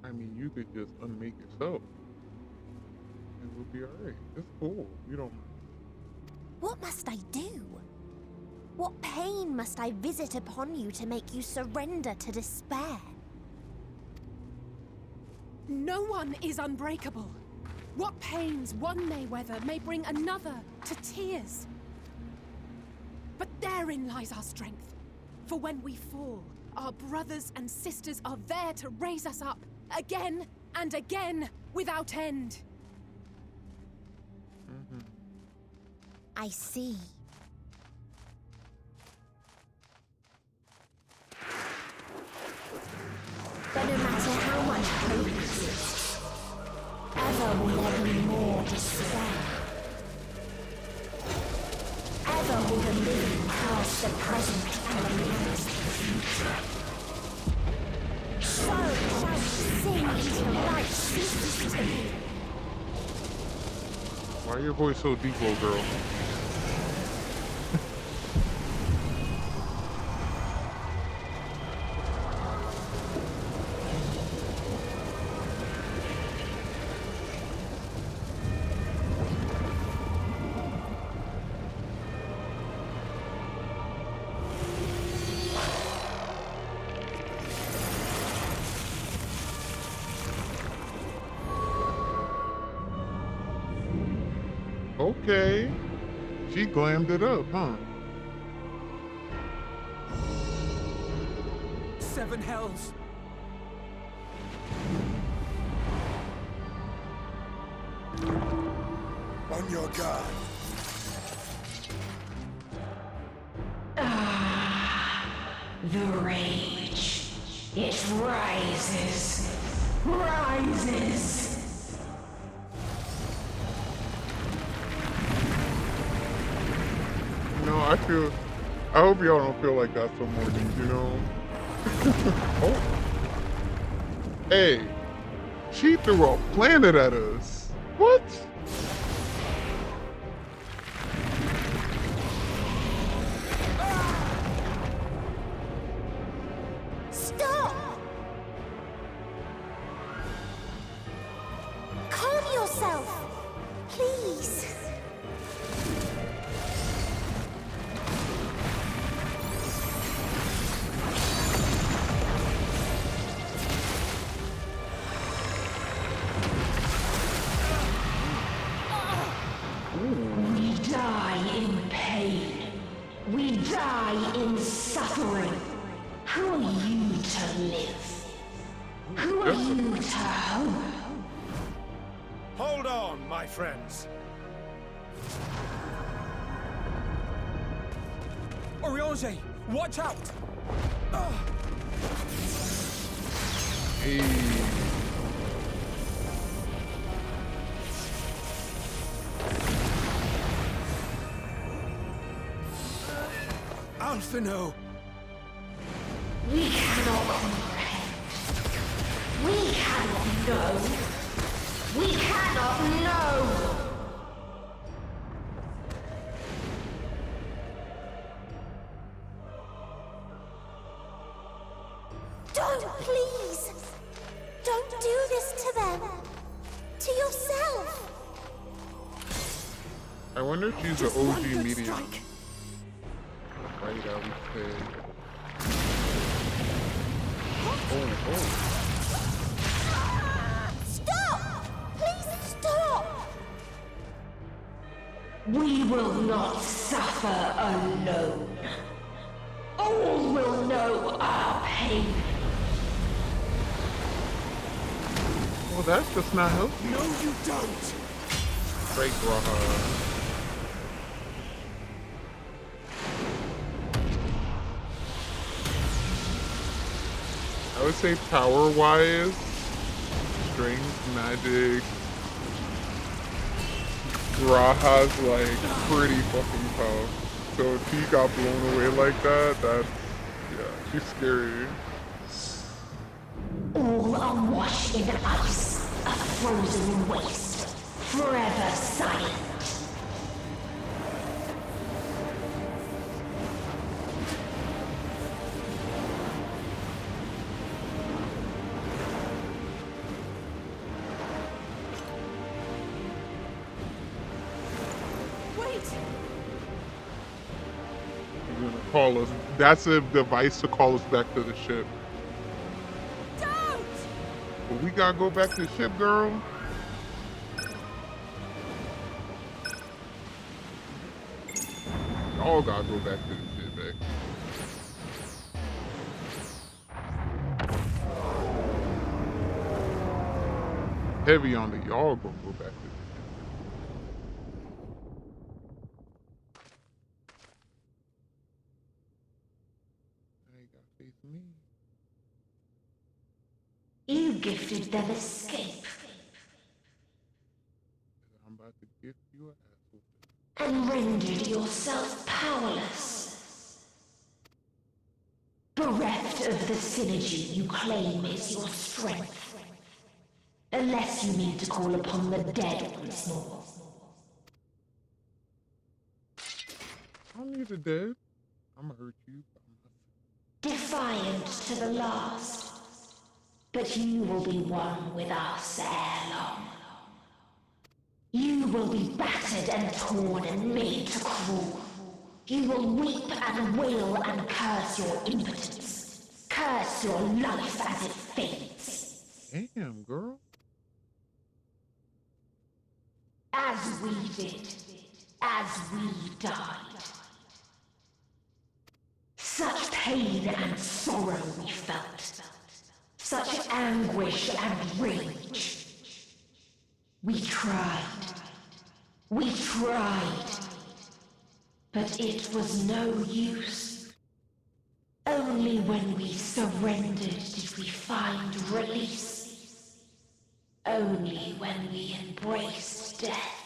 I mean, you could just unmake yourself. And we'll be alright. It's cool. You don't. What must I do? What pain must I visit upon you to make you surrender to despair? No one is unbreakable. What pains one may weather may bring another to tears. But therein lies our strength. For when we fall, our brothers and sisters are there to raise us up, again and again, without end. I see. But no matter how much hope exists, ever will there be more despair. Ever will the living pass the present and the past the future. So shall we sing until life ceases to be. Why your voice so deep, little girl? Okay. She glammed it up, huh? seven hells. On your guard. The rage. It rises. Rises. No, I hope y'all don't feel like that some mornings, you know? Oh. Hey, she threw a planet at us. What? Stop! Calm yourself, please. We die in pain. We die in suffering. Who are you to live? Who are you to hope? Hold on, my friends. Oriange, watch out! Hey. Alphino! We cannot comprehend. We cannot know. We cannot know. Don't, please. Don't do this to them. To yourself. I wonder if she's the OG medium. Right out, we say. Oh. Stop! Please stop! We will not suffer alone. All will know our pain. Well, that's just not healthy. No, you don't. Break Raha. I would say power-wise, strength, magic, Raha's like pretty fucking tough. So if he got blown away like that, yeah, she's scary. All are washed in ice, a frozen waste, forever silent. Call us. That's a device to call us back to the ship. Don't! But we gotta go back to the ship, girl. Y'all gotta go back to the ship, back. Heavy on the y'all gonna go back to the ship. You gifted them escape. I'm about to gift you an asshole. And rendered yourself powerless. Bereft of the synergy you claim is your strength. Unless you need to call upon the dead once more. I don't need the dead. I'm gonna hurt you. Defiant to the last. But you will be one with us ere long. You will be battered and torn and made to crawl. You will weep and wail and curse your impotence. Curse your life as it fades. Damn, girl. As we did. As we died. Such pain and sorrow we felt. Such anguish and rage. We tried. We tried. But it was no use. Only when we surrendered did we find release. Only when we embraced death.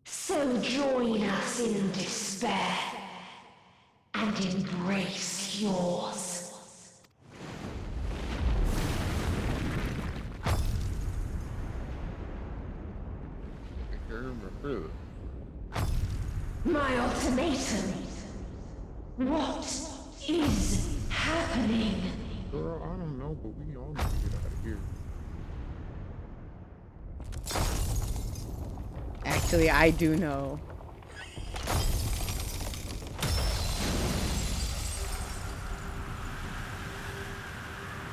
So join us in despair and embrace yours. I remember My ultimatum. What is happening? Girl, I don't know, but we all need to get out of here. Actually, I do know.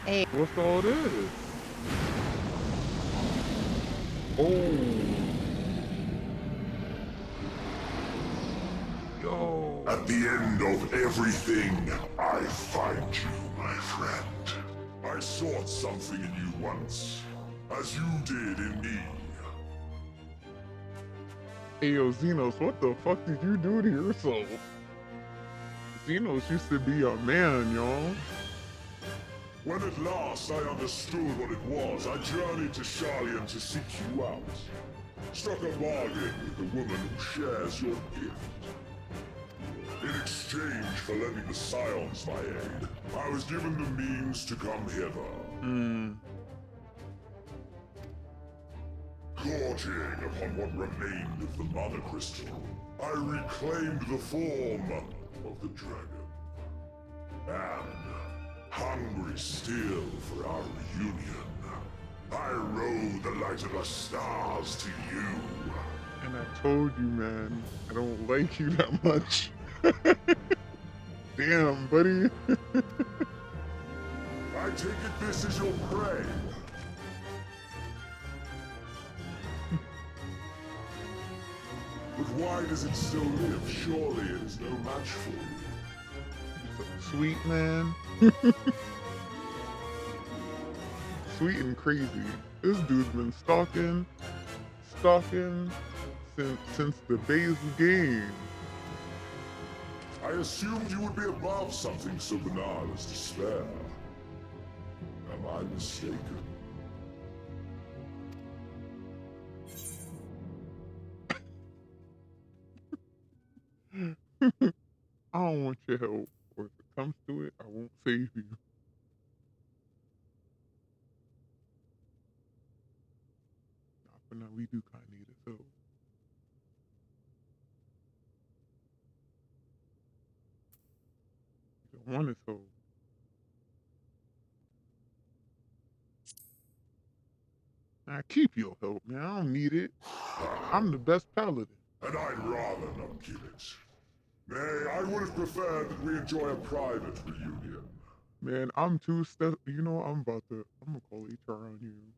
Hey. What's all this? Oh. Yo. At the end of everything, I find you, my friend. I sought something in you once, as you did in me. Hey yo, Xenos, what the fuck did you do to yourself? Xenos used to be a man, y'all. When at last I understood what it was, I journeyed to Sharlayan to seek you out. Struck a bargain with the woman who shares your gift. In exchange for lending the Scions my aid, I was given the means to come hither. Gorging upon what remained of the Mother Crystal, I reclaimed the form of the dragon. And, hungry still for our reunion, I rode the light of the stars to you. And I told you, man, I don't like you that much. Damn, buddy. I take it this is your prey. But why does it still live? Surely it is no match for you. So sweet, man. Sweet and crazy. This dude's been stalking since the base game. I assumed you would be above something so banal as despair. Am I mistaken? I don't want your help, or if it comes to it, I won't save you. Nah, for now, we do kind of need his help. You don't want his help. Nah, keep your help, man. I don't need it. I'm the best paladin. And I'd rather not give it. Nay, I would have preferred that we enjoy a private reunion. Man, I'm too you know, I'm gonna call HR on you.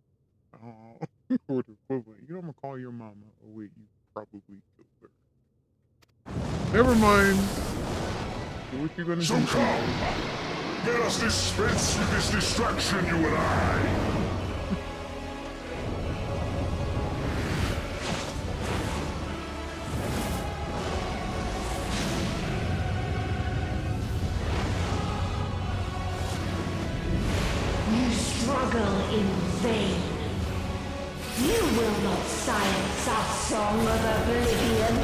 Or the equivalent. You know, I'm gonna call your mama. Oh wait, you probably killed her. Never mind. So what you gonna do? So come! Let us dispense with this distraction, you and I! Struggle in vain. You will not silence our song of oblivion.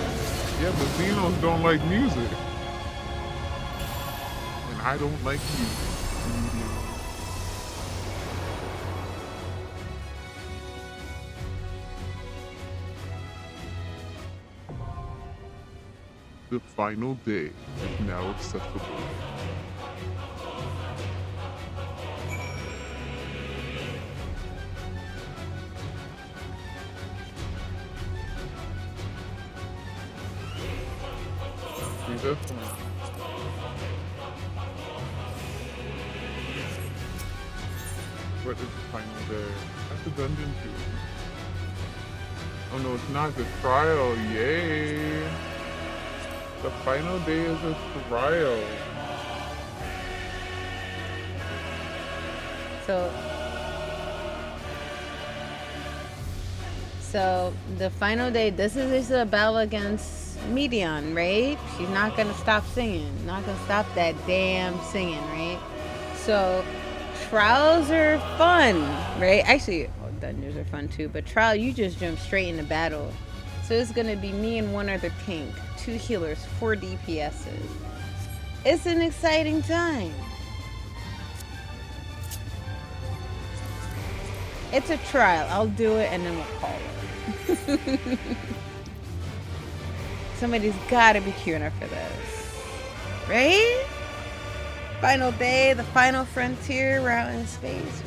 Yeah, but Xenos don't like music. And I don't like music. The final day is now accessible. What is the final day? That's the dungeon too. Oh no, it's not the trial. Yay! The final day is a trial. So the final day, this is a battle against Medion, right? She's not gonna stop singing, not gonna stop that damn singing, right? So trials are fun, right? Actually, dungeons are fun too, but trial, you just jump straight into battle. So it's gonna be me and one other tank, 2 healers, 4 DPSs. It's an exciting time. It's a trial. I'll do it and then we'll call it. Somebody's gotta be queuing up for this. Right? Final day, the final frontier, we're out in space.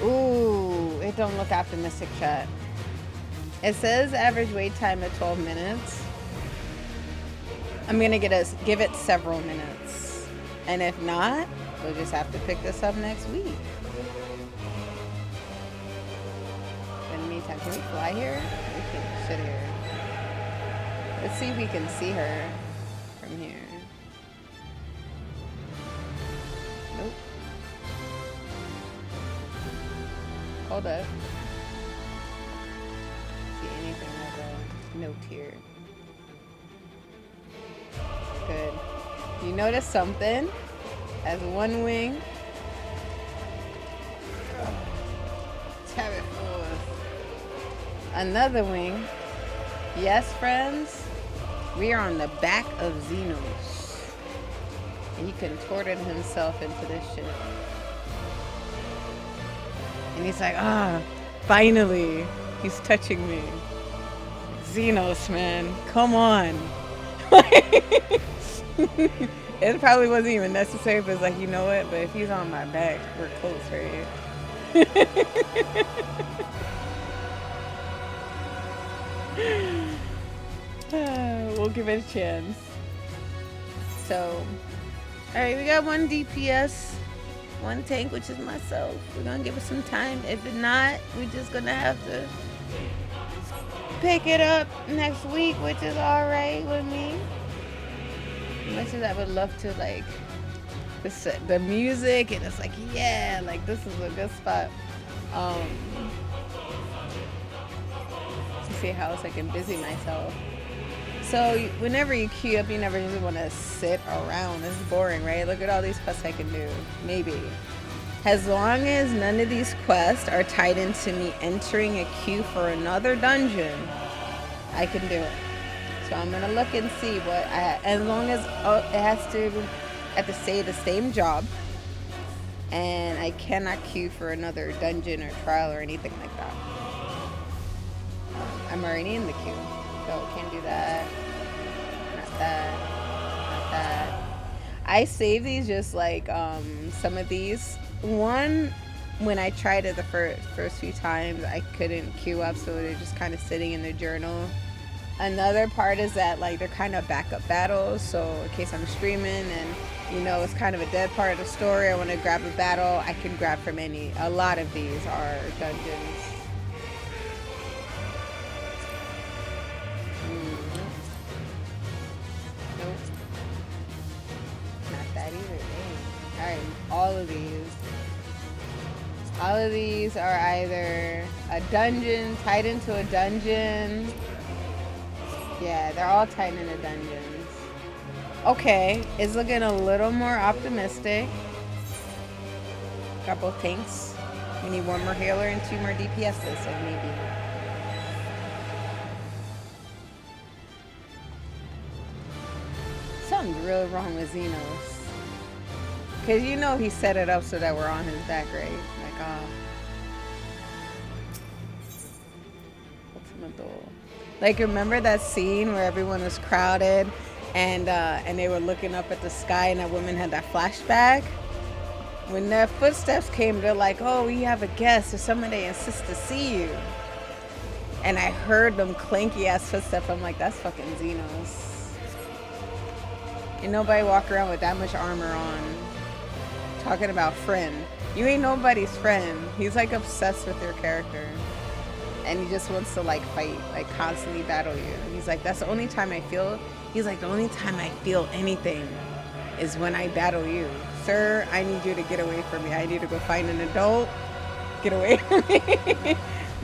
Ooh, it don't look optimistic, chat. It says average wait time at 12 minutes. I'm gonna give it several minutes. And if not, we'll just have to pick this up next week. In the meantime, can we fly here? We can sit here. Let's see if we can see her from here. Nope. Hold up. See anything like a note here? Good. You notice something? As one wing. Have it forth. Another wing. Yes, friends. We are on the back of Xenos. And he contorted himself into this shit. And he's like, finally. He's touching me. Xenos, man. Come on. It probably wasn't even necessary, but it's like, you know what? But if he's on my back, we're close, right? We'll give it a chance. So, alright, we got 1 DPS, 1 tank, which is myself. We're gonna give it some time. If not, we're just gonna have to pick it up next week, which is alright with me. Much as I would love to, like, the music, and it's like, yeah, like, this is a good spot. To see how else I can busy myself. So, whenever you queue up, you never just want to sit around. It's boring, right? Look at all these quests I can do. Maybe. As long as none of these quests are tied into me entering a queue for another dungeon, I can do it. So I'm gonna look and see what as long as it has to say the same job, and I cannot queue for another dungeon or trial or anything like that. I'm already in the queue, so can't do that. Not that. Not that. I save these just like some of these. One, when I tried it the first few times, I couldn't queue up, so they're just kind of sitting in the journal. Another part is that, like, they're kind of backup battles, so in case I'm streaming and, you know, it's kind of a dead part of the story, I want to grab a battle, I can grab from any. A lot of these are dungeons. Nope. Not that either. Alright, all of these are either a dungeon, tied into a dungeon. Yeah, they're all tied into dungeons. Okay, it's looking a little more optimistic. Got both tanks. We need 1 more healer and 2 more DPSs, so maybe. Something's really wrong with Xenos. Because you know he set it up so that we're on his back, right? Like, like, remember that scene where everyone was crowded and they were looking up at the sky and that woman had that flashback? When their footsteps came, they're like, oh, we have a guest or somebody insists to see you. And I heard them clanky ass footsteps. I'm like, that's fucking Xenos. Ain't nobody walk around with that much armor on. Talking about friend. You ain't nobody's friend. He's like obsessed with your character. and he just wants to like fight, like constantly battle you. And he's like, that's the only time I feel. He's like, the only time I feel anything is when I battle you, sir. I need you to get away from me. I need to go find an adult. Get away from me.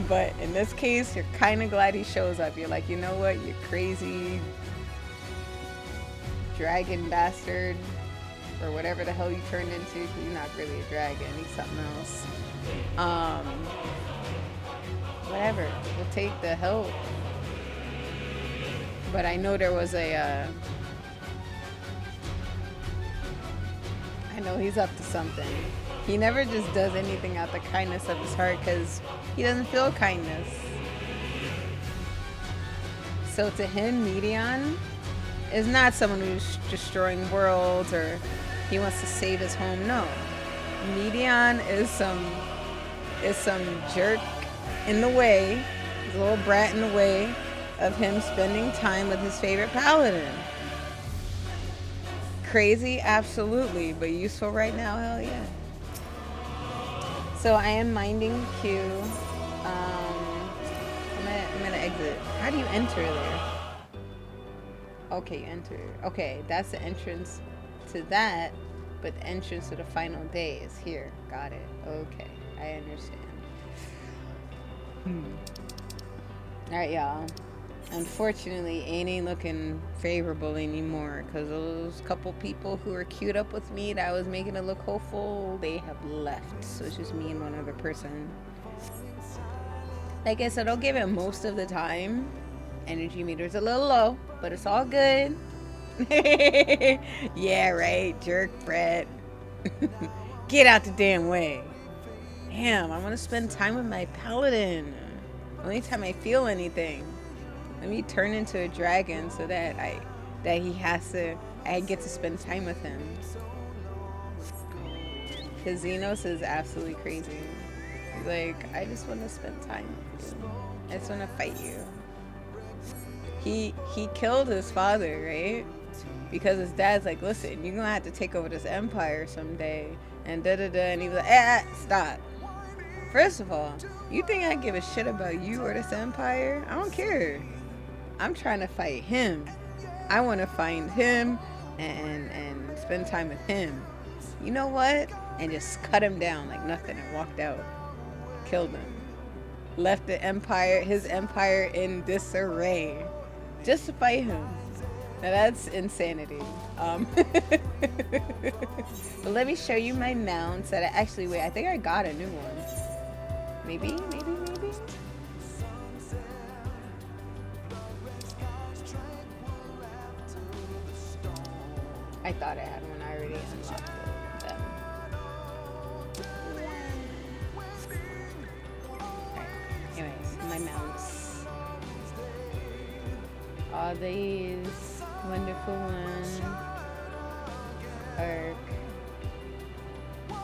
But in this case, you're kind of glad he shows up. You're like, you know what? You crazy dragon bastard, or whatever the hell you turned into. You're not really a dragon. He's something else. Whatever. We'll take the help. But I know there was a. I know he's up to something. He never just does anything out the kindness of his heart because he doesn't feel kindness. So to him, Medion is not someone who's destroying worlds or he wants to save his home. No. Medion is some jerk in the way, a little brat in the way of him spending time with his favorite paladin. Crazy, absolutely, but useful right now, hell yeah. So I am minding Q. I'm gonna exit. How do you enter there? Okay, you enter. Okay, that's the entrance to that, but the entrance to the final day is here. Got it. Okay, I understand. Alright, y'all. Unfortunately, it ain't looking favorable anymore because those couple people who were queued up with me that I was making it look hopeful, they have left. So it's just me and one other person. Like I said, I'll give it most of the time. Energy meter's a little low, but it's all good. Yeah, right, jerk Brett. Get out the damn way. Damn, I want to spend time with my paladin. Only time I feel anything. Let me turn into a dragon so that I get to spend time with him. Cause Xenos is absolutely crazy. He's like, I just want to spend time with you. I just want to fight you. He killed his father, right? Because his dad's like, listen, you're gonna have to take over this empire someday, and and he was like, stop. First of all, you think I give a shit about you or this empire? I don't care. I'm trying to fight him. I want to find him and spend time with him. You know what? And just cut him down like nothing and walked out. Killed him. Left the empire, his empire in disarray. Just to fight him. Now that's insanity. But let me show you my mounts that I think I got a new one. Maybe? I thought I had one. I already unlocked them. Alright. Anyways, my mounts. All these wonderful ones. Arc.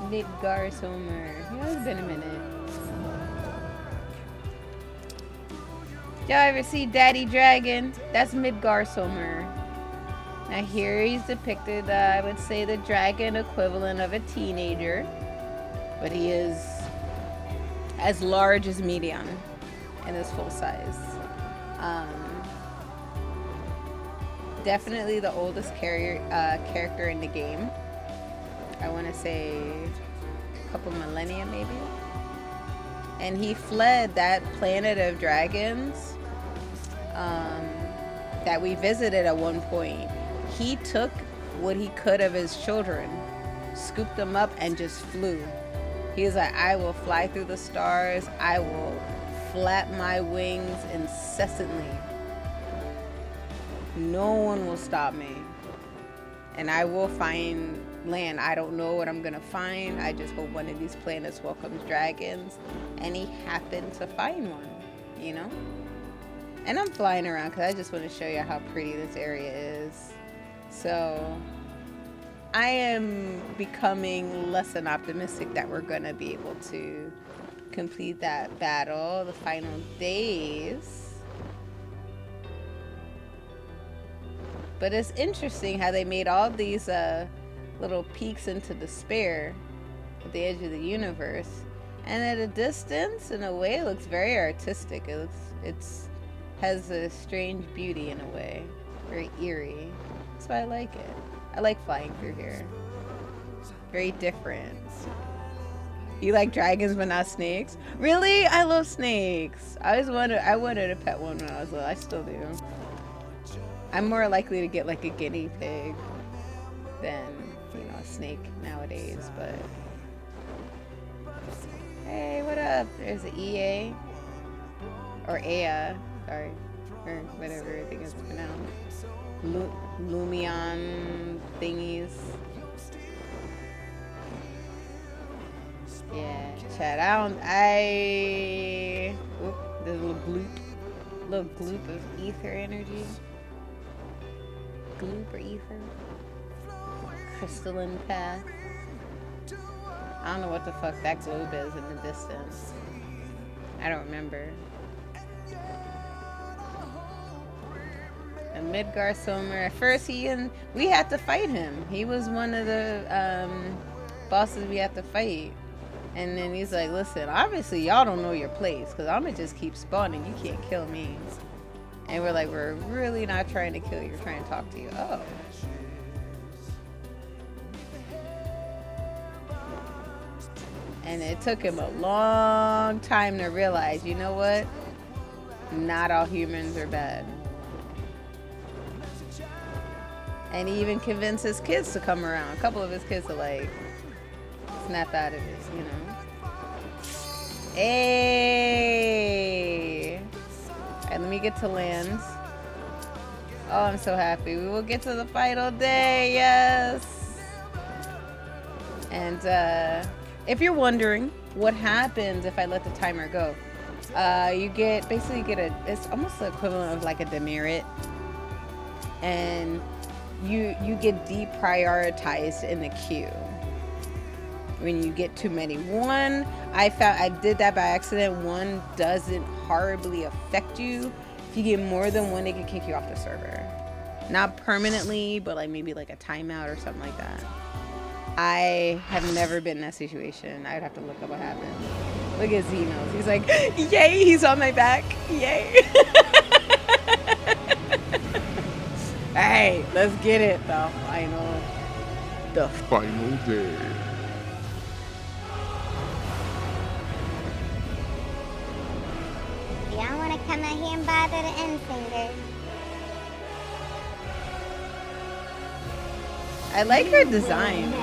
Midgardsormr. Yeah, it's been a minute. Y'all ever see Daddy Dragon? That's Midgardsormr. Now here he's depicted, I would say the dragon equivalent of a teenager. But he is as large as Medion in his full size. Definitely the oldest character in the game. I want to say a couple millennia maybe. And he fled that planet of dragons that we visited at one point. He took what he could of his children, scooped them up, and just flew. He was like, I will fly through the stars. I will flap my wings incessantly. No one will stop me. And I will find land. I don't know what I'm going to find. I just hope one of these planets welcomes dragons. And he happened to find one, you know? And I'm flying around because I just want to show you how pretty this area is. So I am becoming less than optimistic that we're going to be able to complete that battle, the final days. But it's interesting how they made all these little peeks into despair at the edge of the universe. And at a distance, in a way, it looks very artistic. It's has a strange beauty in a way, very eerie. That's why I like it. I like flying through here. Very different. You like dragons but not snakes? Really? I love snakes. I wanted a pet one when I was little. I still do. I'm more likely to get like a guinea pig than, you know, a snake nowadays, but hey, what up? There's an EA or Aya, sorry, or whatever I think it's pronounced. Lumion thingies. Yeah, chat. Oop, there's a little gloop of ether energy. Gloop or ether? Crystalline path. I don't know what the fuck that globe is in the distance. I don't remember. And Midgar Somer. At first, we had to fight him. He was one of the bosses we had to fight. And then he's like, listen, obviously y'all don't know your place, because I'm going to just keep spawning. You can't kill me. And we're like, we're really not trying to kill you. We're trying to talk to you. Oh. And it took him a long time to realize, you know what? Not all humans are bad. And he even convinced his kids to come around. A couple of his kids are like, snap out of it, you know. Hey! Alright, let me get to lands. Oh, I'm so happy. We will get to the final day, yes! And, if you're wondering what happens if I let the timer go, you basically get it's almost the equivalent of like a demerit. And you get deprioritized in the queue when you get too many. One, I did that by accident. One doesn't horribly affect you. If you get more than one, it can kick you off the server. Not permanently, but like maybe like a timeout or something like that. I have never been in that situation. I'd have to look up what happened. Look at Xenos. He's like, yay, he's on my back. Yay. Hey, let's get it. The final day. Y'all want to come out here and bother the Endfinger? I like her design.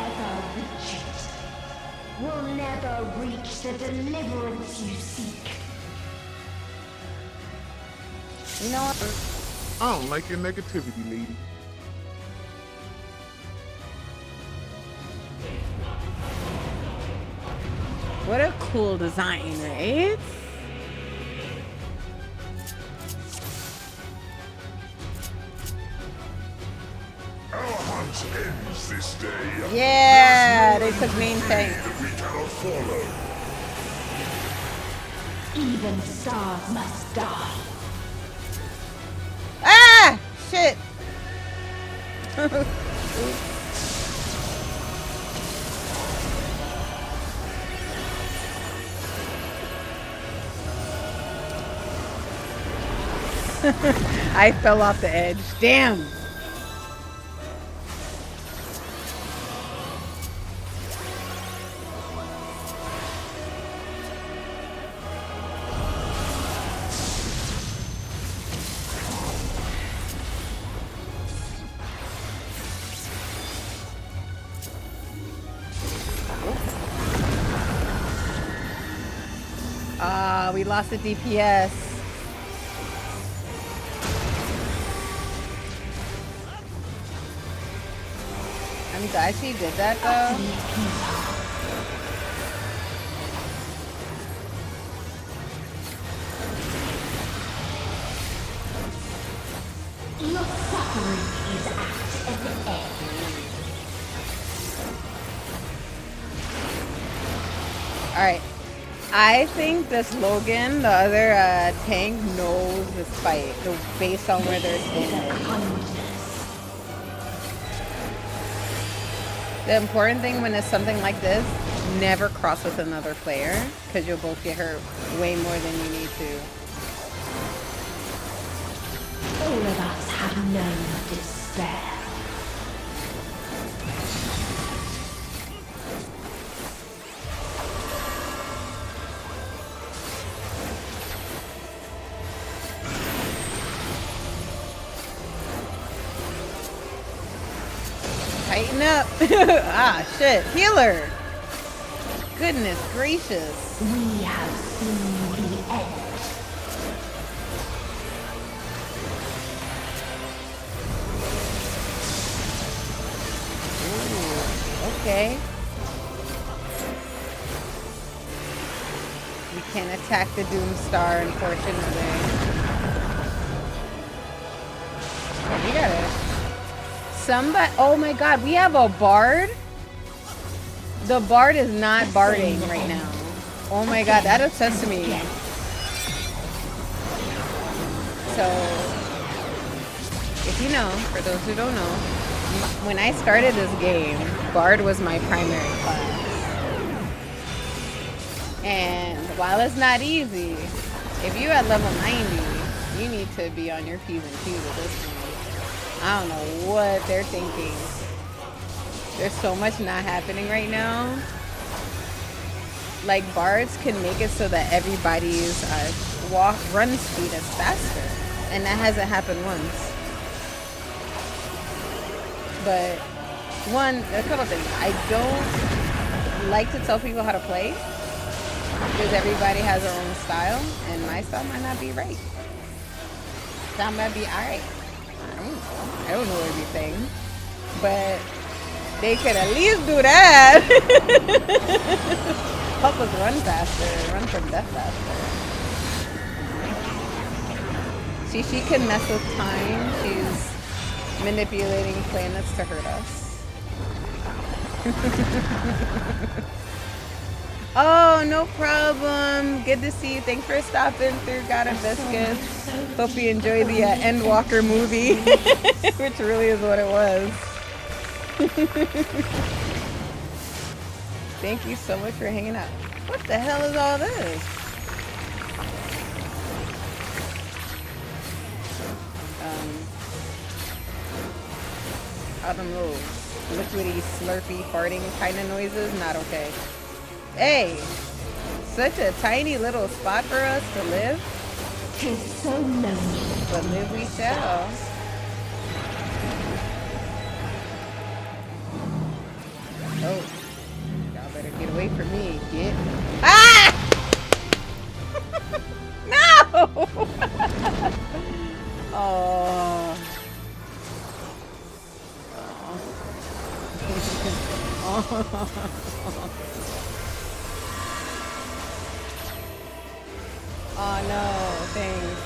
Will never reach the deliverance you seek. You know what? I don't like your negativity, lady. What a cool design, right? Our hunt ends this day. Yeah, they took main tank. We cannot follow. Even stars must die. Ah! Shit! I fell off the edge. Damn! We lost the DPS. I'm glad she did that though. Your suffering is at an end. Alright. I think this Logan, the other tank, knows this fight based on where they're standing. The important thing when it's something like this never cross with another player because you'll both get hurt way more than you need to. All of us have known despair. Tighten up. Ah, shit. Healer. Goodness gracious. We have seen the end. Ooh, okay. We can't attack the Doomstar, unfortunately. We gotta... Somebody... Oh my god, we have a bard? The bard is not barding right now. Oh my god, that upsets me. So, if you know, for those who don't know, when I started this game, bard was my primary class. And while it's not easy, if you're at level 90, you need to be on your P's and Q's at this point. I don't know what they're thinking. There's so much not happening right now. Like, bards can make it so that everybody's run speed is faster. And that hasn't happened once. But, a couple things. I don't like to tell people how to play. Because everybody has their own style. And my style might not be right. That might be alright. I don't know everything. But... they could at least do that. Help us run faster, run from death faster. She can mess with time. She's manipulating planets to hurt us. Oh, no problem. Good to see you. Thanks for stopping through God and Biscuits. Hope you enjoy the Endwalker movie, which really is what it was. Thank you so much for hanging out. What the hell is all this? I don't know. Liquidy, slurpy, farting kind of noises? Not okay. Hey! Such a tiny little spot for us to live. Tis so lonely. But live we shall. Oh, y'all better get away from me. Get. Ah! No! Oh. Oh no, thanks.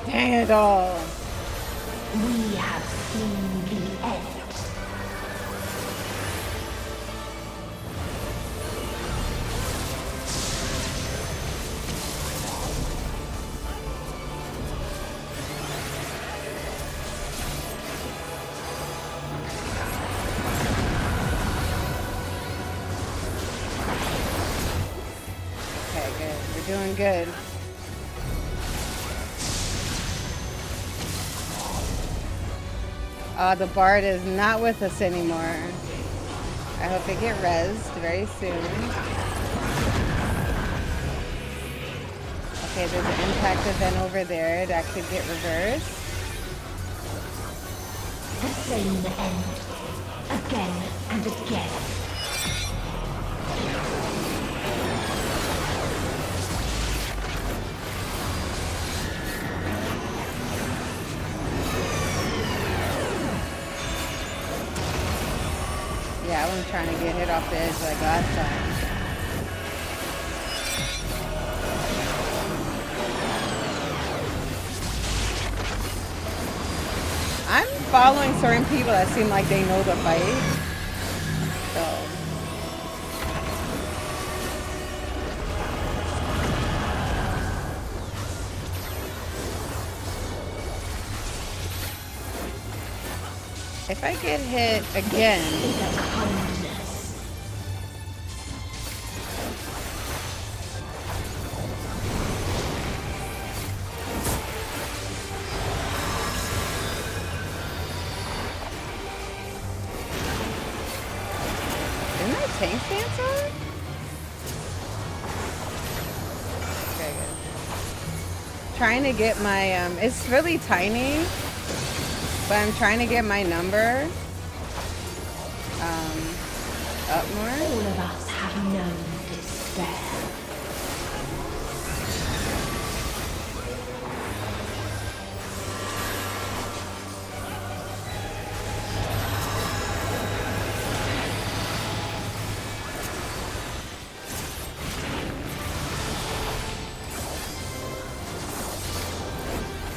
Dang it all. We have seen the end. Okay, good. We're doing good. The bard is not with us anymore. I hope they get rezzed very soon. Okay, there's an impact event over there that could get reversed. The same end. Again and again. Yeah, I wasn't trying to get hit off the edge like last time. I'm following certain people that seem like they know the fight. So. If I get hit again... Didn't my tank stance on? Okay, good. Trying to get my, it's really tiny, but I'm trying to get my number, up more. All of us have known despair.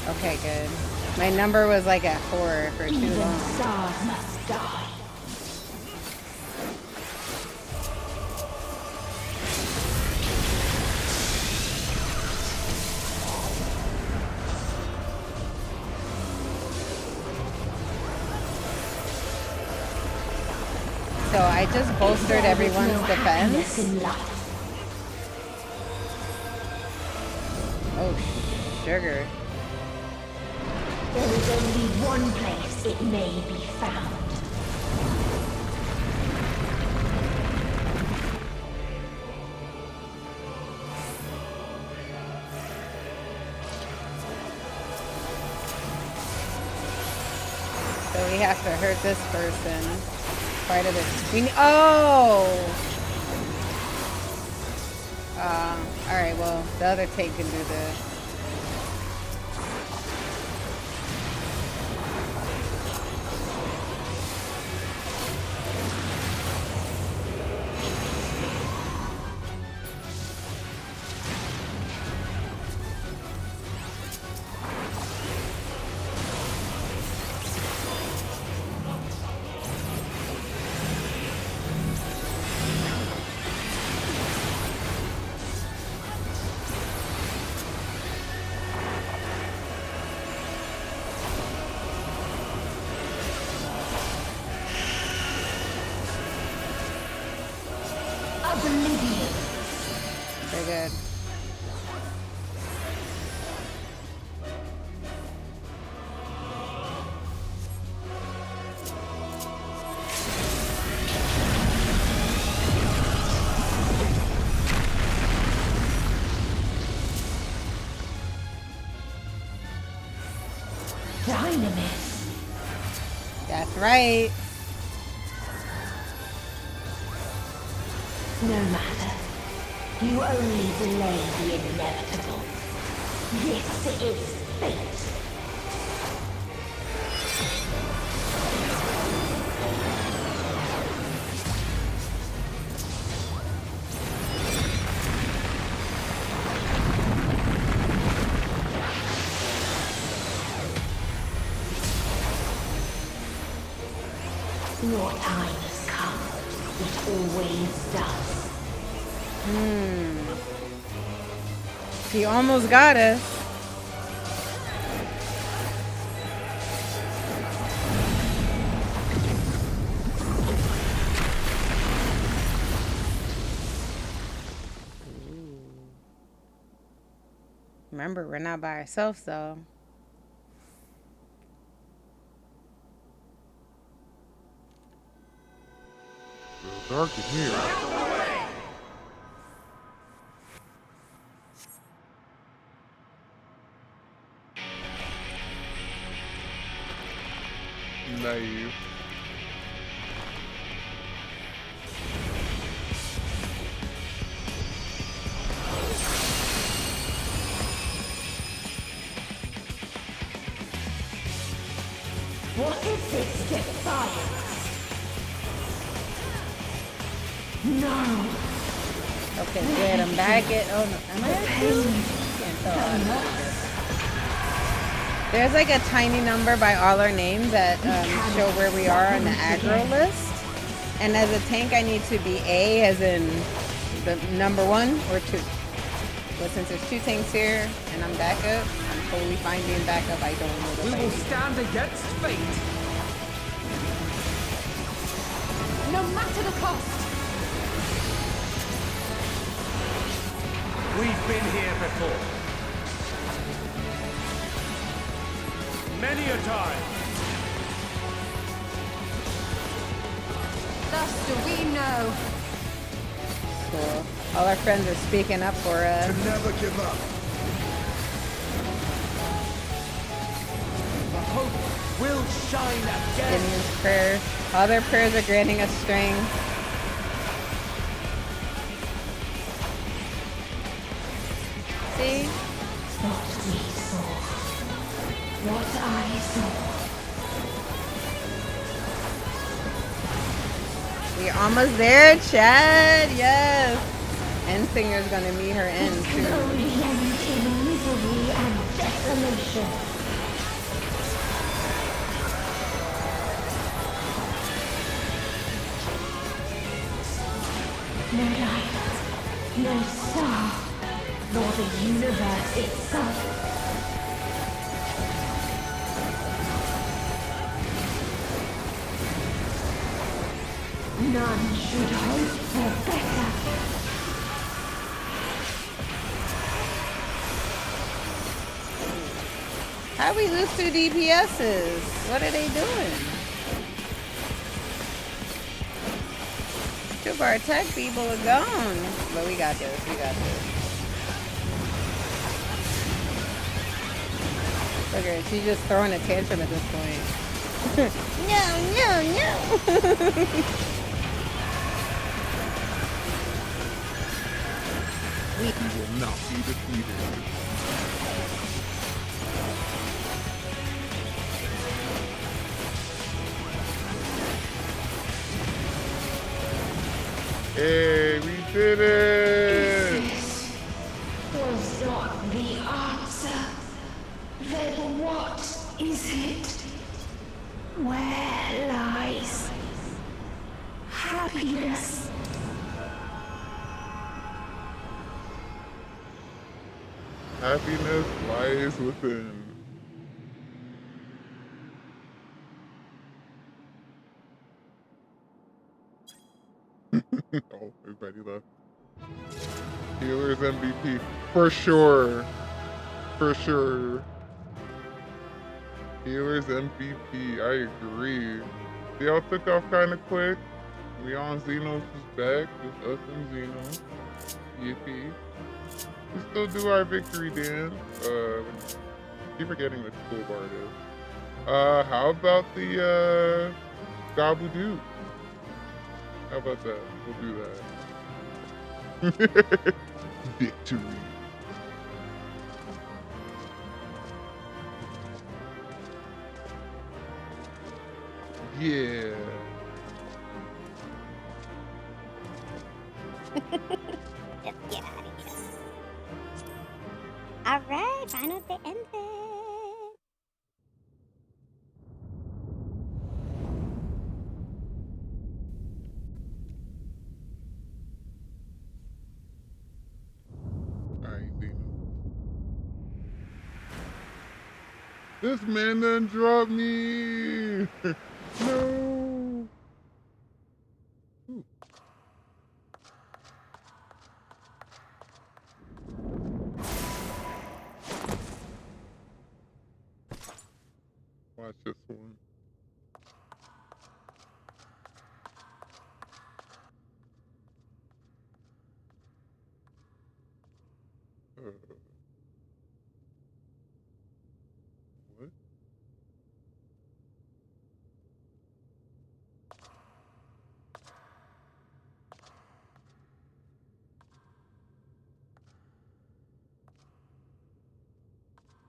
Okay, good. My number was like at 4 for too Even long. stars must die. So I just bolstered everyone's defense. Oh, sugar. There is only one place it may be found. So we have to hurt this person quite a bit. Oh! Alright, well, the other tank can do the... Very good. Dynamis. That's right. No matter. You only delay the inevitable. This is fate. Your time has come. It always does. He almost got us. Remember, we're not by ourselves, though. It's dark in here. Naive. What is this defiance? No. Okay, good. I'm back at. Oh no, am I actually? Can't tell. There's like a tiny number by all our names that show where we are on the aggro list. And as a tank, I need to be A, as in the number 1 or 2. But since there's 2 tanks here and I'm back up, I'm totally fine being back up. I don't know the We will fight. stand against fate. no matter the cost. We've been here before. Many a time. Thus do we know. Cool. All our friends are speaking up for us. To never give up. The hope will shine again. Gideon's prayers. All their prayers are granting us strength. See? What we saw. What I saw. We're almost there, Chad. Yes. Endsinger's gonna meet her end Can soon. only end in misery and desolation. No light, no star, nor the universe itself. None should hope for better. How we lose 2 DPSs? What are they doing? 2 of our attack people are gone. But we got this. We got this. Look at her. She's just throwing a tantrum at this point. No, no, no. We will not be defeated. Hey, we did it! This was not the answer. Then what is it? Where lies happiness? Happiness lies within. Oh, everybody left. Healer's MVP. For sure. For sure. Healer's MVP. I agree. They all took off kind of quick. Leon Xenos is back. Just us and Xeno. Yippee. We still do our victory dance. Keep forgetting what the cool bar is. How about the Gabudoo? How about that? We'll do that. Victory. Yeah. Let's get out of here. Alright, final day ended. Alright, Xeno. This man done dropped me! No! Ooh. Watch this one. What?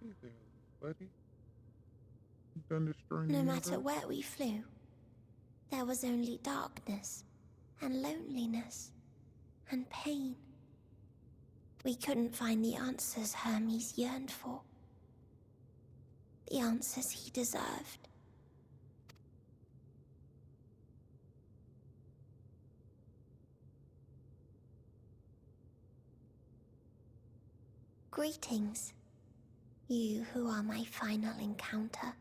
Hey there, buddy. You done destroying the No matter universe? where we flew, there was only darkness and loneliness and pain. We couldn't find the answers Hermes yearned for. The answers he deserved. Greetings, you who are my final encounter.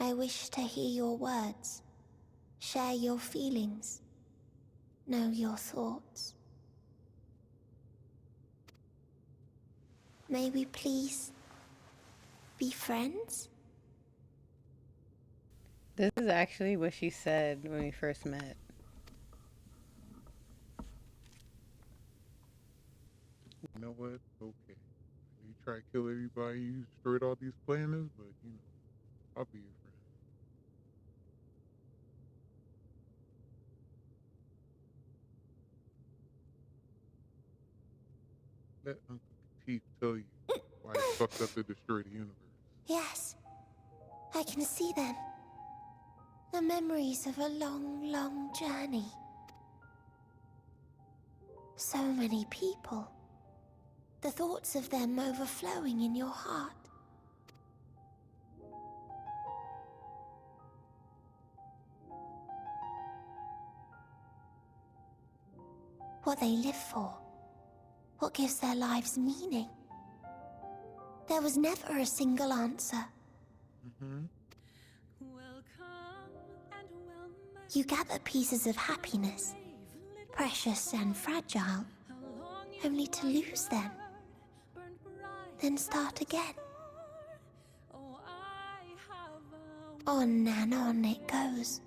I wish to hear your words Share your feelings. Know your thoughts. May we please be friends? This is actually what she said when we first met. You know what? Okay. You try to kill everybody, you destroyed all these planets, but you know, I'll be your friend. Let Uncle Teeth tell you why he fucked up to destroy the universe. Yes, I can see them. The memories of a long, long journey. So many people. The thoughts of them overflowing in your heart. What they live for. What gives their lives meaning. There was never a single answer. You gather pieces of happiness, precious and fragile, only to lose them. Then start again. On and on it goes,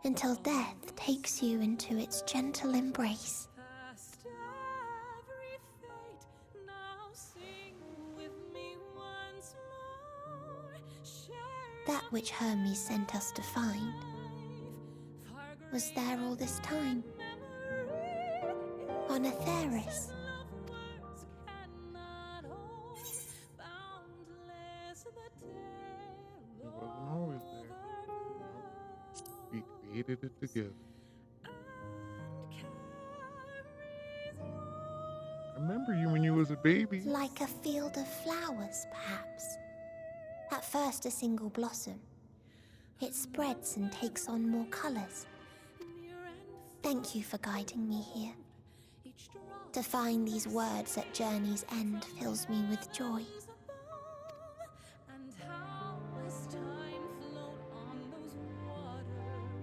until death takes you into its gentle embrace. That which Hermes sent us to find was there all this time, on Etheris. It wasn't always there. We created it together. I remember you when you was a baby. Like a field of flowers, perhaps. At first a single blossom. It spreads and takes on more colors. Thank you for guiding me here. To find these words at journey's end fills me with joy.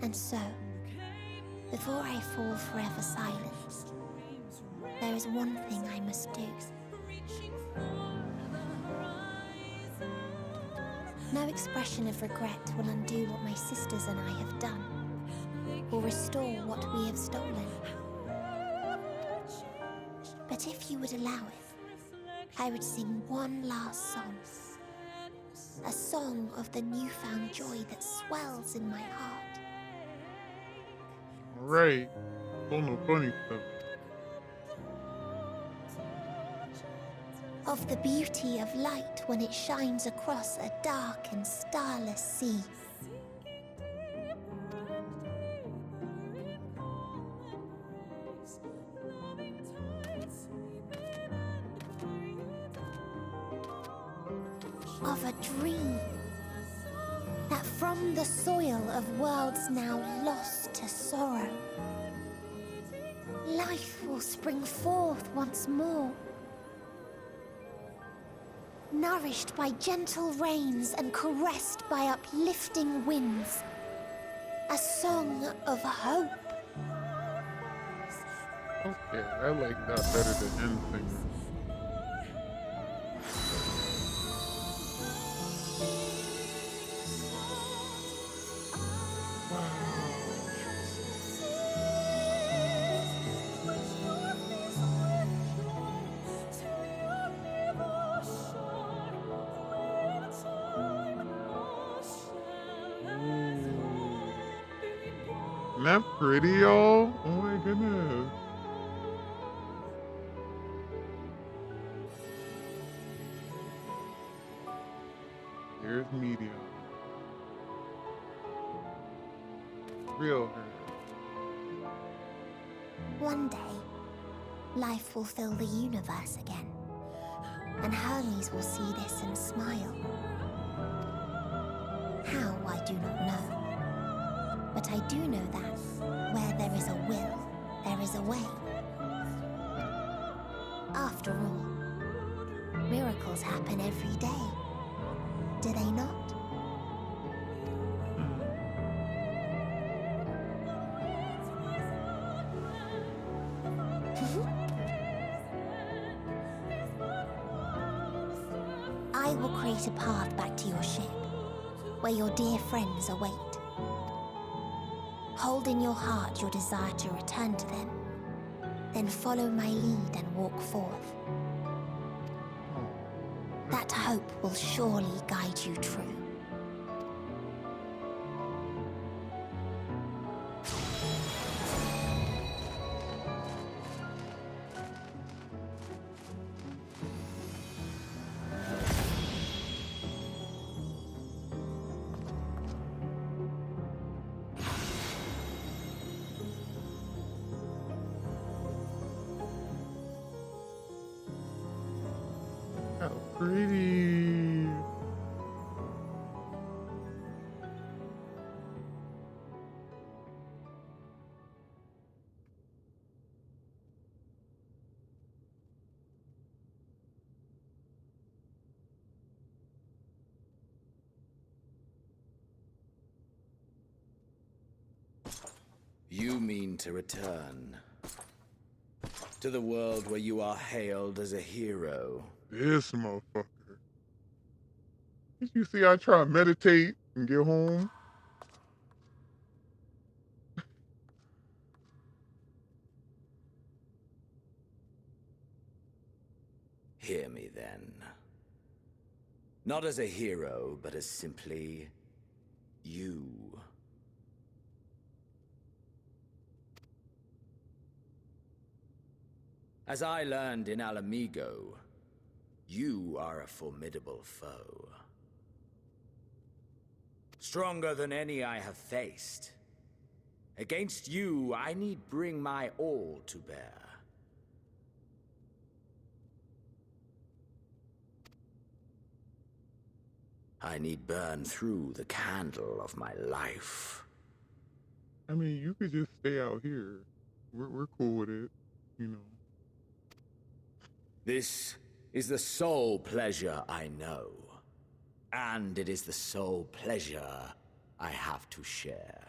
And so, before I fall forever silenced, there is one thing I must do. No expression of regret will undo what my sisters and I have done, or restore what we have stolen. But if you would allow it, I would sing one last song. A song of the newfound joy that swells in my heart. Alright. Don't know funny stuff. Of the beauty of light when it shines across a dark and starless sea. Of a dream that from the soil of worlds now lost to sorrow, life will spring forth once more. Nourished by gentle rains and caressed by uplifting winds. A song of hope. Okay, I like that better than NSYNC. Isn't that pretty, y'all? Oh my goodness. There's Medium. Real her. One day, life will fill the universe again. And Hermes will see this and smile. How, I do not know. But I do know that where there is a will, there is a way. After all, miracles happen every day. Do they not? I will create a path back to your ship, where your dear friends await. Hold in your heart your desire to return to them, then follow my lead and walk forth. That hope will surely guide you true. How pretty. You mean to return to the world where you are hailed as a hero. This motherfucker. Did you see I try to meditate and get home? Hear me then. Not as a hero, but as simply you. As I learned in Alamigo, you are a formidable foe. Stronger than any I have faced. Against you, I need bring my all to bear. I need burn through the candle of my life. I mean, you could just stay out here. We're cool with it, you know. This is the sole pleasure I know. And it is the sole pleasure I have to share.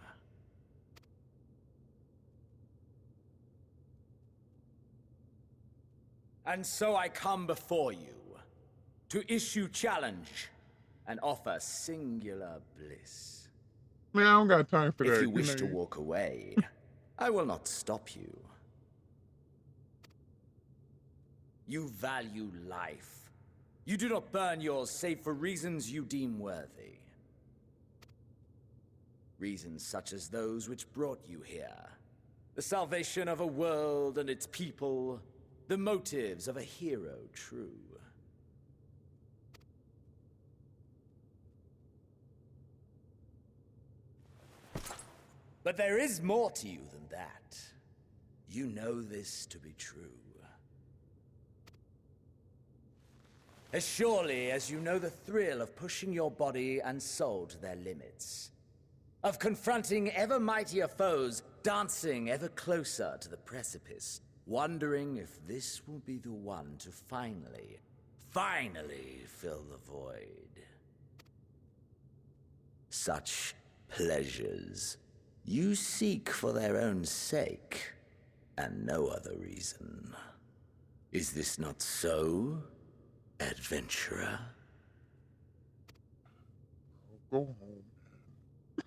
And so I come before you to issue challenge and offer singular bliss. Man, I don't got time for that. If you wish to walk away, I will not stop you. You value life. You do not burn yours save for reasons you deem worthy. Reasons such as those which brought you here. The salvation of a world and its people. The motives of a hero true. But there is more to you than that. You know this to be true. As surely as you know the thrill of pushing your body and soul to their limits. Of confronting ever mightier foes, dancing ever closer to the precipice, wondering if this will be the one to finally fill the void. Such pleasures you seek for their own sake, and no other reason. Is this not so? Adventurer? Go home, man.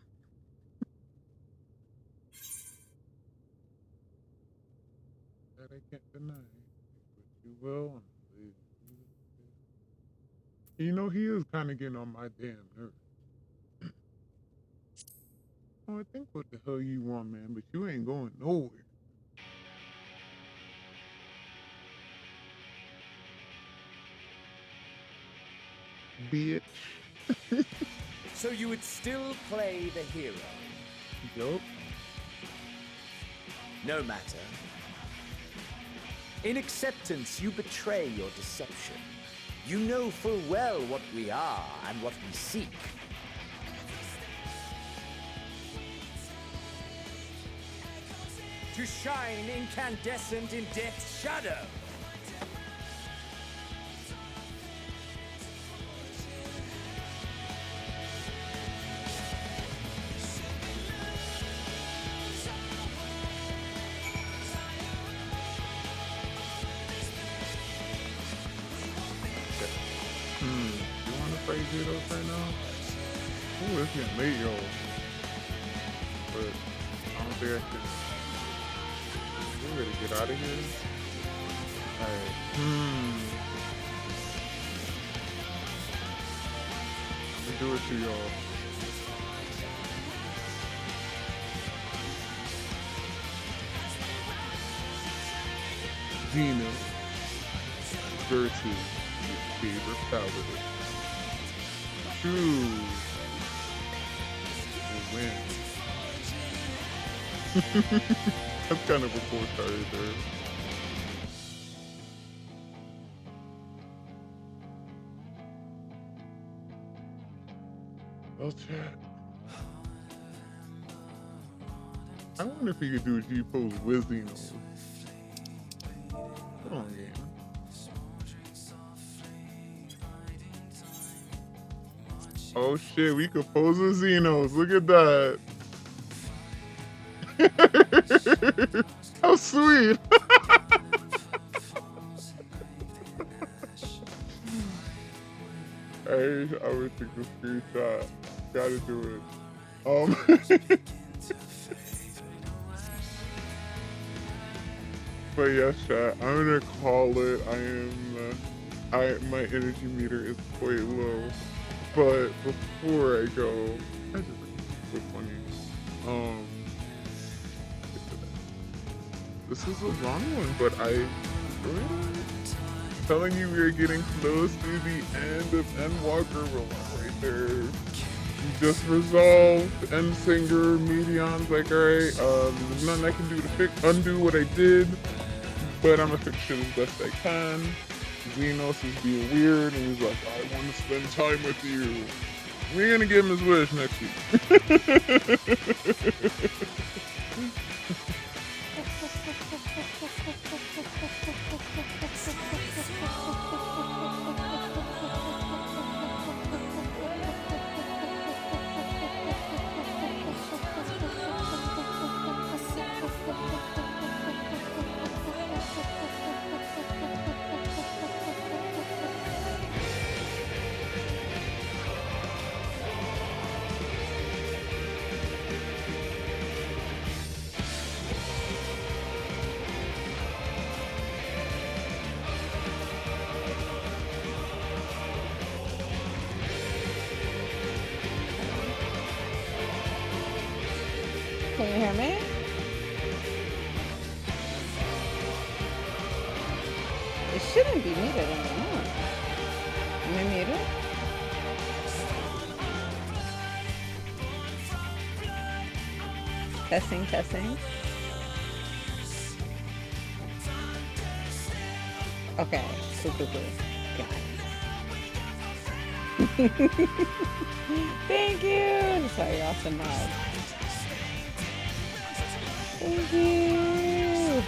That I can't deny. But you will. You know, he is kind of getting on my damn nerves. Oh, I think what the hell you want, man, but you ain't going nowhere. Bitch. So you would still play the hero? Yup. No matter. In acceptance, you betray your deception. You know full well what we are and what we seek. To shine incandescent in death's shadow. fight Xenos right now? Ooh, it's getting late, y'all. But I don't think I can. We're ready to get out of here. Alright. Let me do it to y'all. Xenos versus your favorite paladin. Choose will win. That's kind of a cool card right there. Well, chat. I wonder if he could do a G-pose with Xenos. Hold on, game. Oh shit, we could pose with Xenos. Look at that. How sweet. Hey, I would take the screenshot. Gotta do it. But yes, chat, I'm gonna call it. My energy meter is quite low. But before I go, I just quick funny. This is a long one, but telling you we're getting close to the end of Endwalker Roll right there. Just resolved Endsinger, Medion's like, alright, there's nothing I can do to undo what I did, but I'm gonna fix shit as best I can. Xenos is being weird, and he's like, I want to spend time with you. We're gonna give him his wish next week. Can you hear me? It shouldn't be muted anymore. Am I muted? Testing, testing. Okay, cool. Thank you! Sorry, you're awesome mod. Thank you!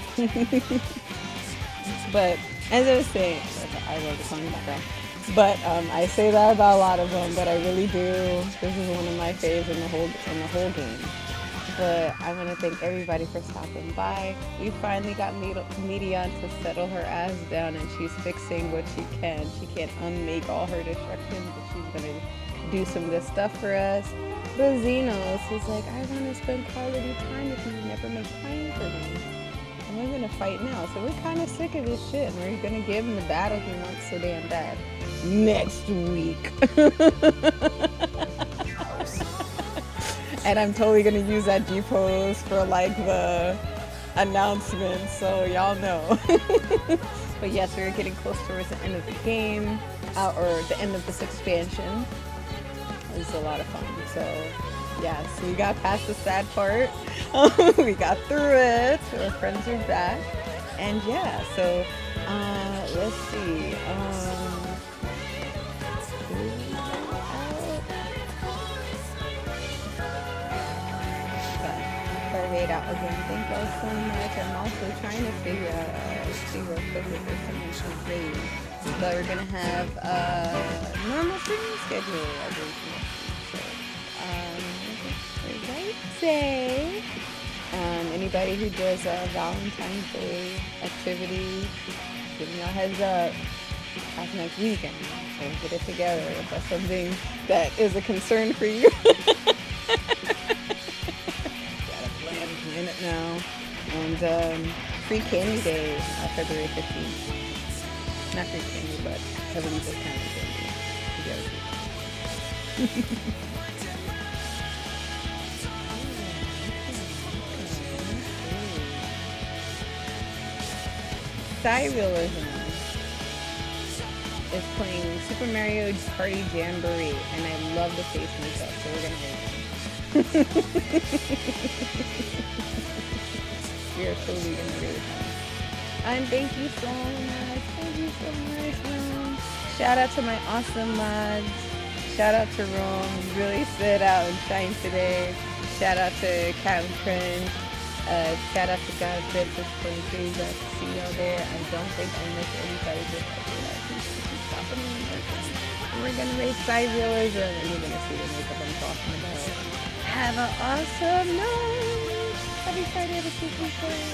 But, as I was saying, I wrote a song in the background. But, I say that about a lot of them, but I really do. This is one of my faves in the whole game. But I want to thank everybody for stopping by. We finally got Medion to settle her ass down, and she's fixing what she can. She can't unmake all her destruction, but she's gonna do some good stuff for us. But Xenos is like, I want to spend quality time with you. You never make time for me. And we're gonna fight now. So we're kind of sick of this shit, and we're gonna give him the battle he wants so damn bad next week. And I'm totally gonna use that G-pose for like the announcement, so y'all know. But yes, we're getting close towards the end of the game, or the end of this expansion. It's a lot of fun. So yes, we got past the sad part. We got through it. Our friends are back, and yeah. So let's see. Out again. Thank y'all so much. I'm also trying to figure out, see real quick if there's something to raise. But we're gonna have a normal streaming schedule, I believe. So, right day. Anybody who does a Valentine's Day activity, giving y'all a heads up. That's next weekend. So get it together if that's something that is a concern for you. Gotta plan it now. And free candy day on February 15th. Not free candy, but heavily discounted candy. You gotta see. Cyrealism is playing Super Mario Party Jamboree, and I love the face makeup, so we're gonna rate them. We are totally gonna rate them. And thank you so much. Thank you so much, Rome. Shout out to my awesome mods. Shout out to Rome. You really stood out and shined today. Shout out to Captain Cringe. Shout out to God Fitz for playing crazy. Glad to see y'all there. I don't think I missed anybody just like that. We're gonna make Cyrealism and you're gonna see the makeup I'm talking about. Have an awesome night. Happy Friday, everything.